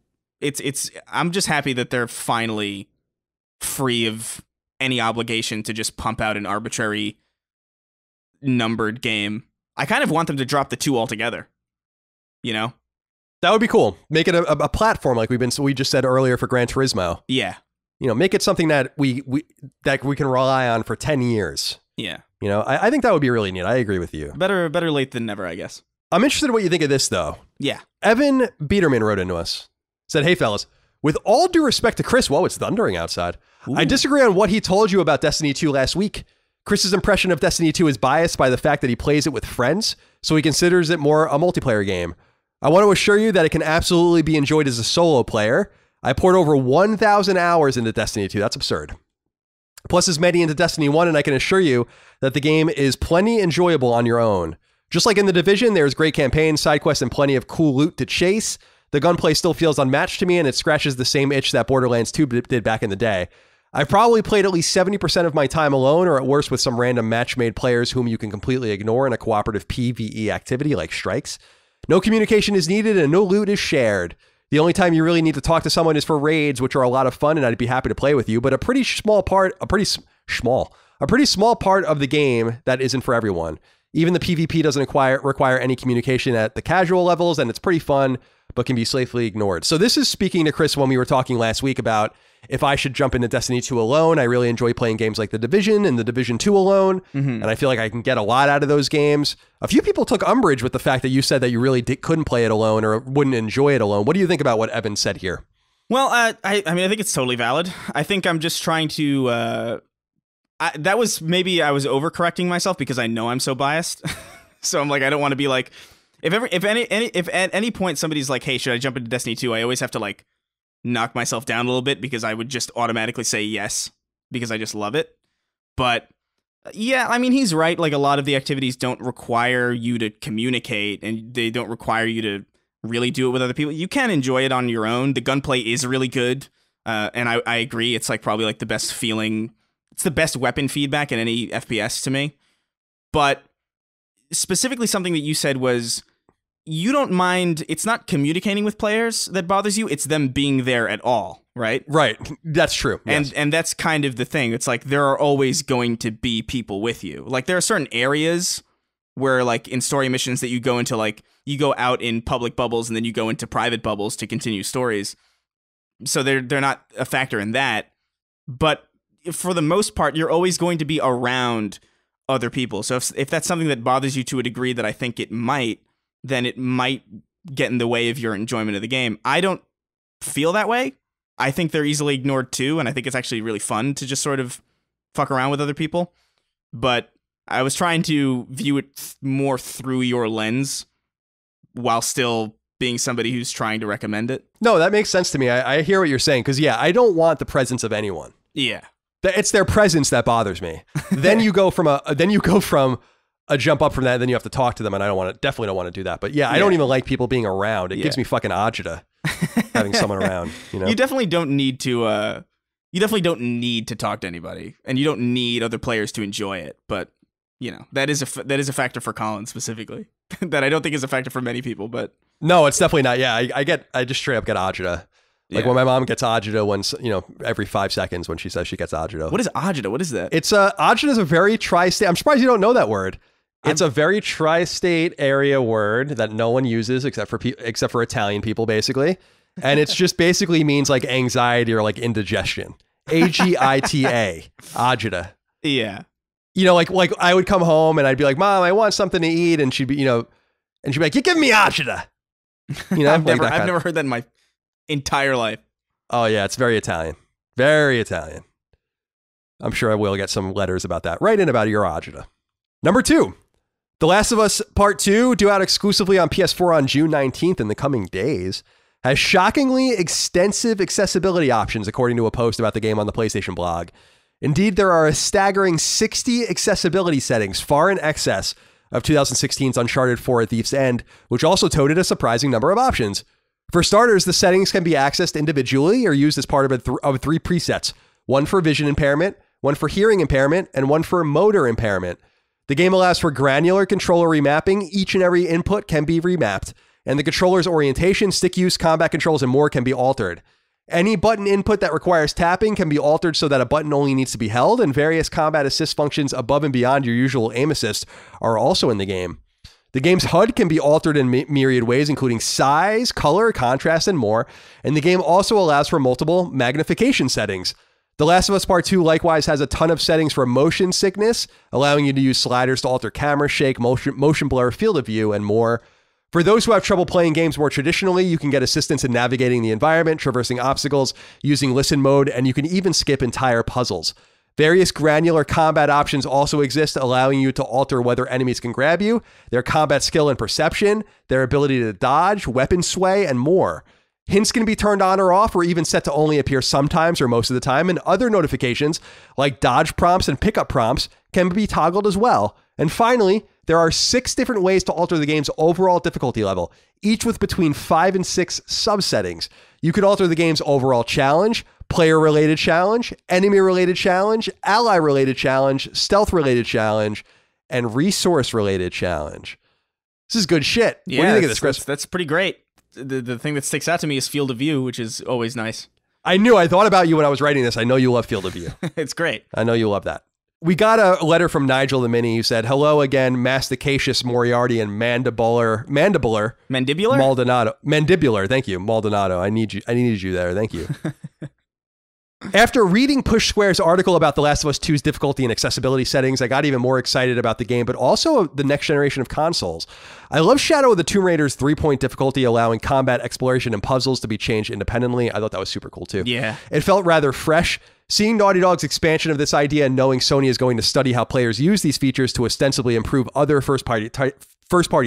B: I'm just happy that they're finally free of any obligation to just pump out an arbitrary numbered game. I kind of want them to drop the 2 altogether.
A: That would be cool. Make it a platform like we just said earlier for Gran Turismo.
B: Yeah.
A: Make it something that we can rely on for 10 years.
B: Yeah.
A: I think that would be really neat. I agree with you.
B: Better late than never, I guess.
A: I'm interested in what you think of this, though.
B: Yeah.
A: Evan Biederman wrote into us. Said, hey, fellas, with all due respect to Chris, whoa, it's thundering outside. Ooh. I disagree on what he told you about Destiny 2 last week. Chris's impression of Destiny 2 is biased by the fact that he plays it with friends, so he considers it more a multiplayer game. I want to assure you that it can absolutely be enjoyed as a solo player. I poured over 1,000 hours into Destiny 2. That's absurd. Plus as many into Destiny 1, and I can assure you that the game is plenty enjoyable on your own. Just like in The Division, there's great campaigns, side quests, and plenty of cool loot to chase. The gunplay still feels unmatched to me, and it scratches the same itch that Borderlands 2 did back in the day. I've probably played at least 70% of my time alone, or at worst with some random match-made players whom you can completely ignore in a cooperative PvE activity like strikes. No communication is needed, and no loot is shared. The only time you really need to talk to someone is for raids, which are a lot of fun, and I'd be happy to play with you, but a pretty small part of the game that isn't for everyone. Even the PvP doesn't require any communication at the casual levels, and it's pretty fun, but can be safely ignored. So this is speaking to Chris when we were talking last week about if I should jump into Destiny 2 alone. I really enjoy playing games like The Division and The Division 2 alone, and I feel like I can get a lot out of those games. A few people took umbrage with the fact that you said that you really couldn't play it alone or wouldn't enjoy it alone. What do you think about what Evan said here?
B: Well, I think it's totally valid. I think I'm just trying to... I was overcorrecting myself because I know I'm so biased. So I'm like, I don't want to be like, if at any point somebody's like, hey, should I jump into Destiny 2? I always have to like knock myself down a little bit, because I would just automatically say yes because I just love it. But yeah, I mean, he's right. Like, a lot of the activities don't require you to communicate, and they don't require you to really do it with other people. You can enjoy it on your own. The gunplay is really good. And I agree. It's like probably like the best feeling. It's the best weapon feedback in any FPS to me. But specifically something that you said was you don't mind, it's not communicating with players that bothers you, it's them being there at all, right?
A: Right. That's true. Yes.
B: And that's kind of the thing. It's like there are always going to be people with you. Like, there are certain areas where, like, in story missions that you go into, like, you go out in public bubbles and then you go into private bubbles to continue stories. So they're not a factor in that. But for the most part, you're always going to be around other people. So if that's something that bothers you to a degree that I think it might, then it might get in the way of your enjoyment of the game. I don't feel that way. I think they're easily ignored too, and I think it's actually really fun to just sort of fuck around with other people. But I was trying to view it more through your lens while still being somebody who's trying to recommend it.
A: No, that makes sense to me. I hear what you're saying, because yeah, I don't want the presence of anyone.
B: Yeah.
A: It's their presence that bothers me. Then you go from a jump up from that, and then you have to talk to them, and definitely don't want to do that. But yeah, I don't even like people being around. It gives me fucking agita having someone around. You know,
B: you definitely don't need to. You definitely don't need to talk to anybody, and you don't need other players to enjoy it. But you know, that is a factor for Colin specifically that I don't think is a factor for many people. But
A: no, it's definitely not. Yeah, I just straight up get agita. Like when my mom gets agita every 5 seconds when she says she gets agita.
B: What is agita? What is that?
A: Agita is a very tri-state. I'm surprised you don't know that word. It's a very tri-state area word that no one uses except for Italian people, basically. And it's just basically means like anxiety or like indigestion. Agita, agita.
B: Yeah.
A: You know, like I would come home and I'd be like, Mom, I want something to eat, and she'd be, and she'd be like, you give me agita. You know,
B: I've never heard that in my entire life.
A: Oh yeah, it's very Italian. Very Italian. I'm sure I will get some letters about that. Write in about your agita. Number 2. The Last of Us Part 2, due out exclusively on PS4 on June 19th in the coming days, has shockingly extensive accessibility options, according to a post about the game on the PlayStation blog. Indeed, there are a staggering 60 accessibility settings, far in excess of 2016's Uncharted 4: A Thief's End, which also toted a surprising number of options. For starters, the settings can be accessed individually or used as part of 3 presets, one for vision impairment, one for hearing impairment, and one for motor impairment. The game allows for granular controller remapping. Each and every input can be remapped, and the controller's orientation, stick use, combat controls, and more can be altered. Any button input that requires tapping can be altered so that a button only needs to be held, and various combat assist functions above and beyond your usual aim assist are also in the game. The game's HUD can be altered in myriad ways, including size, color, contrast, and more, and the game also allows for multiple magnification settings. The Last of Us Part 2 likewise has a ton of settings for motion sickness, allowing you to use sliders to alter camera shake, motion blur, field of view, and more. For those who have trouble playing games more traditionally, you can get assistance in navigating the environment, traversing obstacles, using listen mode, and you can even skip entire puzzles. Various granular combat options also exist, allowing you to alter whether enemies can grab you, their combat skill and perception, their ability to dodge, weapon sway, and more. Hints can be turned on or off, or even set to only appear sometimes or most of the time, and other notifications, like dodge prompts and pickup prompts, can be toggled as well. And finally, there are 6 different ways to alter the game's overall difficulty level, each with between 5 and 6 subsettings. You could alter the game's overall challenge, player-related challenge, enemy-related challenge, ally-related challenge, stealth-related challenge, and resource-related challenge. This is good shit.
B: Yeah,
A: what do you think of this, Chris?
B: That's pretty great. The thing that sticks out to me is field of view, which is always nice.
A: I thought about you when I was writing this. I know you love field of view.
B: It's great.
A: I know you love that. We got a letter from Nigel the Mini who said, hello again, Masticacious Moriarty and Mandibular Maldonado. Mandibular, thank you, Maldonado. I needed you there, thank you. After reading Push Square's article about The Last of Us 2's difficulty and accessibility settings, I got even more excited about the game, but also the next generation of consoles. I love Shadow of the Tomb Raider's 3-point difficulty, allowing combat, exploration, and puzzles to be changed independently. I thought that was super cool too.
B: Yeah.
A: It felt rather fresh. Seeing Naughty Dog's expansion of this idea and knowing Sony is going to study how players use these features to ostensibly improve other first-party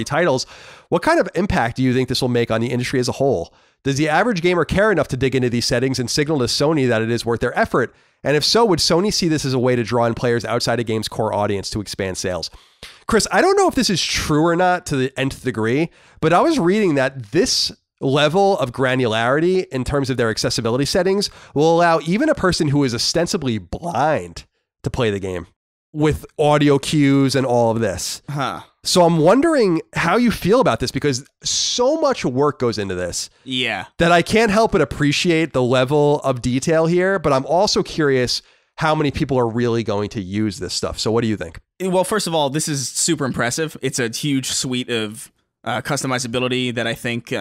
A: titles, what kind of impact do you think this will make on the industry as a whole? Does the average gamer care enough to dig into these settings and signal to Sony that it is worth their effort? And if so, would Sony see this as a way to draw in players outside a game's core audience to expand sales? Chris, I don't know if this is true or not to the nth degree, but I was reading that this level of granularity in terms of their accessibility settings will allow even a person who is ostensibly blind to play the game with audio cues and all of this.
B: Huh.
A: So I'm wondering how you feel about this, because so much work goes into this.
B: Yeah.
A: That I can't help but appreciate the level of detail here, but I'm also curious how many people are really going to use this stuff. So what do you think?
B: Well, first of all, this is super impressive. It's a huge suite of customizability that I think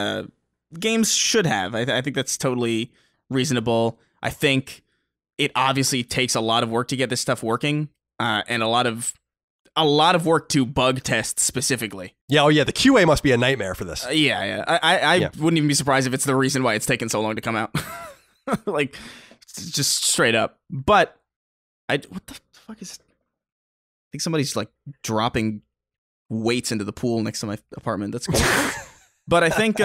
B: games should have. I think that's totally reasonable. I think it obviously takes a lot of work to get this stuff working, and a lot of work to bug test specifically.
A: Yeah, oh yeah, the QA must be a nightmare for this.
B: I wouldn't even be surprised if it's the reason why it's taken so long to come out. Like, just straight up. But what the fuck is? I think somebody's like dropping weights into the pool next to my apartment. That's cool. But I think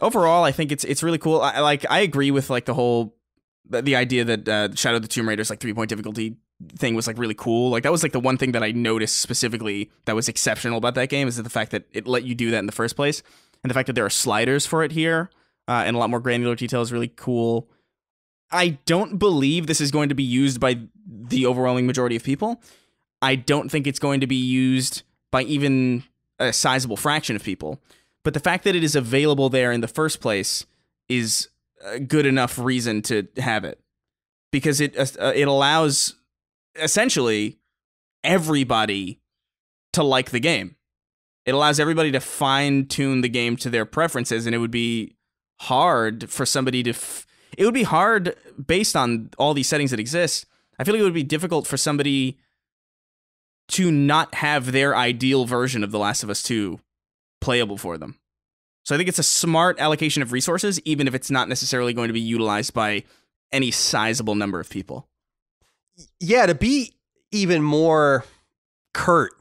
B: overall, I think it's really cool. I agree with like the idea that Shadow of the Tomb Raider's like 3-point difficulty thing was like really cool. Like that was like the one thing that I noticed specifically that was exceptional about that game, is that the fact that it let you do that in the first place, and the fact that there are sliders for it here and a lot more granular detail is really cool. I don't believe this is going to be used by the overwhelming majority of people. I don't think it's going to be used by even a sizable fraction of people. But the fact that it is available there in the first place is a good enough reason to have it, because it allows essentially everybody to like the game. It allows everybody to fine-tune the game to their preferences, and it would be hard for somebody to... it would be hard based on all these settings that exist. I feel like it would be difficult for somebody to not have their ideal version of The Last of Us 2 playable for them. So I think it's a smart allocation of resources, even if it's not necessarily going to be utilized by any sizable number of people.
A: Yeah, to be even more curt,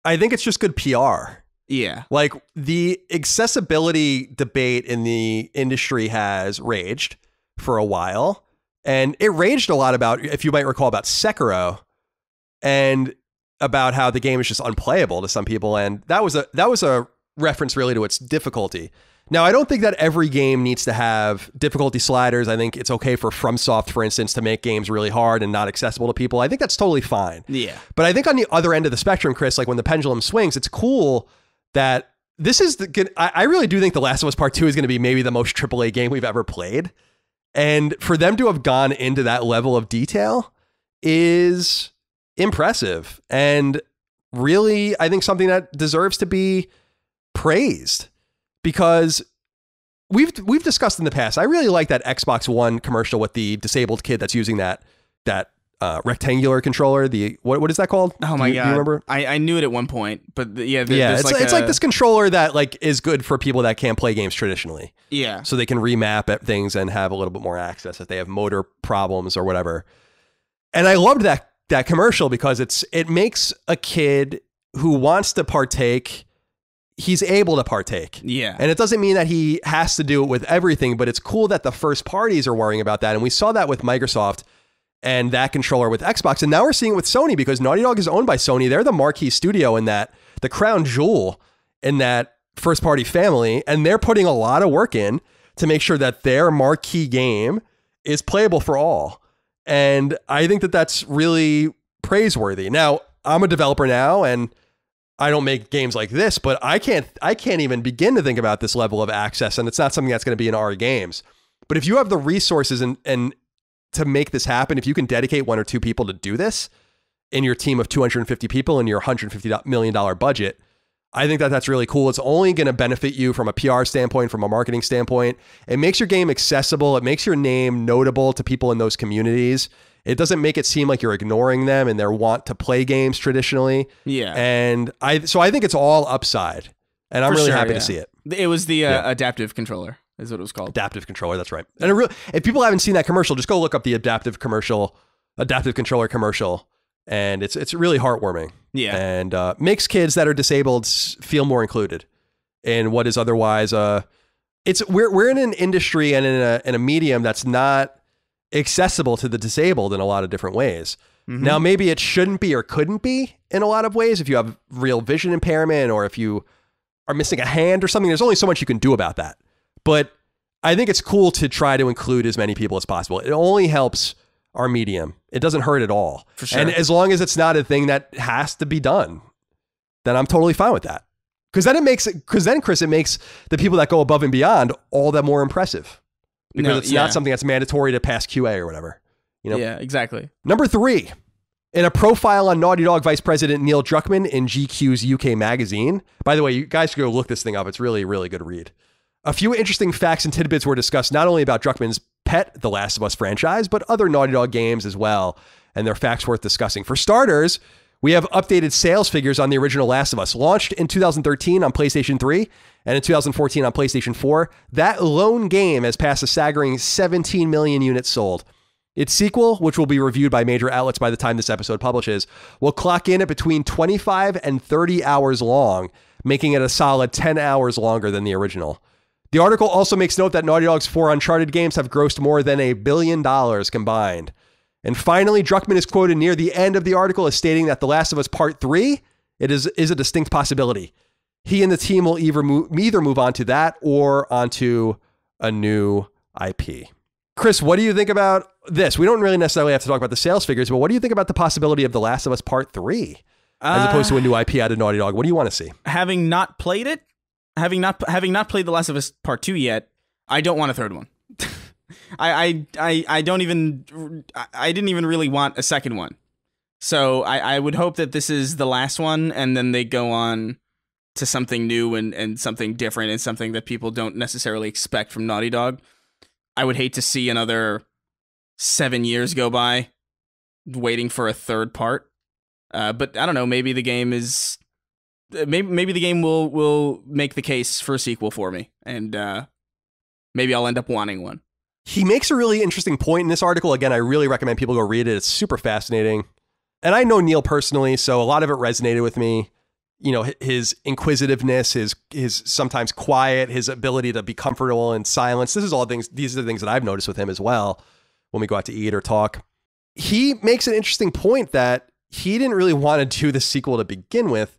A: I think it's just good PR.
B: Yeah.
A: Like, the accessibility debate in the industry has raged for a while, and it raged a lot about, if you might recall, about Sekiro, and about how the game is just unplayable to some people, and that was a reference really to its difficulty. Now, I don't think that every game needs to have difficulty sliders. I think it's okay for FromSoft, for instance, to make games really hard and not accessible to people. I think that's totally fine.
B: Yeah.
A: But I think on the other end of the spectrum, Chris, like when the pendulum swings, it's cool that this is the good. I really do think The Last of Us Part 2 is going to be maybe the most AAA game we've ever played. And for them to have gone into that level of detail is impressive. And really, I think something that deserves to be praised, because we've discussed in the past. I really like that Xbox One commercial with the disabled kid that's using that rectangular controller. The what is that called?
B: Oh my god!
A: Do you remember?
B: I knew it at one point, but
A: it's like this controller that like is good for people that can't play games traditionally.
B: Yeah.
A: So they can remap at things and have a little bit more access if they have motor problems or whatever. And I loved that commercial because it makes a kid who wants to partake, he's able to partake.
B: Yeah.
A: And it doesn't mean that he has to do it with everything, but it's cool that the first parties are worrying about that. And we saw that with Microsoft and that controller with Xbox. And now we're seeing it with Sony, because Naughty Dog is owned by Sony. They're the marquee studio in that, the crown jewel in that first party family. And they're putting a lot of work in to make sure that their marquee game is playable for all. And I think that that's really praiseworthy. Now, I'm a developer now, and I don't make games like this, but I can't even begin to think about this level of access, and it's not something that's going to be in our games. But if you have the resources and to make this happen, if you can dedicate 1 or 2 people to do this in your team of 250 people and your $150 million budget, I think that that's really cool. It's only going to benefit you from a PR standpoint, from a marketing standpoint. It makes your game accessible. It makes your name notable to people in those communities. It doesn't make it seem like you're ignoring them and their want to play games traditionally.
B: Yeah.
A: And I think it's all upside, and I'm really happy to see it.
B: It was the adaptive controller is what it was called.
A: Adaptive controller. That's right. And if people haven't seen that commercial, just go look up the adaptive controller commercial. And it's really heartwarming.
B: Yeah.
A: And makes kids that are disabled feel more included in what is otherwise we're in an industry and in a medium that's not accessible to the disabled in a lot of different ways. Mm-hmm. Now, maybe it shouldn't be or couldn't be in a lot of ways if you have real vision impairment or if you are missing a hand or something. There's only so much you can do about that. But I think it's cool to try to include as many people as possible. It only helps our medium. It doesn't hurt at all.
B: For sure.
A: And as long as it's not a thing that has to be done, then I'm totally fine with that. Because then, Chris, it makes the people that go above and beyond all that more impressive. Because it's not something that's mandatory to pass QA or whatever. You know?
B: Yeah, exactly.
A: Number 3, in a profile on Naughty Dog Vice President Neil Druckmann in GQ's UK magazine. By the way, you guys should go look this thing up. It's really, really good read. A few interesting facts and tidbits were discussed not only about Druckmann's pet The Last of Us franchise, but other Naughty Dog games as well, and they're facts worth discussing. For starters, we have updated sales figures on the original Last of Us. Launched in 2013 on PlayStation 3 and in 2014 on PlayStation 4, that lone game has passed a staggering 17 million units sold. Its sequel, which will be reviewed by major outlets by the time this episode publishes, will clock in at between 25 and 30 hours long, making it a solid 10 hours longer than the original. The article also makes note that Naughty Dog's 4 Uncharted games have grossed more than $1 billion combined. And finally, Druckmann is quoted near the end of the article as stating that The Last of Us Part 3 is a distinct possibility. He and the team will either move on to that or onto a new IP. Chris, what do you think about this? We don't really necessarily have to talk about the sales figures, but what do you think about the possibility of The Last of Us Part 3 as opposed to a new IP out of Naughty Dog? What do you want to see?
B: Having not played it, having not played The Last of Us Part 2 yet, I don't want a third one. I didn't even really want a second one. So I would hope that this is the last one, and then they go on to something new and something different and something that people don't necessarily expect from Naughty Dog. I would hate to see another 7 years go by waiting for a third part. But I don't know, maybe the game is maybe the game will make the case for a sequel for me, and maybe I'll end up wanting one.
A: He makes a really interesting point in this article. Again, I really recommend people go read it. It's super fascinating. And I know Neil personally, so a lot of it resonated with me. You know, his inquisitiveness, his sometimes quiet, his ability to be comfortable in silence. These are the things that I've noticed with him as well when we go out to eat or talk. He makes an interesting point that he didn't really want to do the sequel to begin with,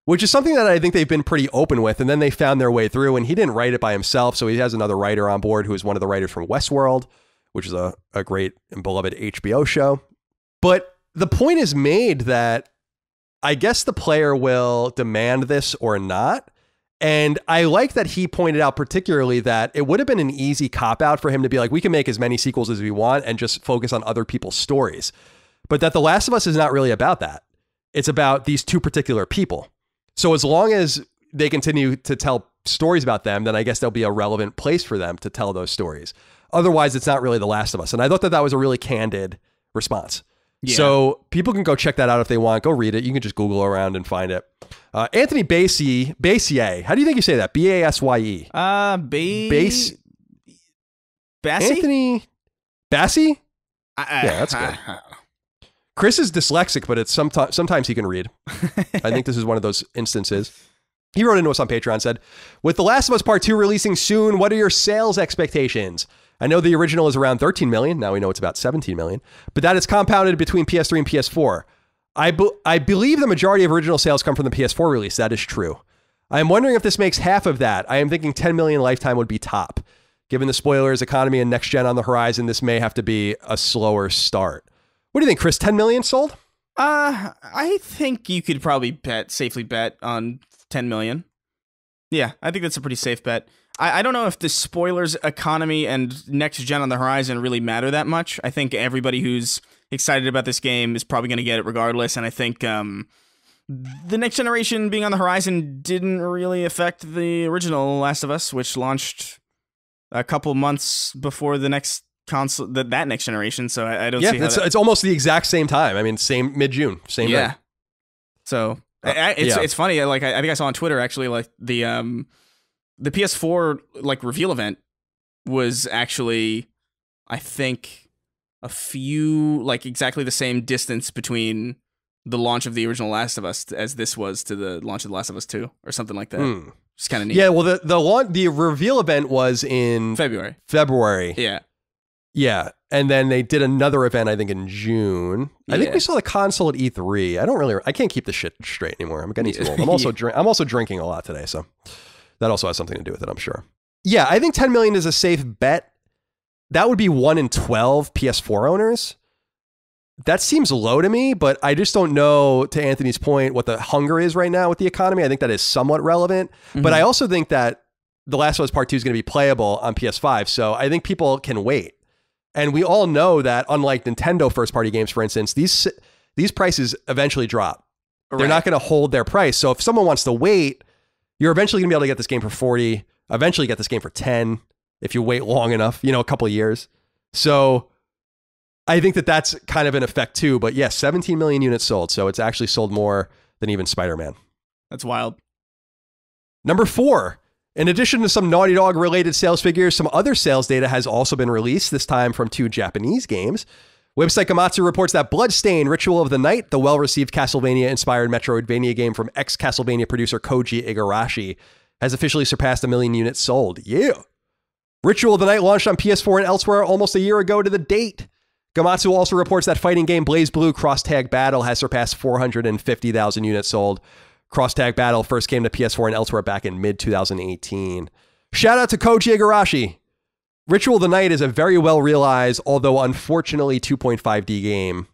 A: which is something that I think they've been pretty open with. And then they found their way through, and he didn't write it by himself. So he has another writer on board who is one of the writers from Westworld, which is a great and beloved HBO show. But the point is made that I guess the player will demand this or not. And I like that he pointed out particularly that it would have been an easy cop-out for him to be like, we can make as many sequels as we want and just focus on other people's stories. But that The Last of Us is not really about that. It's about these two particular people. So as long as they continue to tell stories about them, then I guess there'll be a relevant place for them to tell those stories. Otherwise, it's not really The Last of Us. And I thought that was a really candid response. Yeah. So people can go check that out if they want. Go read it. You can just Google around and find it. Anthony Basye. How do you think you say that? Basye.
B: Bassie?
A: Anthony Bassie? Yeah, that's good. Chris is dyslexic, but it's sometimes he can read. I think this is one of those instances. He wrote into us on Patreon, said, with The Last of Us Part 2 releasing soon, what are your sales expectations? I know the original is around 13 million. Now we know it's about 17 million, but that is compounded between PS3 and PS4. I believe the majority of original sales come from the PS4 release. That is true. I am wondering if this makes half of that. I am thinking 10 million lifetime would be top. Given the spoilers, economy, and next gen on the horizon, this may have to be a slower start. What do you think, Chris? 10 million sold?
B: I think you could probably safely bet on 10 million. Yeah, I think that's a pretty safe bet. I don't know if the spoilers, economy, and next gen on the horizon really matter that much. I think everybody who's excited about this game is probably going to get it regardless, and I think the next generation being on the horizon didn't really affect the original Last of Us, which launched a couple months before the next console, that next generation. So I don't see how
A: it's almost the exact same time. I mean, same mid-June, same day. Yeah.
B: So it's funny. Like I think I saw on Twitter actually, like the PS4 like reveal event was actually, I think, a few, like exactly the same distance between the launch of the original Last of Us as this was to the launch of The Last of Us 2 or something like that. It's kind of neat.
A: Yeah, well, the reveal event was in February.
B: Yeah.
A: Yeah, and then they did another event, I think, in June. I think we saw the console at E3. I can't keep this shit straight anymore. I'm getting too old. I'm also drinking a lot today, so that also has something to do with it, I'm sure. Yeah, I think 10 million is a safe bet. That would be 1 in 12 PS4 owners. That seems low to me, but I just don't know, to Anthony's point, what the hunger is right now with the economy. I think that is somewhat relevant. But I also think that The Last of Us Part 2 is going to be playable on PS5, so I think people can wait. And we all know that, unlike Nintendo first-party games, for instance, these prices eventually drop. Right. They're not going to hold their price. So if someone wants to wait, you're eventually going to be able to get this game for $40, Eventually get this game for 10 if you wait long enough, a couple of years. So I think that that's kind of an effect too. But yes, 17 million units sold. So it's actually sold more than even Spider-Man.
B: That's wild.
A: Number 4, in addition to some Naughty Dog related sales figures, some other sales data has also been released, this time from 2 Japanese games. Website Gamatsu reports that Bloodstained: Ritual of the Night, the well-received Castlevania-inspired Metroidvania game from ex-Castlevania producer Koji Igarashi, has officially surpassed 1 million units sold. Yeah. Ritual of the Night launched on PS4 and elsewhere almost a year ago to the date. Gamatsu also reports that fighting game BlazBlue Cross Tag Battle has surpassed 450,000 units sold. Cross Tag Battle first came to PS4 and elsewhere back in mid-2018. Shout out to Koji Igarashi. Ritual of the Night is a very well realized, although unfortunately 2.5D game.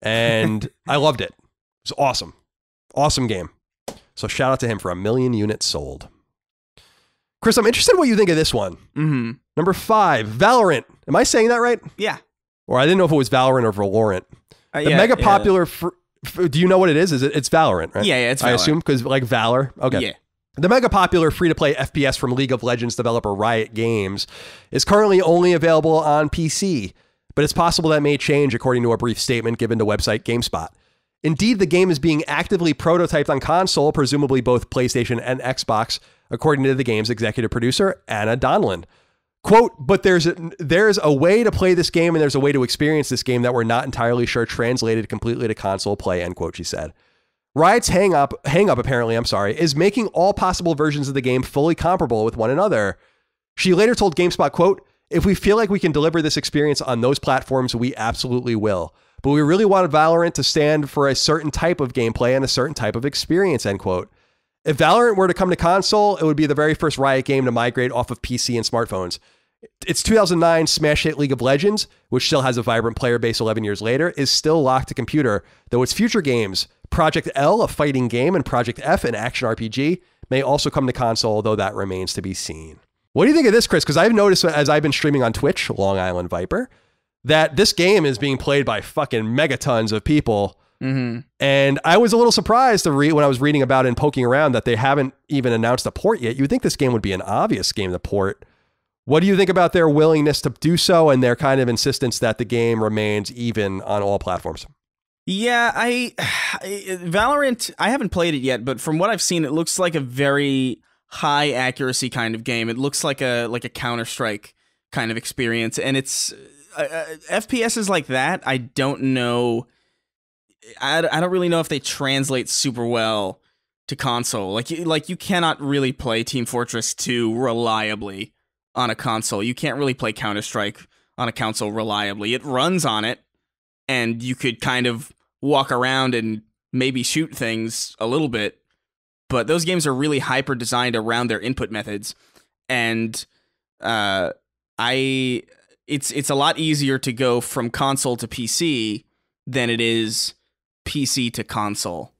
A: And I loved it. It was awesome. Awesome game. So shout out to him for 1 million units sold. Chris, I'm interested in what you think of this one.
B: Mm-hmm.
A: Number 5, Valorant. Am I saying that right?
B: Yeah.
A: Or I didn't know if it was Valorant or Valorant. The
B: yeah,
A: mega popular... do you know what it is? It's Valorant, right?
B: Yeah, it's Valorant.
A: I assume, because like Valor. Okay.
B: Yeah.
A: The mega popular free-to-play FPS from League of Legends developer Riot Games is currently only available on PC, but it's possible that may change according to a brief statement given to website GameSpot. Indeed, the game is being actively prototyped on console, presumably both PlayStation and Xbox, according to the game's executive producer, Anna Donlan. Quote, but there's a way to play this game and there's a way to experience this game that we're not entirely sure translated completely to console play, end quote, she said. Riot's hang up apparently, is making all possible versions of the game fully comparable with one another. She later told GameSpot, quote, if we feel like we can deliver this experience on those platforms, we absolutely will. But we really wanted Valorant to stand for a certain type of gameplay and a certain type of experience, end quote. If Valorant were to come to console, it would be the very first Riot game to migrate off of PC and smartphones. Its 2009 smash hit League of Legends, which still has a vibrant player base 11 years later, is still locked to computer, though its future games, Project L, a fighting game, and Project F, an action RPG, may also come to console, though that remains to be seen. What do you think of this, Chris? Because I've noticed as I've been streaming on Twitch, Long Island Viper, that this game is being played by fucking megatons of people.
B: Mm-hmm.
A: And I was a little surprised to when I was reading about it and poking around that they haven't even announced a port yet. You would think this game would be an obvious game to port. What do you think about their willingness to do so and their kind of insistence that the game remains even on all platforms?
B: Yeah, Valorant, I haven't played it yet, but from what I've seen, it looks like a very high accuracy kind of game. It looks like a Counter-Strike kind of experience, and it's FPSs like that. I don't know. I don't really know if they translate super well to console. Like you cannot really play Team Fortress 2 reliably on a console. You can't really play Counter-Strike on a console reliably. It runs on it, and you could kind of walk around and maybe shoot things a little bit, but those games are really hyper designed around their input methods, and it's a lot easier to go from console to PC than it is PC to console.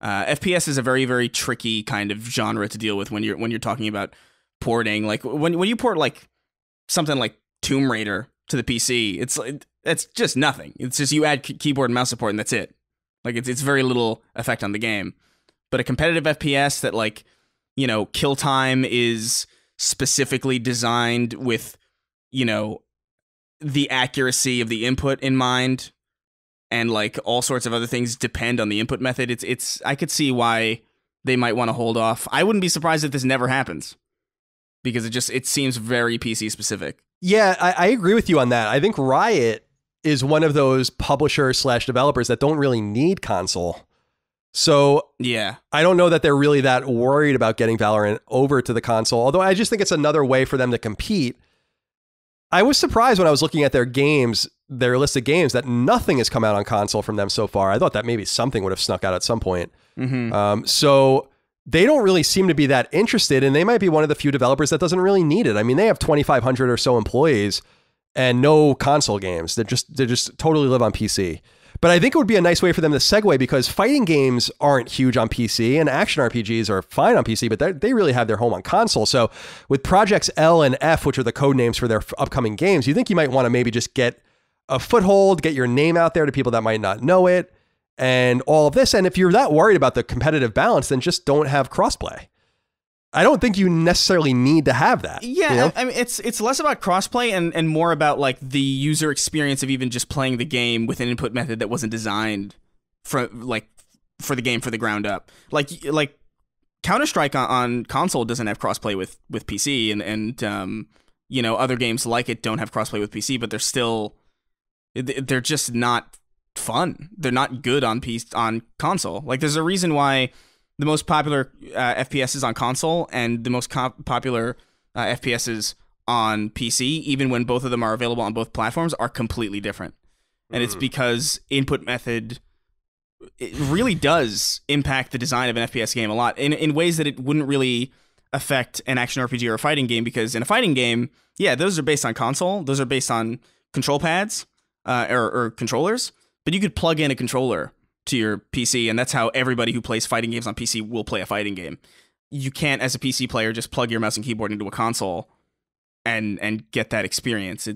B: FPS is a very, very tricky kind of genre to deal with when you're talking about porting. Like when you port like something like Tomb Raider to the PC, it's just nothing. It's just you add keyboard and mouse support and that's it. Like it's very little effect on the game. But a competitive FPS that, like, you know, kill time is specifically designed with, you know, the accuracy of the input in mind, and like all sorts of other things depend on the input method. It's I could see why they might want to hold off. I wouldn't be surprised if this never happens, because it seems very PC specific.
A: Yeah, I agree with you on that. I think Riot is one of those publishers / developers that don't really need console. So
B: yeah,
A: I don't know that they're really that worried about getting Valorant over to the console, although I just think it's another way for them to compete. I was surprised when I was looking at their list of games, that nothing has come out on console from them so far. I thought that maybe something would have snuck out at some point.
B: Mm-hmm.
A: So they don't really seem to be that interested, and they might be one of the few developers that doesn't really need it. I mean, they have 2,500 or so employees and no console games. They just totally live on PC. But I think it would be a nice way for them to segue, because fighting games aren't huge on PC and action RPGs are fine on PC, but they really have their home on console. So with Projects L and F, which are the code names for their upcoming games, you think you might want to maybe just get a foothold, get your name out there to people that might not know it, and all of this. And if you're that worried about the competitive balance, then just don't have crossplay. I don't think you necessarily need to have that.
B: Yeah,
A: you know?
B: I mean, it's less about crossplay and more about like the user experience of even just playing the game with an input method that wasn't designed for the game for the ground up. Like Counter-Strike on console doesn't have crossplay with PC, and you know, other games like it don't have crossplay with PC, but they're just not fun. They're not good on console. Like, there's a reason why the most popular FPSs on console and the most popular FPSs on PC, even when both of them are available on both platforms, are completely different. And it's because input method, it really does impact the design of an FPS game a lot in ways that it wouldn't really affect an action RPG or a fighting game, because in a fighting game, yeah, those are based on console. Those are based on control pads or controllers, but you could plug in a controller to your PC, and that's how everybody who plays fighting games on PC will play a fighting game. You can't, as a PC player, just plug your mouse and keyboard into a console and get that experience.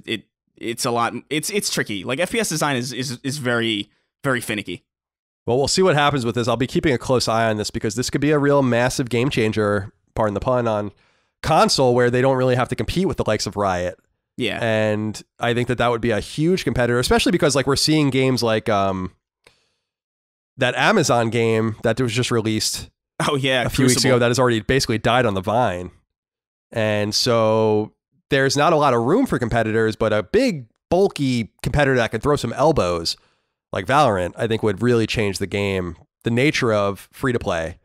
B: It's a lot. It's tricky. Like, FPS design is very, very finicky.
A: Well, we'll see what happens with this. I'll be keeping a close eye on this because this could be a real massive game changer, pardon the pun, on console, where they don't really have to compete with the likes of Riot.
B: Yeah.
A: And I think that would be a huge competitor, especially because like we're seeing games like that Amazon game that was just released
B: a
A: few weeks ago that has already basically died on the vine. And so there's not a lot of room for competitors, but a big, bulky competitor that could throw some elbows like Valorant, I think would really change the game, the nature of free-to-play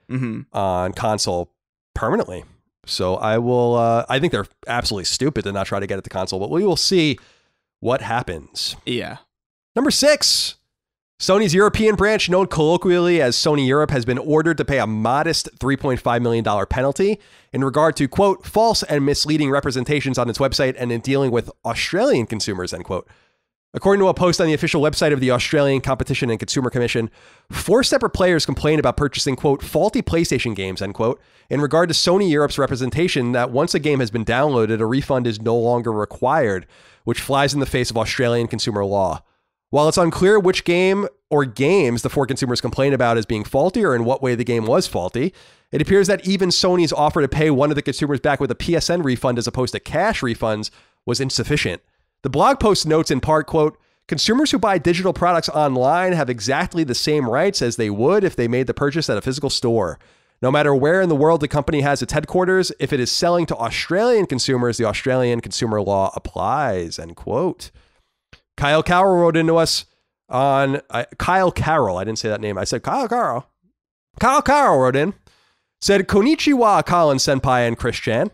A: on console permanently. So I think they're absolutely stupid to not try to get it to console, but we will see what happens.
B: Yeah.
A: Number 6, Sony's European branch, known colloquially as Sony Europe, has been ordered to pay a modest $3.5 million penalty in regard to, quote, false and misleading representations on its website and in dealing with Australian consumers, end quote. According to a post on the official website of the Australian Competition and Consumer Commission, 4 separate players complained about purchasing, quote, faulty PlayStation games, end quote, in regard to Sony Europe's representation that once a game has been downloaded, a refund is no longer required, which flies in the face of Australian consumer law. While it's unclear which game or games the 4 consumers complained about as being faulty or in what way the game was faulty, it appears that even Sony's offer to pay one of the consumers back with a PSN refund as opposed to cash refunds was insufficient. The blog post notes in part, quote, consumers who buy digital products online have exactly the same rights as they would if they made the purchase at a physical store. No matter where in the world the company has its headquarters, if it is selling to Australian consumers, the Australian consumer law applies, end quote. Kyle Carroll wrote into us on Kyle Carroll. I didn't say that name. I said Kyle Carroll. Kyle Carroll wrote in, said, Konnichiwa, Colin Senpai and Chris Chan.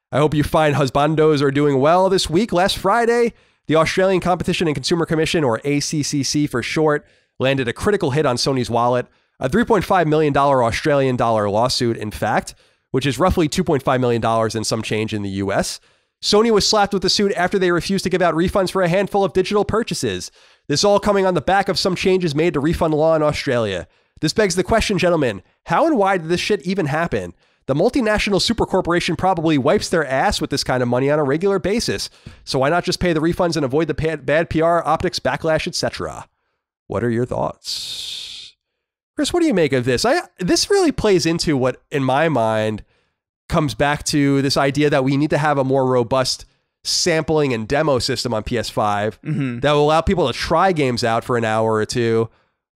A: I hope you fine husbandos are doing well this week. Last Friday, the Australian Competition and Consumer Commission, or ACCC for short, landed a critical hit on Sony's wallet, a $3.5 million Australian dollar lawsuit, in fact, which is roughly $2.5 million and some change in the US. Sony was slapped with the suit after they refused to give out refunds for a handful of digital purchases. This all coming on the back of some changes made to refund law in Australia. This begs the question, gentlemen, how and why did this shit even happen? The multinational super corporation probably wipes their ass with this kind of money on a regular basis. So why not just pay the refunds and avoid the bad PR, optics, backlash, etc.? What are your thoughts? Chris, what do you make of this? This really plays into what, in my mind, comes back to this idea that we need to have a more robust sampling and demo system on PS5 that will allow people to try games out for an hour or two,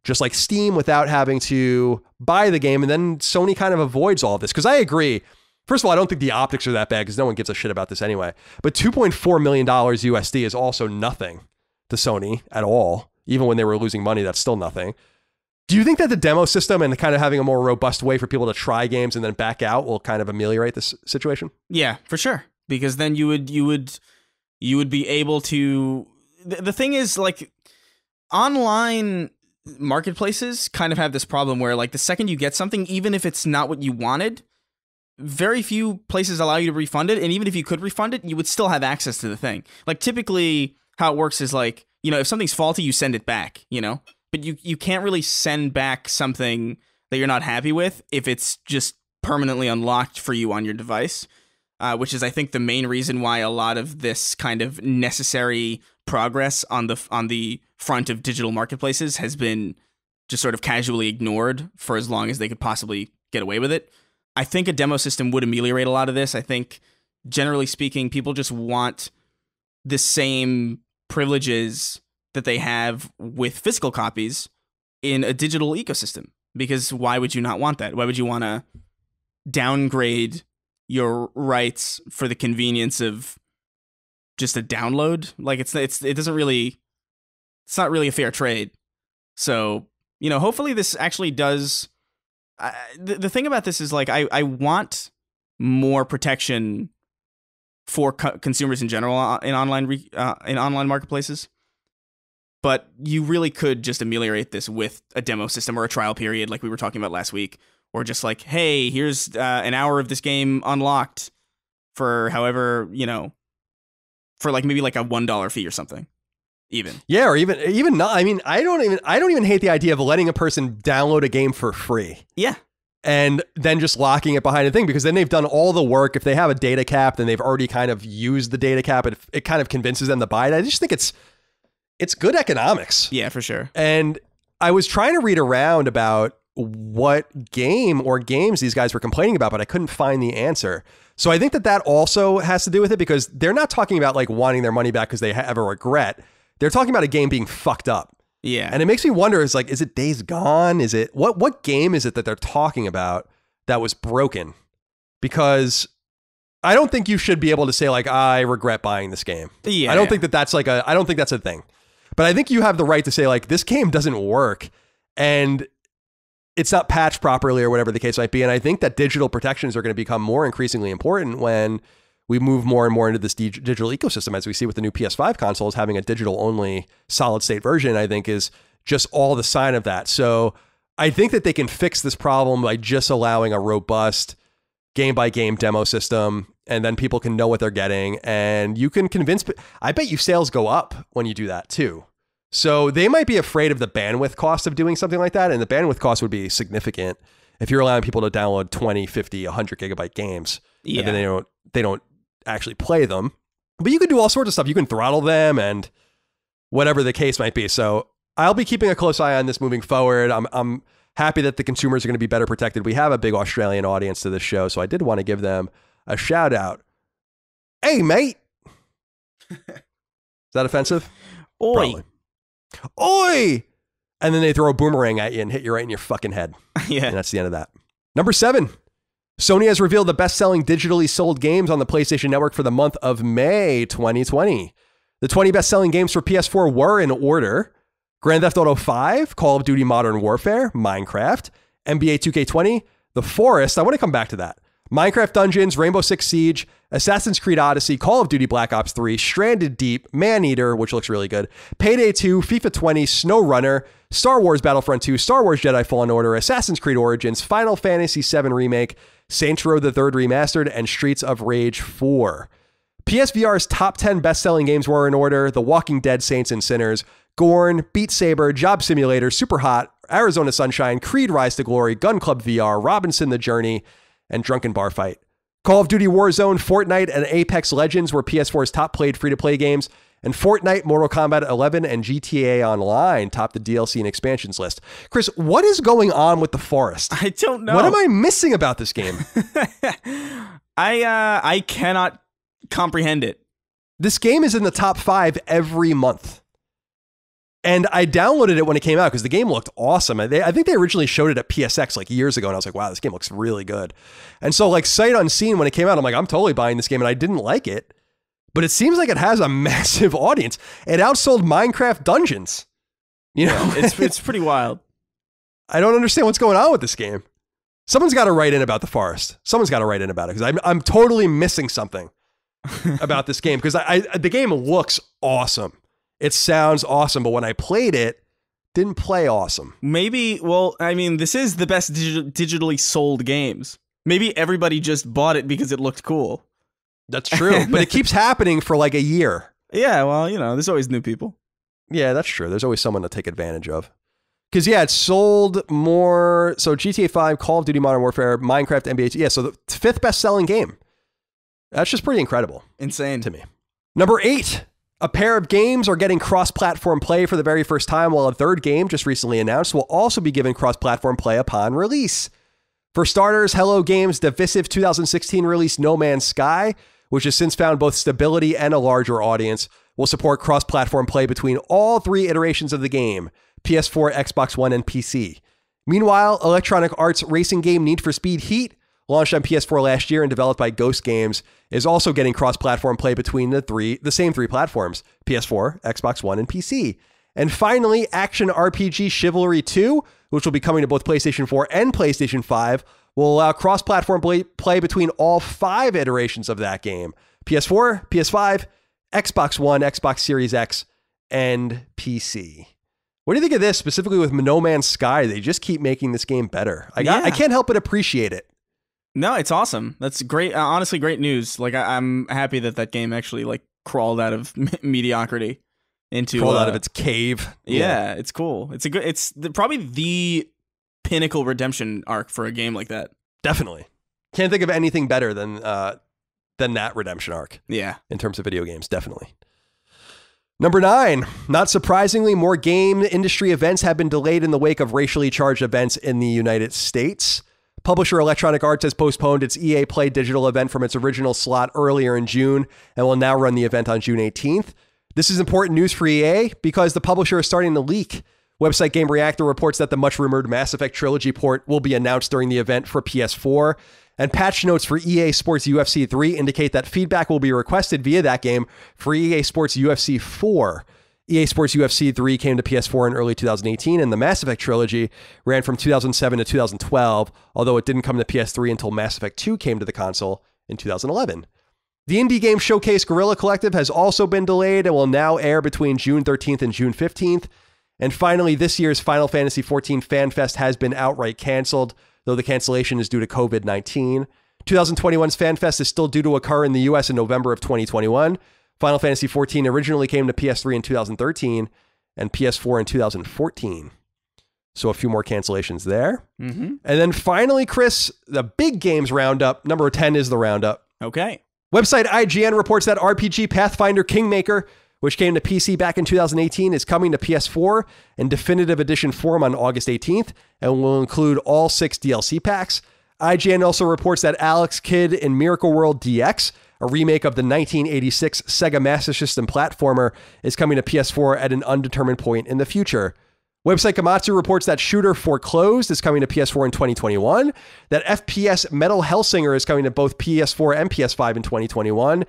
A: just like Steam, without having to buy the game. And then Sony kind of avoids all of this. Because I agree. First of all, I don't think the optics are that bad because no one gives a shit about this anyway. But $2.4 million USD is also nothing to Sony at all. Even when they were losing money, that's still nothing. Do you think that the demo system and kind of having a more robust way for people to try games and then back out will kind of ameliorate this situation?
B: Yeah, for sure. Because then you would be able to... The thing is, like, online marketplaces kind of have this problem where, like, the second you get something, even if it's not what you wanted, very few places allow you to refund it. And even if you could refund it, you would still have access to the thing. Like, typically how it works is, like, you know, if something's faulty, you send it back, you know? But you can't really send back something that you're not happy with if it's just permanently unlocked for you on your device, which is, I think, the main reason why a lot of this kind of necessary progress on the front of digital marketplaces has been just sort of casually ignored for as long as they could possibly get away with it. I think a demo system would ameliorate a lot of this. I think, generally speaking, people just want the same privileges that they have with physical copies in a digital ecosystem. Because why would you not want that? Why would you want to downgrade your rights for the convenience of just a download? Like it's not really a fair trade. So, hopefully this actually does. The thing about this is like I want more protection for consumers in general in online marketplaces. But you really could just ameliorate this with a demo system or a trial period, like we were talking about last week, or just like, hey, here's an hour of this game unlocked for however, for like maybe like a $1 fee or something. Even.
A: Yeah, or even not. I mean, I don't even hate the idea of letting a person download a game for free.
B: Yeah.
A: And then just locking it behind a thing, because then they've done all the work. If they have a data cap, then they've already kind of used the data cap. It kind of convinces them to buy it. I just think it's good economics.
B: Yeah, for sure.
A: And I was trying to read around about what game or games these guys were complaining about, but I couldn't find the answer. So I think that also has to do with it, because they're not talking about like wanting their money back because they have a regret. They're talking about a game being fucked up.
B: Yeah.
A: And it makes me wonder, is it Days Gone? Is it what game is it that they're talking about that was broken? Because I don't think you should be able to say like, I regret buying this game.
B: Yeah.
A: I don't think that's a thing. But I think you have the right to say like, this game doesn't work and it's not patched properly or whatever the case might be. And I think that digital protections are going to become more increasingly important when we move more and more into this digital ecosystem, as we see with the new PS5 consoles. Having a digital only solid state version, I think, is just all the sign of that. So I think that they can fix this problem by just allowing a robust game by game demo system, and then people can know what they're getting, and you can convince. I bet you sales go up when you do that too. So they might be afraid of the bandwidth cost of doing something like that, and the bandwidth cost would be significant if you're allowing people to download 20, 50, 100 gigabyte games.
B: Yeah.
A: And then they don't actually play them. But you can do all sorts of stuff. You can throttle them and whatever the case might be. So I'll be keeping a close eye on this moving forward. I'm happy that the consumers are going to be better protected. We have a big Australian audience to this show, so I did want to give them a shout out. Hey, mate. Is that offensive?
B: Oi.
A: Probably. Oi! And then they throw a boomerang at you and hit you right in your fucking head.
B: Yeah.
A: And that's the end of that. Number 7. Sony has revealed the best-selling digitally sold games on the PlayStation Network for the month of May 2020. The 20 best-selling games for PS4 were in order: Grand Theft Auto 5, Call of Duty Modern Warfare, Minecraft, NBA 2K20, The Forest. I want to come back to that. Minecraft Dungeons, Rainbow Six Siege, Assassin's Creed Odyssey, Call of Duty Black Ops 3, Stranded Deep, Maneater, which looks really good, Payday 2, FIFA 20, SnowRunner, Star Wars Battlefront 2, Star Wars Jedi Fallen Order, Assassin's Creed Origins, Final Fantasy VII Remake, Saints Row the Third Remastered, and Streets of Rage 4. PSVR's top 10 best-selling games were in order: The Walking Dead, Saints and Sinners, Gorn, Beat Saber, Job Simulator, Super Hot, Arizona Sunshine, Creed Rise to Glory, Gun Club VR, Robinson the Journey, and Drunken Bar Fight. Call of Duty Warzone, Fortnite, and Apex Legends were PS4's top played free-to-play games, and Fortnite, Mortal Kombat 11, and GTA Online topped the DLC and expansions list. Chris, what is going on with The Forest?
B: I don't know.
A: What am I missing about this game?
B: I cannot comprehend it.
A: This game is in the top 5 every month. And I downloaded it when it came out because the game looked awesome. I think they originally showed it at PSX like years ago, and I was like, wow, this game looks really good. And so like sight unseen, when it came out, I'm like, I'm totally buying this game, and I didn't like it. But it seems like it has a massive audience. It outsold Minecraft Dungeons. You know,
B: it's pretty wild.
A: I don't understand what's going on with this game. Someone's got to write in about The Forest. Someone's got to write in about it, because I'm totally missing something about this game, because the game looks awesome. It sounds awesome, but when I played it, didn't play awesome.
B: Maybe, well, I mean, this is the best digitally sold games. Maybe everybody just bought it because it looked cool.
A: That's true, but it keeps happening for like a year.
B: Yeah, well, you know, there's always new people.
A: Yeah, that's true. There's always someone to take advantage of. Because, yeah, it sold more. So GTA 5, Call of Duty Modern Warfare, Minecraft, NBA 2. Yeah, so the 5th best-selling game. That's just pretty incredible.
B: Insane.
A: To me. Number 8. A pair of games are getting cross-platform play for the very first time, while a third game, just recently announced, will also be given cross-platform play upon release. For starters, Hello Games' divisive 2016 release No Man's Sky, which has since found both stability and a larger audience, will support cross-platform play between all 3 iterations of the game, PS4, Xbox One, and PC. Meanwhile, Electronic Arts' racing game Need for Speed Heat, launched on PS4 last year and developed by Ghost Games, is also getting cross-platform play between the same 3 platforms, PS4, Xbox One, and PC. And finally, action RPG Chivalry 2, which will be coming to both PlayStation 4 and PlayStation 5, will allow cross-platform play between all 5 iterations of that game, PS4, PS5, Xbox One, Xbox Series X, and PC. What do you think of this, specifically with No Man's Sky? They just keep making this game better. I can't help but appreciate it.
B: No, it's awesome. That's great. Honestly, great news. Like, I'm happy that game actually like crawled out of mediocrity into
A: out of its cave.
B: Yeah, it's cool. It's probably the pinnacle redemption arc for a game like that.
A: Definitely. Can't think of anything better than that redemption arc.
B: Yeah.
A: In terms of video games, definitely. Number 9, not surprisingly, more game industry events have been delayed in the wake of racially charged events in the United States. Publisher Electronic Arts has postponed its EA Play Digital event from its original slot earlier in June and will now run the event on June 18th. This is important news for EA because the publisher is starting to leak. Website Game Reactor reports that the much-rumored Mass Effect Trilogy port will be announced during the event for PS4, and patch notes for EA Sports UFC 3 indicate that feedback will be requested via that game for EA Sports UFC 4. EA Sports UFC 3 came to PS4 in early 2018, and the Mass Effect Trilogy ran from 2007 to 2012, although it didn't come to PS3 until Mass Effect 2 came to the console in 2011. The indie game showcase Guerrilla Collective has also been delayed and will now air between June 13th and June 15th. And finally, this year's Final Fantasy XIV Fan Fest has been outright canceled, though the cancellation is due to COVID-19. 2021's Fan Fest is still due to occur in the US in November of 2021. Final Fantasy XIV originally came to PS3 in 2013 and PS4 in 2014. So a few more cancellations there.
B: Mm-hmm.
A: And then finally, Chris, the big games roundup. Number 10 is the roundup.
B: Okay.
A: Website IGN reports that RPG Pathfinder Kingmaker, which came to PC back in 2018, is coming to PS4 in Definitive Edition form on August 18th and will include all 6 DLC packs. IGN also reports that Alex Kidd in Miracle World DX, a remake of the 1986 Sega Master System platformer, is coming to PS4 at an undetermined point in the future. Website Gematsu reports that Shooter Foreclosed is coming to PS4 in 2021, that FPS Metal Hellsinger is coming to both PS4 and PS5 in 2021,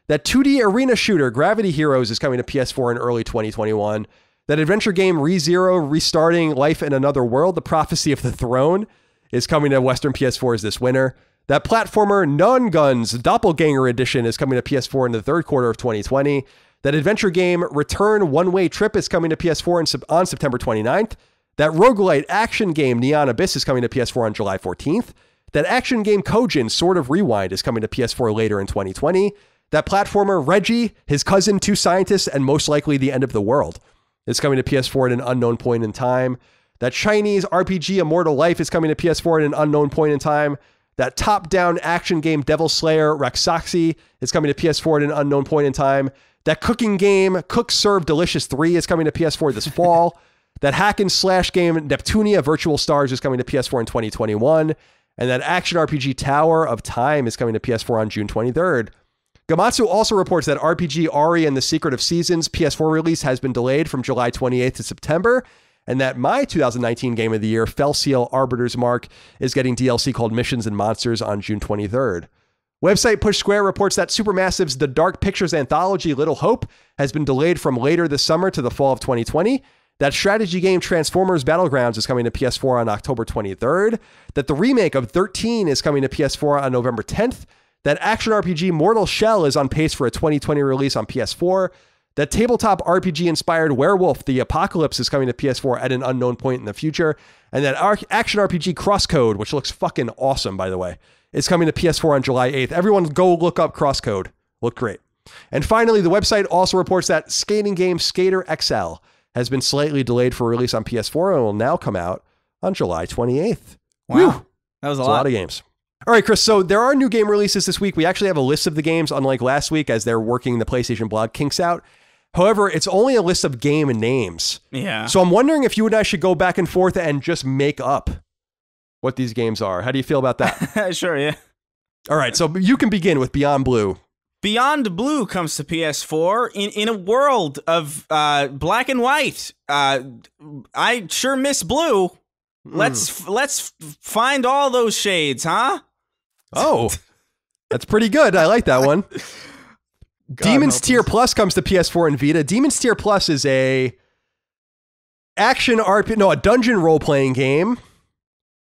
A: that 2D arena shooter Gravity Heroes is coming to PS4 in early 2021, that adventure game ReZero Restarting Life in Another World, The Prophecy of the Throne, is coming to Western PS4s this winter, that platformer Nun Guns Doppelganger Edition is coming to PS4 in the third quarter of 2020, that adventure game Return One-Way Trip is coming to PS4 on September 29th, that roguelite action game Neon Abyss is coming to PS4 on July 14th, that action game Kojin Sword of Rewind is coming to PS4 later in 2020, that platformer Reggie, His Cousin, Two Scientists, and Most Likely the End of the World is coming to PS4 at an unknown point in time, that Chinese RPG Immortal Life is coming to PS4 at an unknown point in time, that top-down action game Devil Slayer Raxaxi is coming to PS4 at an unknown point in time, that cooking game Cook Serve Delicious 3 is coming to PS4 this fall, that hack and slash game Neptunia Virtual Stars is coming to PS4 in 2021, and that action RPG Tower of Time is coming to PS4 on June 23rd. Gematsu also reports that RPG Ari and the Secret of Seasons PS4 release has been delayed from July 28th to September, and that my 2019 Game of the Year, Fell Seal Arbiter's Mark, is getting DLC called Missions and Monsters on June 23rd. Website Push Square reports that Supermassive's The Dark Pictures anthology Little Hope has been delayed from later this summer to the fall of 2020, that strategy game Transformers Battlegrounds is coming to PS4 on October 23rd, that the remake of 13 is coming to PS4 on November 10th, that action RPG Mortal Shell is on pace for a 2020 release on PS4, that tabletop RPG-inspired Werewolf The Apocalypse is coming to PS4 at an unknown point in the future, and that action RPG Crosscode, which looks fucking awesome, by the way, is coming to PS4 on July 8th. Everyone go look up Crosscode. Look great. And finally, the website also reports that skating game Skater XL has been slightly delayed for release on PS4 and will now come out on July 28th.
B: Wow.
A: Whew.
B: That was a
A: lot. A lot of games. All right, Chris, so there are new game releases this week. We actually have a list of the games, unlike last week, as they're working the PlayStation blog kinks out. However, it's only a list of game names.
B: Yeah.
A: So I'm wondering if you and I should go back and forth and just make up what these games are. How do you feel about that?
B: Sure, yeah.
A: All right, so you can begin with Beyond Blue.
B: Beyond Blue comes to PS4 in a world of black and white. I sure miss blue. Let's find all those shades, huh?
A: Oh, that's pretty good. I like that one. Demon's Tier Plus comes to PS4 and Vita. Demon's Tier Plus is a dungeon role-playing game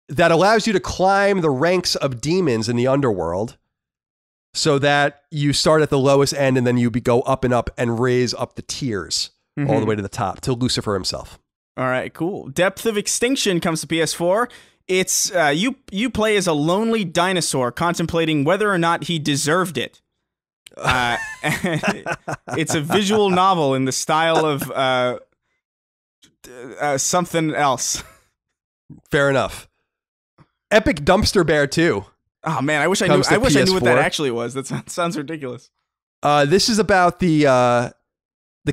A: that allows you to climb the ranks of demons in the underworld, so that you start at the lowest end and then you go up and up and raise up the tiers all the way to the top to Lucifer himself.
B: All right, cool. Depth of Extinction comes to PS4. It's you play as a lonely dinosaur contemplating whether or not he deserved it. It's a visual novel in the style of something else.
A: Fair enough. Epic Dumpster Bear 2.
B: Oh man, I wish I knew. I wish I knew what that actually was. That sounds ridiculous.
A: This is about the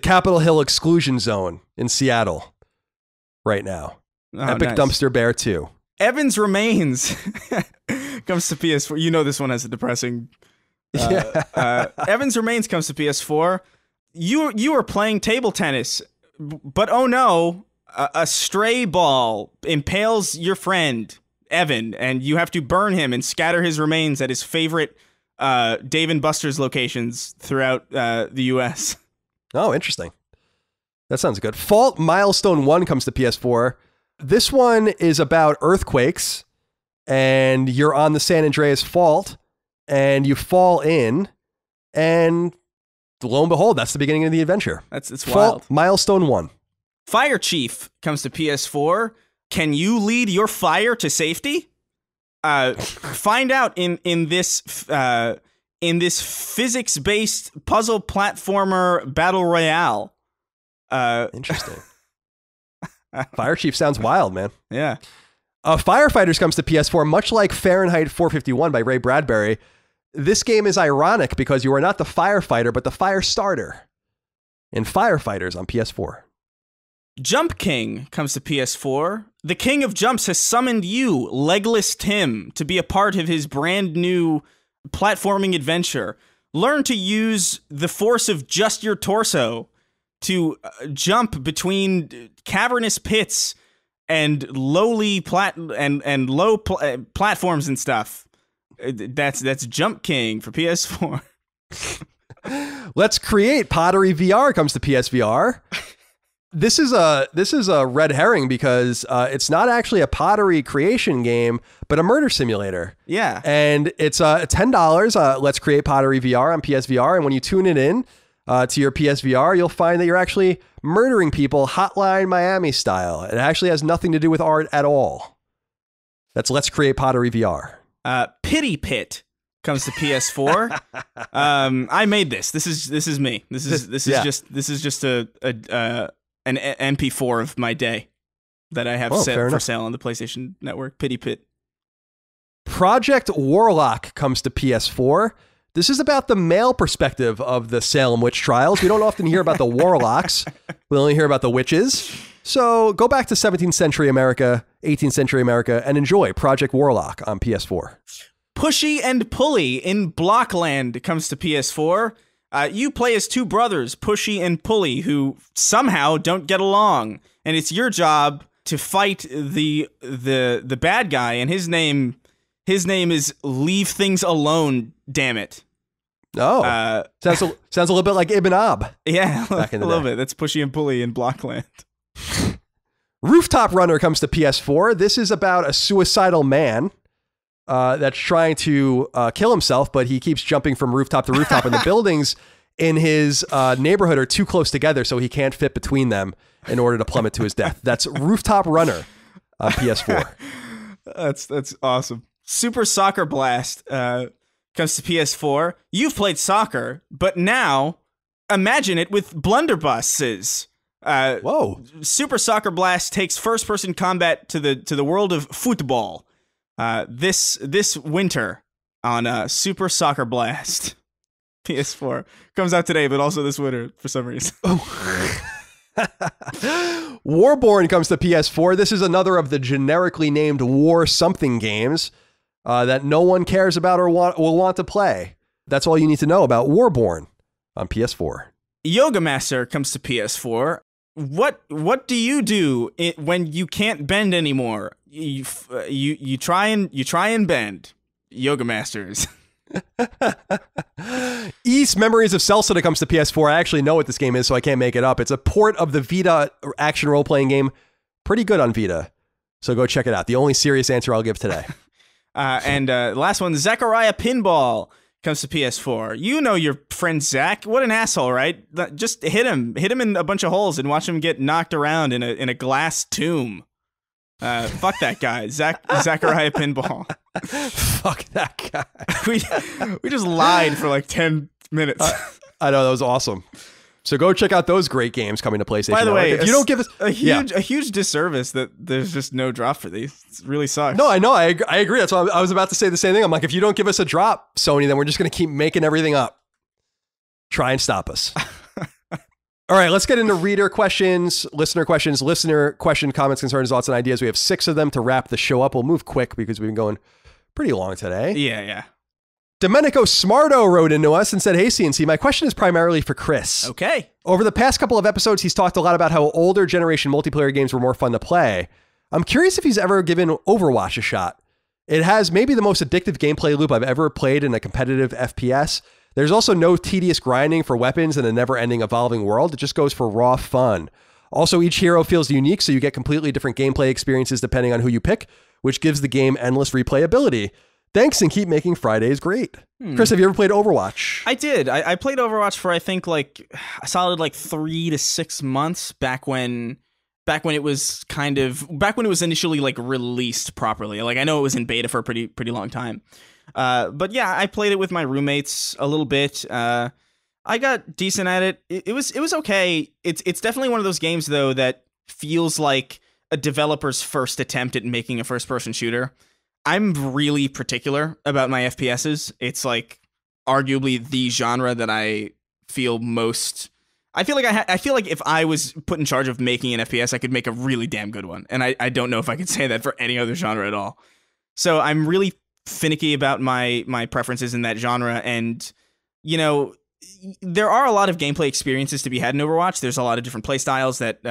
A: Capitol Hill exclusion zone in Seattle right now.
B: Oh,
A: Epic
B: nice.
A: Dumpster Bear 2.
B: Evan's Remains comes to PS4. You know this one has a depressing. Evan's Remains comes to PS4. You are playing table tennis, but oh no, a stray ball impales your friend Evan, and you have to burn him and scatter his remains at his favorite Dave & Buster's locations throughout the U.S.
A: Oh, interesting. That sounds good. Fault Milestone 1 comes to PS4. This one is about earthquakes, and you're on the San Andreas Fault, and you fall in, and lo and behold, that's the beginning of the adventure.
B: It's
A: Fault
B: wild.
A: Milestone 1.
B: Fire Chief comes to PS4. Can you lead your fire to safety? Find out in this physics-based puzzle platformer battle royale.
A: Interesting. Fire Chief sounds wild, man.
B: Yeah.
A: Firefighters comes to PS4, much like Fahrenheit 451 by Ray Bradbury. This game is ironic because you are not the firefighter, but the fire starter in Firefighters on PS4.
B: Jump King comes to PS4. The King of Jumps has summoned you, Legless Tim, to be a part of his brand new platforming adventure. Learn to use the force of just your torso to jump between cavernous pits and lowly platforms and stuff. That's Jump King for PS4.
A: Let's Create Pottery VR comes to PSVR. This is a red herring because it's not actually a pottery creation game, but a murder simulator.
B: Yeah.
A: And it's $10. Let's Create Pottery VR on PSVR. And when you tune it in to your PSVR, you'll find that you're actually murdering people Hotline Miami style. It actually has nothing to do with art at all. That's Let's Create Pottery VR.
B: Pity Pit comes to PS4. I made this. This is me. This is just an MP4 of my day that I have set for sale on the PlayStation Network. Pity Pit.
A: Project Warlock comes to PS4. This is about the male perspective of the Salem witch trials. We don't often hear about the warlocks. We only hear about the witches. So go back to 17th century America, 18th century America, and enjoy Project Warlock on PS4.
B: Pushy and Pulley in Blockland comes to PS4. You play as two brothers, Pushy and Pulley, who somehow don't get along, and it's your job to fight the bad guy, and his name is Leave Things Alone. Damn it!
A: Oh, sounds a little bit like Ibn Ab.
B: Yeah, a little bit. That's Pushy and Pulley in Blockland.
A: Rooftop Runner comes to PS4. This is about a suicidal man that's trying to kill himself, but he keeps jumping from rooftop to rooftop, and the buildings in his neighborhood are too close together, so he can't fit between them in order to plummet to his death. That's Rooftop Runner on PS4.
B: That's awesome. Super Soccer Blast comes to PS4. You've played soccer, but now imagine it with blunderbusses.
A: Whoa!
B: Super Soccer Blast takes first-person combat to the world of football. This winter on Super Soccer Blast PS4 comes out today, but also this winter for some reason.
A: Warborn comes to PS4. This is another of the generically named War something games that no one cares about or will want to play. That's all you need to know about Warborn on PS4.
B: Yoga Master comes to PS4. What do you do when you can't bend anymore? You try and bend. Yoga Masters.
A: East Memories of Celsius comes to PS4. I actually know what this game is, so I can't make it up. It's a port of the Vita action role-playing game. Pretty good on Vita. So go check it out. The only serious answer I'll give today.
B: And last one, Zachariah Pinball comes to PS4. You know your friend Zach. What an asshole, right? Just hit him in a bunch of holes and watch him get knocked around in a glass tomb. Fuck that guy, Zachariah Pinball.
A: Fuck that guy.
B: We just lied for like 10 minutes.
A: I know, that was awesome. So go check out those great games coming to PlayStation.
B: By the way,
A: if you don't give us
B: a huge disservice that there's just no drop for these. It really sucks.
A: No, I know. I agree. That's why I was about to say the same thing. I'm like, if you don't give us a drop, Sony, then we're just going to keep making everything up. Try and stop us. All right, let's get into reader questions, listener question, comments, concerns, thoughts, and ideas. We have 6 of them to wrap the show up. We'll move quick because we've been going pretty long today.
B: Yeah.
A: Domenico Smarto wrote into us and said, hey, CNC, my question is primarily for Chris.
B: Okay.
A: Over the past couple of episodes, he's talked a lot about how older generation multiplayer games were more fun to play. I'm curious if he's ever given Overwatch a shot. It has maybe the most addictive gameplay loop I've ever played in a competitive FPS. There's also no tedious grinding for weapons in a never-ending evolving world. It just goes for raw fun. Also, each hero feels unique, so you get completely different gameplay experiences depending on who you pick, which gives the game endless replayability. Thanks, and keep making Fridays great. Chris, have you ever played Overwatch?
B: I did. I played Overwatch for, I think, like a solid 3 to 6 months back when it was initially released properly. Like, I know it was in beta for a pretty long time. But yeah, I played it with my roommates a little bit. I got decent at it. It was okay. It's definitely one of those games though that feels like a developer's first attempt at making a first-person shooter. I'm really particular about my FPSs. It's like arguably the genre that I feel most. I feel like if I was put in charge of making an FPS, I could make a really damn good one. And I don't know if I could say that for any other genre at all. So I'm really finicky about my preferences in that genre. And, you know, there are a lot of gameplay experiences to be had in Overwatch. There's a lot of different play styles that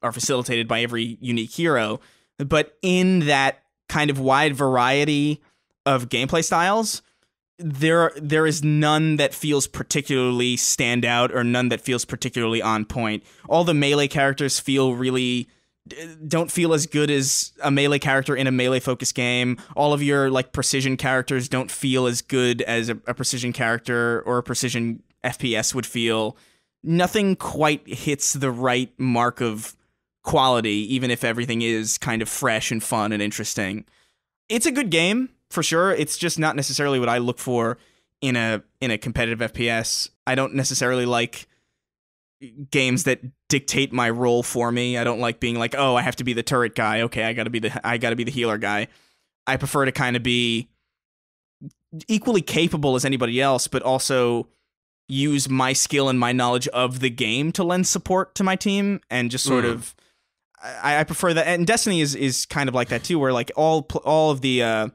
B: are facilitated by every unique hero. But in that kind of wide variety of gameplay styles, there is none that feels particularly stand out or none that feels particularly on point. All the melee characters don't feel as good as a melee character in a melee focused game. All of your precision characters don't feel as good as a precision character or a precision FPS would feel. Nothing quite hits the right mark of quality, even if everything is kind of fresh and fun and interesting. It's a good game for sure. It's just not necessarily what I look for in a competitive FPS. I don't necessarily like games that dictate my role for me. I don't like being like, oh, I have to be the turret guy. Okay, I gotta be the healer guy. I prefer to kind of be equally capable as anybody else, but also use my skill and my knowledge of the game to lend support to my team and just sort of. I prefer that, and Destiny is kind of like that too, where all of the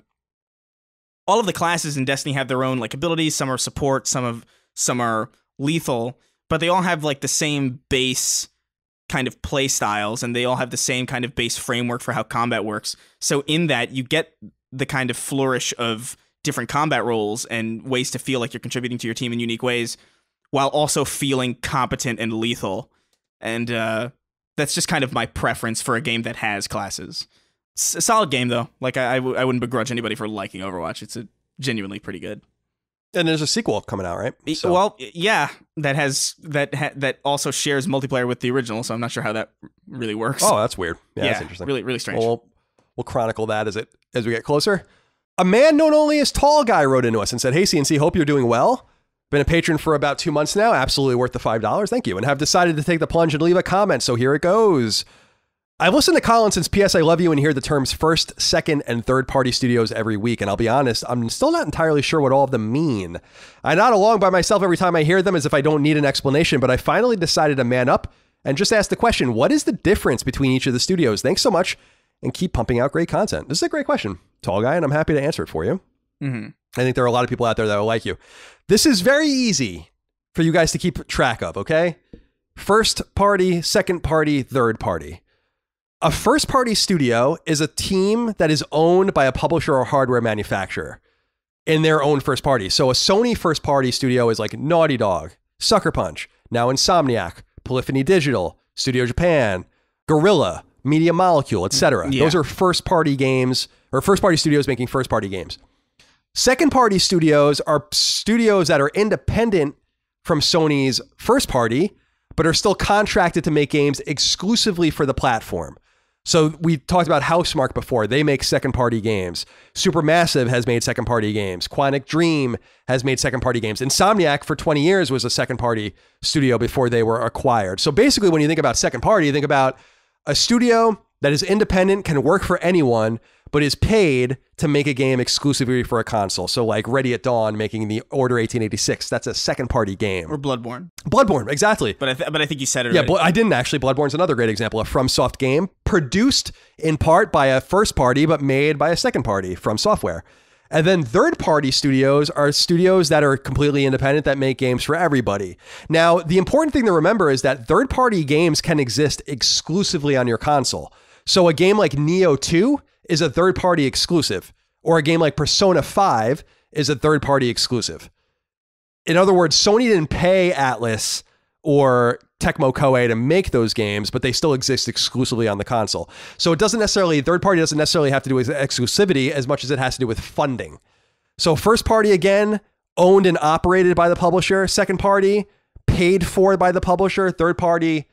B: classes in Destiny have their own abilities. Some are support, some are lethal, but they all have the same base kind of play styles, and they all have the same kind of base framework for how combat works. So in that, you get the kind of flourish of different combat roles and ways to feel like you're contributing to your team in unique ways, while also feeling competent and lethal. And that's just kind of my preference for a game that has classes. It's a solid game though. I wouldn't begrudge anybody for liking Overwatch. It's genuinely pretty good.
A: And there's a sequel coming out, right?
B: So. Well, yeah, that also shares multiplayer with the original, so I'm not sure how that really works.
A: Oh, that's weird. Yeah, that's interesting.
B: Really, really strange.
A: Well, we'll chronicle that as we get closer. A man known only as Tall Guy wrote into us and said, hey, CNC, hope you're doing well. Been a patron for about 2 months now. Absolutely worth the $5. Thank you. And have decided to take the plunge and leave a comment. So here it goes. I've listened to Colin since PS I Love You and hear the terms first, second, and third party studios every week. And I'll be honest, I'm still not entirely sure what all of them mean. I nod along by myself every time I hear them as if I don't need an explanation, but I finally decided to man up and just ask the question, what is the difference between each of the studios? Thanks so much, and keep pumping out great content. This is a great question, Tall Guy, and I'm happy to answer it for you.
B: Mm-hmm.
A: I think there are a lot of people out there that will like you. This is very easy for you guys to keep track of, okay? First party, second party, third party. A first party studio is a team that is owned by a publisher or hardware manufacturer in their own first party. So a Sony first party studio is like Naughty Dog, Sucker Punch, now Insomniac, Polyphony Digital, Studio Japan, Guerrilla, Media Molecule, etc.
B: Yeah.
A: Those are first party games, or first party studios making first party games. Second party studios are studios that are independent from Sony's first party, but are still contracted to make games exclusively for the platform. So we talked about Housemarque before. They make second party games. Supermassive has made second party games. Quantic Dream has made second party games. Insomniac for 20 years was a second party studio before they were acquired. So basically when you think about second party, you think about a studio that is independent, can work for anyone, but is paid to make a game exclusively for a console. So like Ready at Dawn making the Order 1886, that's a second party game.
B: Or Bloodborne.
A: Bloodborne, exactly.
B: But I think you said it
A: Yeah,
B: already.
A: I didn't actually. Bloodborne's another great example. A FromSoft game produced in part by a first party, but made by a second party, From Software. And then third party studios are studios that are completely independent that make games for everybody. Now, the important thing to remember is that third party games can exist exclusively on your console. So a game like Neo 2 is a third party exclusive, or a game like Persona 5 is a third party exclusive. In other words, Sony didn't pay Atlas or Tecmo Koei to make those games, but they still exist exclusively on the console. So it doesn't necessarily, third party doesn't necessarily have to do with exclusivity as much as it has to do with funding. So first party, again, owned and operated by the publisher. Second party, paid for by the publisher. Third party,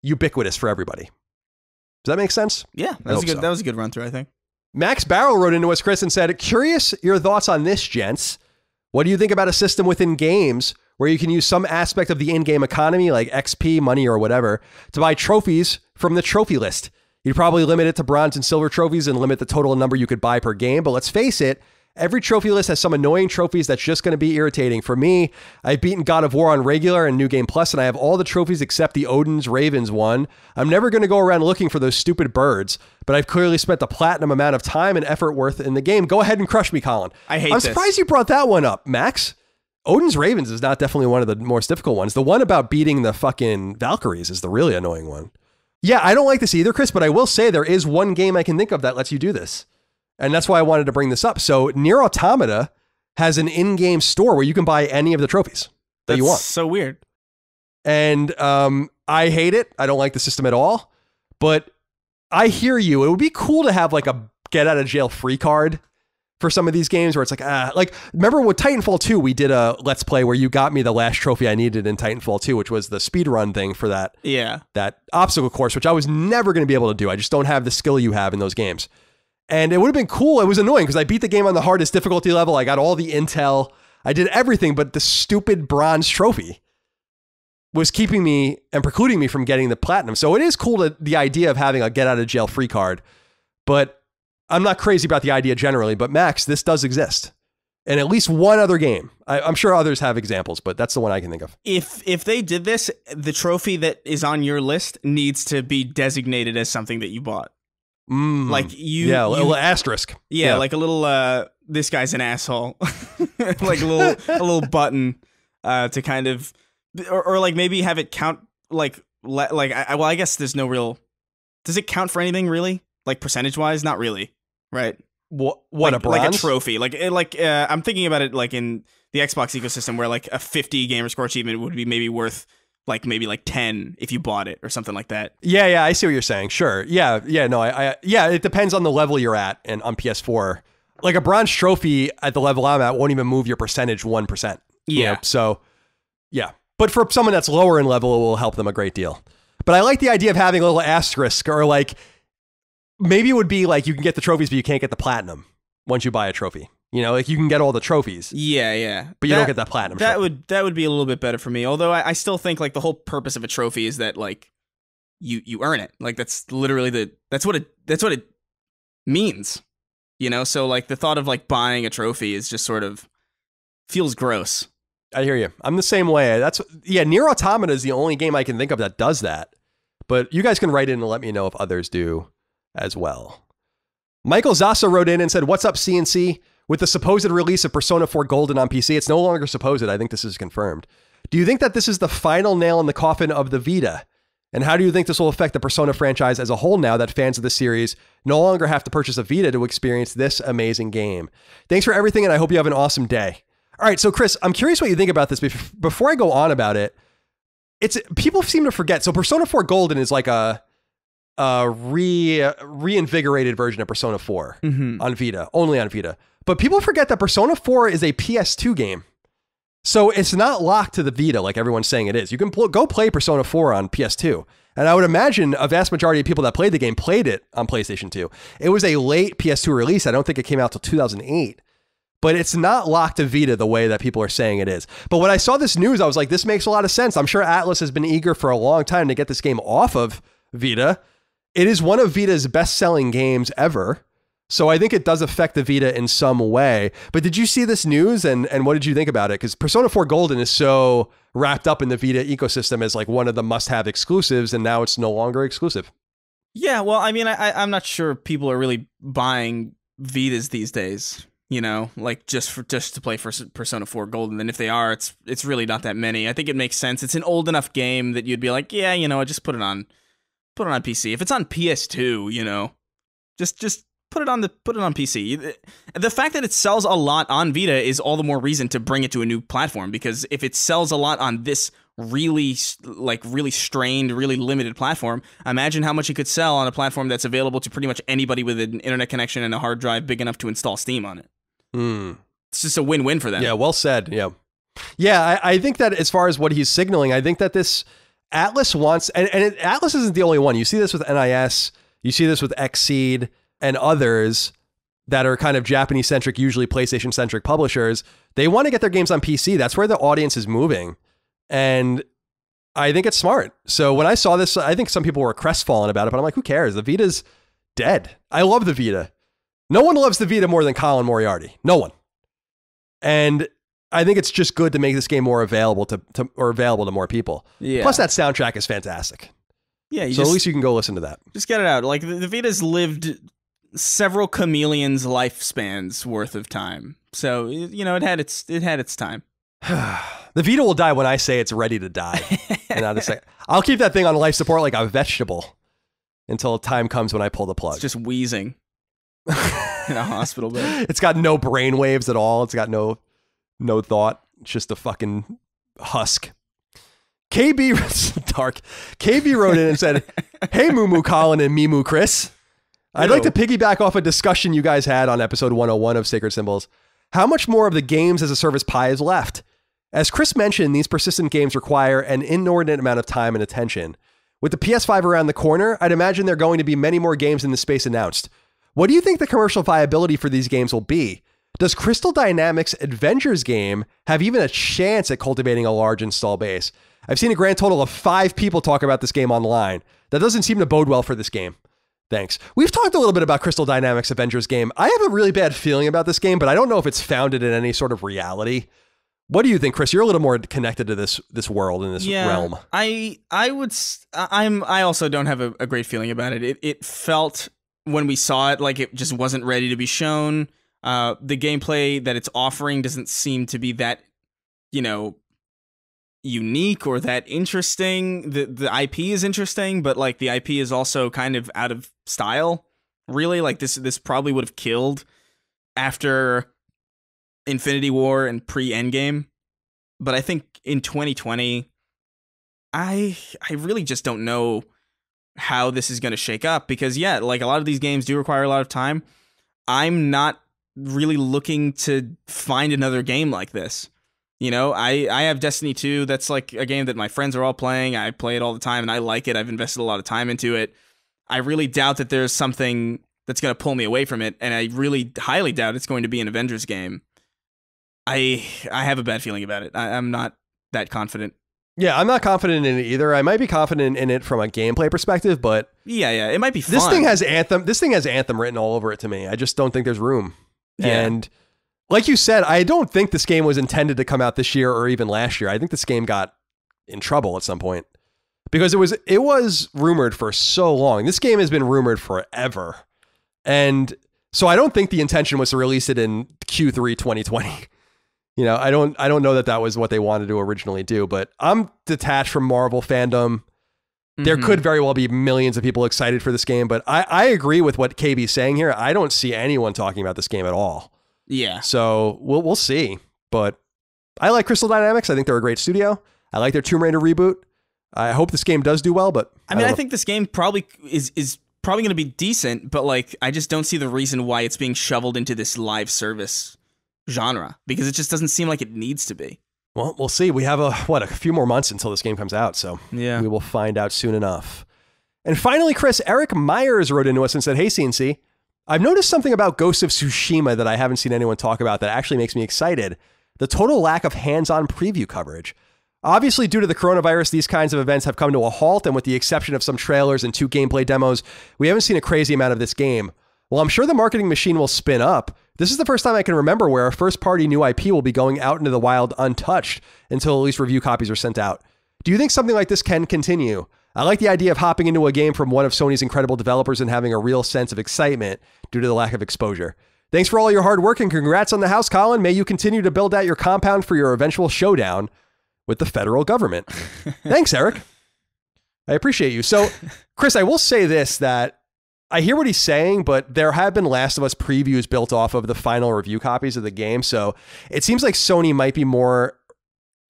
A: ubiquitous for everybody. Does that make sense?
B: Yeah, that was a good run through, I think.
A: Max Barrel wrote into us, Chris, and said, curious your thoughts on this, gents. What do you think about a system within games where you can use some aspect of the in-game economy, like XP, money, or whatever, to buy trophies from the trophy list? You'd probably limit it to bronze and silver trophies and limit the total number you could buy per game. But let's face it, every trophy list has some annoying trophies that's just going to be irritating. For me, I've beaten God of War on regular and New Game Plus, and I have all the trophies except the Odin's Ravens one. I'm never going to go around looking for those stupid birds, but I've clearly spent the platinum amount of time and effort worth in the game. Go ahead and crush me, Colin. I'm surprised you brought that one up, Max. Odin's Ravens is not definitely one of the most difficult ones. The one about beating the fucking Valkyries is the really annoying one. Yeah, I don't like this either, Chris, but I will say there is one game I can think of that lets you do this. And that's why I wanted to bring this up. So Nier Automata has an in-game store where you can buy any of the trophies that you want.
B: That's so weird.
A: And I hate it. I don't like the system at all. But I hear you. It would be cool to have like a get out of jail free card for some of these games where it's like remember with Titanfall 2, we did a Let's Play where you got me the last trophy I needed in Titanfall 2, which was the speedrun thing for that obstacle course, which I was never going to be able to do. I just don't have the skill you have in those games. And it would have been cool. It was annoying because I beat the game on the hardest difficulty level. I got all the intel. I did everything, but the stupid bronze trophy was keeping me and precluding me from getting the platinum. So it is cool the idea of having a get out of jail free card, but I'm not crazy about the idea generally. But Max, this does exist. And at least one other game. I'm sure others have examples, but that's the one I can think of.
B: If they did this, the trophy that is on your list needs to be designated as something that you bought. Like a little
A: asterisk.
B: Yeah, like a little this guy's an asshole. Like a little button to kind of or like maybe have it count I guess there's no real. Does it count for anything really? Like percentage wise, not really, right?
A: What
B: like,
A: a bronze?
B: Like a trophy. I'm thinking about it like in the Xbox ecosystem where like a 50 gamer score achievement would be maybe worth maybe 10 if you bought it or something like that.
A: Yeah, I see what you're saying. Sure. Yeah, no, it depends on the level you're at and on PS4. Like a bronze trophy at the level I'm at won't even move your percentage 1%.
B: Yeah.
A: So, yeah. But for someone that's lower in level, it will help them a great deal. But I like the idea of having a little asterisk or like maybe it would be like you can get the trophies, but you can't get the platinum once you buy a trophy. You know, like you can get all the trophies.
B: Yeah.
A: But you don't get that platinum trophy.
B: That would be a little bit better for me. Although I still think like the whole purpose of a trophy is that like you earn it. Like that's literally that's what it means. You know, so like the thought of like buying a trophy is just sort of feels gross.
A: I hear you. I'm the same way. Nier Automata is the only game I can think of that does that. But you guys can write in and let me know if others do as well. Michael Zassa wrote in and said, "What's up, CNC? With the supposed release of Persona 4 Golden on PC, it's no longer supposed. I think this is confirmed. Do you think that this is the final nail in the coffin of the Vita? And how do you think this will affect the Persona franchise as a whole now that fans of the series no longer have to purchase a Vita to experience this amazing game? Thanks for everything, and I hope you have an awesome day." All right, so Chris, I'm curious what you think about this. Before I go on about it, people seem to forget. So Persona 4 Golden is like a reinvigorated version of Persona 4 on Vita, only on Vita. But people forget that Persona 4 is a PS2 game. So it's not locked to the Vita like everyone's saying it is. You can go play Persona 4 on PS2. And I would imagine a vast majority of people that played the game played it on PlayStation 2. It was a late PS2 release. I don't think it came out till 2008. But it's not locked to Vita the way that people are saying it is. But when I saw this news, I was like, this makes a lot of sense. I'm sure Atlas has been eager for a long time to get this game off of Vita. It is one of Vita's best-selling games ever. So I think it does affect the Vita in some way. But did you see this news and what did you think about it? Because Persona 4 Golden is so wrapped up in the Vita ecosystem as like one of the must-have exclusives, and now it's no longer exclusive.
B: Yeah, well, I mean, I'm not sure people are really buying Vitas these days, you know, like just to play for Persona 4 Golden. And if they are, it's really not that many. I think it makes sense. It's an old enough game that you'd be like, yeah, you know, just put it on PC. If it's on PS2, you know, just put it on PC. The fact that it sells a lot on Vita is all the more reason to bring it to a new platform, because if it sells a lot on this really strained, really limited platform, imagine how much it could sell on a platform that's available to pretty much anybody with an internet connection and a hard drive big enough to install Steam on it. It's just a win-win for them.
A: Yeah, well said. Yeah, I think that as far as what he's signaling, I think that this Atlas wants, and Atlas isn't the only one. You see this with NIS, you see this with Xseed, and others that are kind of Japanese-centric, usually PlayStation-centric publishers. They want to get their games on PC. That's where the audience is moving. And I think it's smart. So when I saw this, I think some people were crestfallen about it, but I'm like, who cares? The Vita's dead. I love the Vita. No one loves the Vita more than Colin Moriarty. No one. And I think it's just good to make this game more available to more people. Yeah. Plus that soundtrack is fantastic. Yeah. So at least you can go listen to that.
B: Just get it out. Like the Vita's lived several chameleons' lifespans worth of time. So, you know, it had its time.
A: The Vita will die when I say it's ready to die. And I'll keep that thing on life support like a vegetable until time comes when I pull the plug.
B: It's just wheezing in a hospital bed.
A: It's got no brain waves at all. It's got no thought. It's just a fucking husk. KB wrote in and said, "Hey, Moo Colin and Mimu Chris. I'd like to piggyback off a discussion you guys had on episode 101 of Sacred Symbols. How much more of the games as a service pie is left? As Chris mentioned, these persistent games require an inordinate amount of time and attention. With the PS5 around the corner, I'd imagine there are going to be many more games in this space announced. What do you think the commercial viability for these games will be? Does Crystal Dynamics' Avengers game have even a chance at cultivating a large install base? I've seen a grand total of 5 people talk about this game online. That doesn't seem to bode well for this game. Thanks." We've talked a little bit about Crystal Dynamics' Avengers game. I have a really bad feeling about this game, but I don't know if it's founded in any sort of reality. What do you think, Chris? You're a little more connected to this world and this realm.
B: I also don't have a great feeling about it. It felt when we saw it like it just wasn't ready to be shown. The gameplay that it's offering doesn't seem to be that, you know, unique or that interesting. The IP is interesting, but like the IP is also kind of out of style, really. Like this probably would have killed after Infinity War and pre-Endgame. But I think in 2020, I really just don't know how this is going to shake up, because yeah, like a lot of these games do require a lot of time. I'm not really looking to find another game like this. You know, I have Destiny 2. That's like a game that my friends are all playing. I play it all the time and I like it. I've invested a lot of time into it. I really doubt that there's something that's going to pull me away from it. And I really highly doubt it's going to be an Avengers game. I have a bad feeling about it. I'm not that confident.
A: Yeah, I'm not confident in it either. I might be confident in it from a gameplay perspective, but
B: yeah, it might be fun.
A: This thing has Anthem written all over it to me. I just don't think there's room. Yeah. And like you said, I don't think this game was intended to come out this year or even last year. I think this game got in trouble at some point because it was rumored for so long. This game has been rumored forever. And so I don't think the intention was to release it in Q3 2020. You know, I don't know that was what they wanted to originally do, but I'm detached from Marvel fandom. There could very well be millions of people excited for this game, but I agree with what KB's saying here. I don't see anyone talking about this game at all.
B: Yeah.
A: So we'll see. But I like Crystal Dynamics. I think they're a great studio. I like their Tomb Raider reboot. I hope this game does do well, but
B: I think this game probably is probably going to be decent, but like I just don't see the reason why it's being shoveled into this live service genre because it just doesn't seem like it needs to be.
A: Well, we'll see. We have a few more months until this game comes out, so
B: yeah,
A: we will find out soon enough. And finally, Chris, Eric Myers wrote into us and said, "Hey, CNC, I've noticed something about Ghost of Tsushima that I haven't seen anyone talk about that actually makes me excited. The total lack of hands-on preview coverage. Obviously, due to the coronavirus, these kinds of events have come to a halt, and with the exception of some trailers and 2 gameplay demos, we haven't seen a crazy amount of this game. Well, I'm sure the marketing machine will spin up. This is the first time I can remember where a first-party new IP will be going out into the wild untouched until at least review copies are sent out. Do you think something like this can continue? I like the idea of hopping into a game from one of Sony's incredible developers and having a real sense of excitement due to the lack of exposure. Thanks for all your hard work and congrats on the house, Colin. May you continue to build out your compound for your eventual showdown with the federal government." Thanks, Eric. I appreciate you. So, Chris, I will say this, that I hear what he's saying, but there have been Last of Us previews built off of the final review copies of the game. So it seems like Sony might be more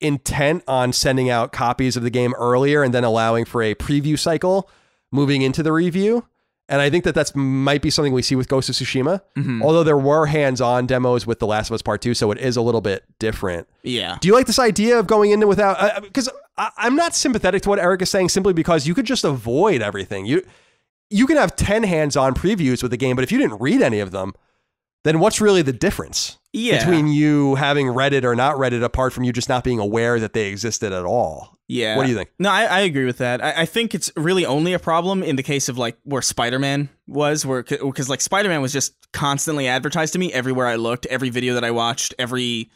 A: intent on sending out copies of the game earlier and then allowing for a preview cycle moving into the review. And I think that might be something we see with Ghost of Tsushima, although there were hands-on demos with The Last of Us Part 2, so it is a little bit different.
B: Yeah.
A: Do you like this idea of going into without... Because I'm not sympathetic to what Eric is saying simply because you could just avoid everything. You can have 10 hands-on previews with the game, but if you didn't read any of them, then what's really the difference between you having read it or not read it, apart from you just not being aware that they existed at all?
B: Yeah.
A: What do you think?
B: No, I agree with that. I think it's really only a problem in the case of like where Spider-Man was, because like Spider-Man was just constantly advertised to me everywhere I looked, every video that I watched, every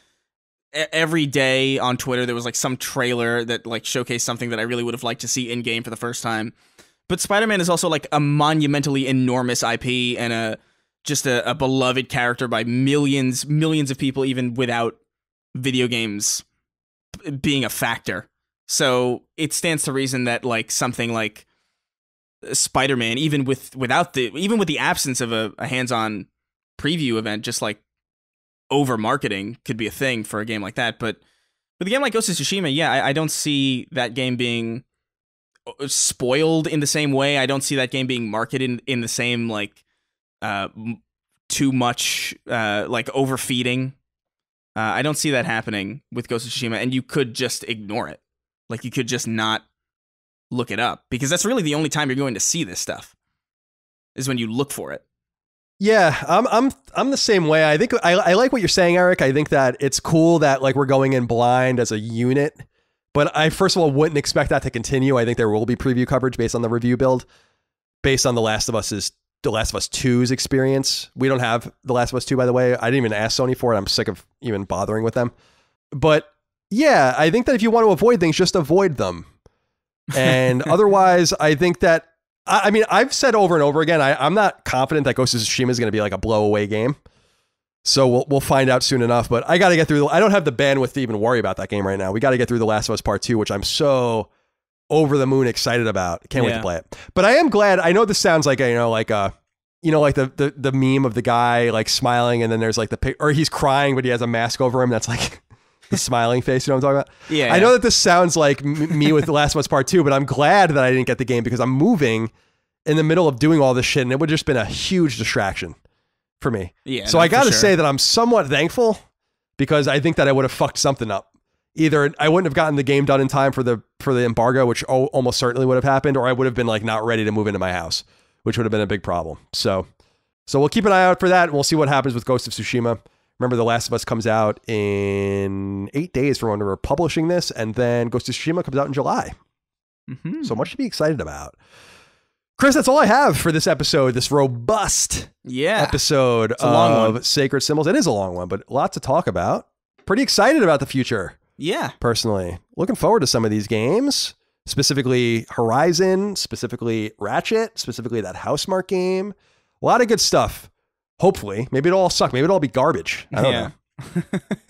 B: day on Twitter there was like some trailer that like showcased something that I really would have liked to see in game for the first time. But Spider-Man is also like a monumentally enormous IP and a beloved character by millions of people, even without video games being a factor. So it stands to reason that like something like Spider-Man, even with the absence of a hands-on preview event, just like over marketing could be a thing for a game like that. But with a game like Ghost of Tsushima, yeah, I don't see that game being spoiled in the same way. I don't see that game being marketed in the same like too much like overfeeding. I don't see that happening with Ghost of Tsushima, and you could just ignore it. Like you could just not look it up, because that's really the only time you're going to see this stuff is when you look for it.
A: Yeah, I'm the same way. I think I like what you're saying, Eric. I think that it's cool that like we're going in blind as a unit, but I first of all wouldn't expect that to continue. I think there will be preview coverage based on the review build, based on The Last of Us 2's experience. We don't have The Last of Us 2, by the way. I didn't even ask Sony for it. I'm sick of even bothering with them. But yeah, I think that if you want to avoid things, just avoid them. And otherwise, I think that, I mean, I've said over and over again, I'm not confident that Ghost of Tsushima is going to be like a blowaway game. So we'll find out soon enough. But I got to get through. I don't have the bandwidth to even worry about that game right now. We got to get through The Last of Us Part 2, which I'm so over the moon excited about. Can't wait to play it. But I am glad. I know this sounds like the meme of the guy like smiling, and then there's like or he's crying, but he has a mask over him. That's like the smiling face. You know what I'm talking about?
B: Yeah.
A: I know that this sounds like me with The Last of Us Part 2, but I'm glad that I didn't get the game because I'm moving in the middle of doing all this shit, and it would just been a huge distraction for me.
B: Yeah.
A: So I got to say that I'm somewhat thankful, because I think that I would have fucked something up. Either I wouldn't have gotten the game done in time for the embargo, which almost certainly would have happened, or I would have been like not ready to move into my house, which would have been a big problem. So we'll keep an eye out for that, and we'll see what happens with Ghost of Tsushima. Remember, The Last of Us comes out in 8 days from when we're publishing this, and then Ghost of Tsushima comes out in July. So much to be excited about. Chris, that's all I have for this episode, this robust episode of Sacred Symbols. It is a long one, but a lot to talk about. Pretty excited about the future.
B: Yeah.
A: Personally. Looking forward to some of these games, specifically Horizon, specifically Ratchet, specifically that Housemarque game. A lot of good stuff. Hopefully. Maybe it'll all suck. Maybe it'll all be garbage. I don't know.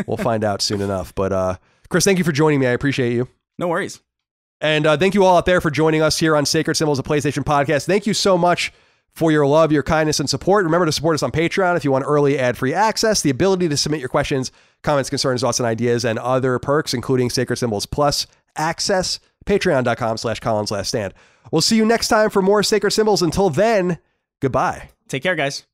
A: We'll find out soon enough. But Chris, thank you for joining me. I appreciate you.
B: No worries.
A: And thank you all out there for joining us here on Sacred Symbols, a PlayStation podcast. Thank you so much for your love, your kindness, and support. Remember to support us on Patreon if you want early ad-free access, the ability to submit your questions, comments, concerns, thoughts, and ideas, and other perks, including Sacred Symbols Plus access. Patreon.com/CollinsLastStand. We'll see you next time for more Sacred Symbols. Until then, goodbye.
B: Take care, guys.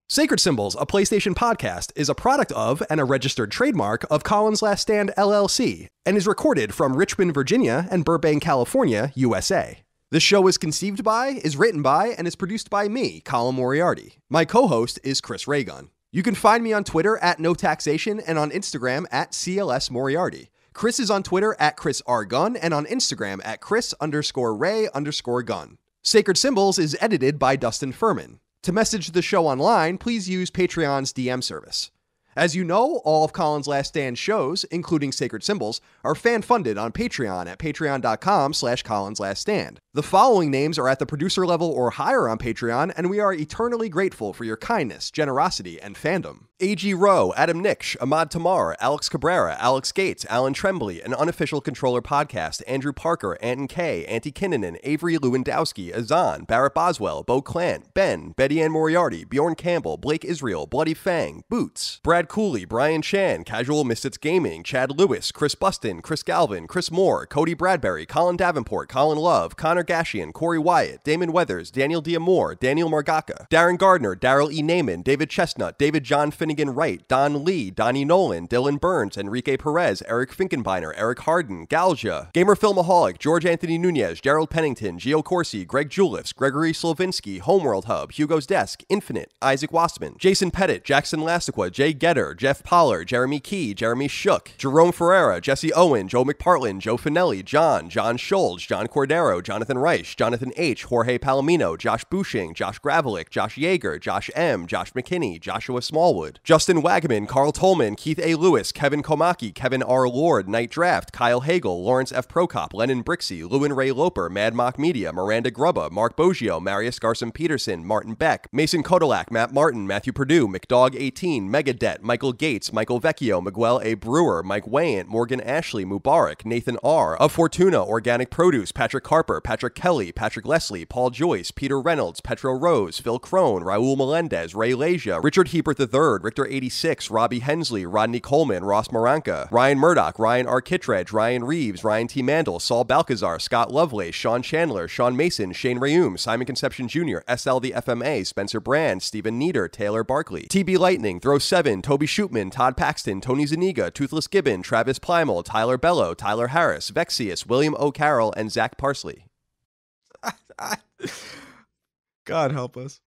A: Sacred Symbols, a PlayStation podcast, is a product of and a registered trademark of Collins Last Stand, LLC, and is recorded from Richmond, Virginia, and Burbank, California, USA. This show is conceived by, is written by, and is produced by me, Colin Moriarty. My co-host is Chris Raygun. You can find me on Twitter at NoTaxation and on Instagram at CLS Moriarty. Chris is on Twitter at Chris R. Gunn and on Instagram at Chris_Ray_Gun. Sacred Symbols is edited by Dustin Furman. To message the show online, please use Patreon's DM service. As you know, all of Collins Last Stand shows, including Sacred Symbols, are fan-funded on Patreon at patreon.com/CollinsLastStand. The following names are at the producer level or higher on Patreon, and we are eternally grateful for your kindness, generosity, and fandom. A.G. Rowe, Adam Nix, Ahmad Tamar, Alex Cabrera, Alex Gates, Alan Tremblay, An Unofficial Controller Podcast, Andrew Parker, Anton K, Auntie Kinnanen, Avery Lewandowski, Azan, Barrett Boswell, Bo Clant, Ben, Betty Ann Moriarty, Bjorn Campbell, Blake Israel, Bloody Fang, Boots, Brad Cooley, Brian Chan, Casual Misfits Gaming, Chad Lewis, Chris Buston, Chris Galvin, Chris Moore, Cody Bradbury, Colin Davenport, Colin Love, Connor Gashian, Corey Wyatt, Damon Weathers, Daniel Diamore, Daniel Margaka, Darren Gardner, Daryl E. Naiman, David Chestnut, David John Finnegan Wright, Don Lee, Donnie Nolan, Dylan Burns, Enrique Perez, Eric Finkenbeiner, Eric Harden, Galja, Gamer Filmaholic, George Anthony Nunez, Gerald Pennington, Gio Corsi, Greg Julius, Gregory Slovinsky, Homeworld Hub, Hugo's Desk, Infinite, Isaac Wasserman, Jason Pettit, Jackson Lastiqua, Jay Getter, Jeff Pollard, Jeremy Key, Jeremy Shook, Jerome Ferreira, Jesse Owen, Joe McPartlin, Joe Finelli, John Schultz, John Cordero, Jonathan Reich, Jonathan H., Jorge Palomino, Josh Bushing, Josh Gravelick, Josh Yeager, Josh M., Josh McKinney, Joshua Smallwood, Justin Wagaman, Carl Tolman, Keith A. Lewis, Kevin Komaki, Kevin R. Lord, Night Draft, Kyle Hagel, Lawrence F. Prokop, Lennon Brixey, Lewin Ray Loper, Mad Mock Media, Miranda Grubba, Mark Boggio, Marius Garson Peterson, Martin Beck, Mason Kodalak, Matt Martin, Matthew Purdue, McDog 18, Megadet, Michael Gates, Michael Vecchio, Miguel A. Brewer, Mike Wayant, Morgan Ashley, Mubarak, Nathan R., Of Fortuna, Organic Produce, Patrick Harper, Patrick Kelly, Patrick Leslie, Paul Joyce, Peter Reynolds, Petro Rose, Phil Crone, Raul Melendez, Ray Leja, Richard Hebert III, Richter 86, Robbie Hensley, Rodney Coleman, Ross Maranka, Ryan Murdoch, Ryan R. Kittredge, Ryan Reeves, Ryan T. Mandel, Saul Balcazar, Scott Lovelace, Sean Chandler, Sean Mason, Shane Rayum, Simon Conception Jr., SL the FMA, Spencer Brand, Stephen Nieder, Taylor Barkley, TB Lightning, Throw 7, Toby Shootman, Todd Paxton, Tony Zuniga, Toothless Gibbon, Travis Plimal, Tyler Bello, Tyler Harris, Vexius, William O'Carroll, and Zach Parsley.
B: God help us.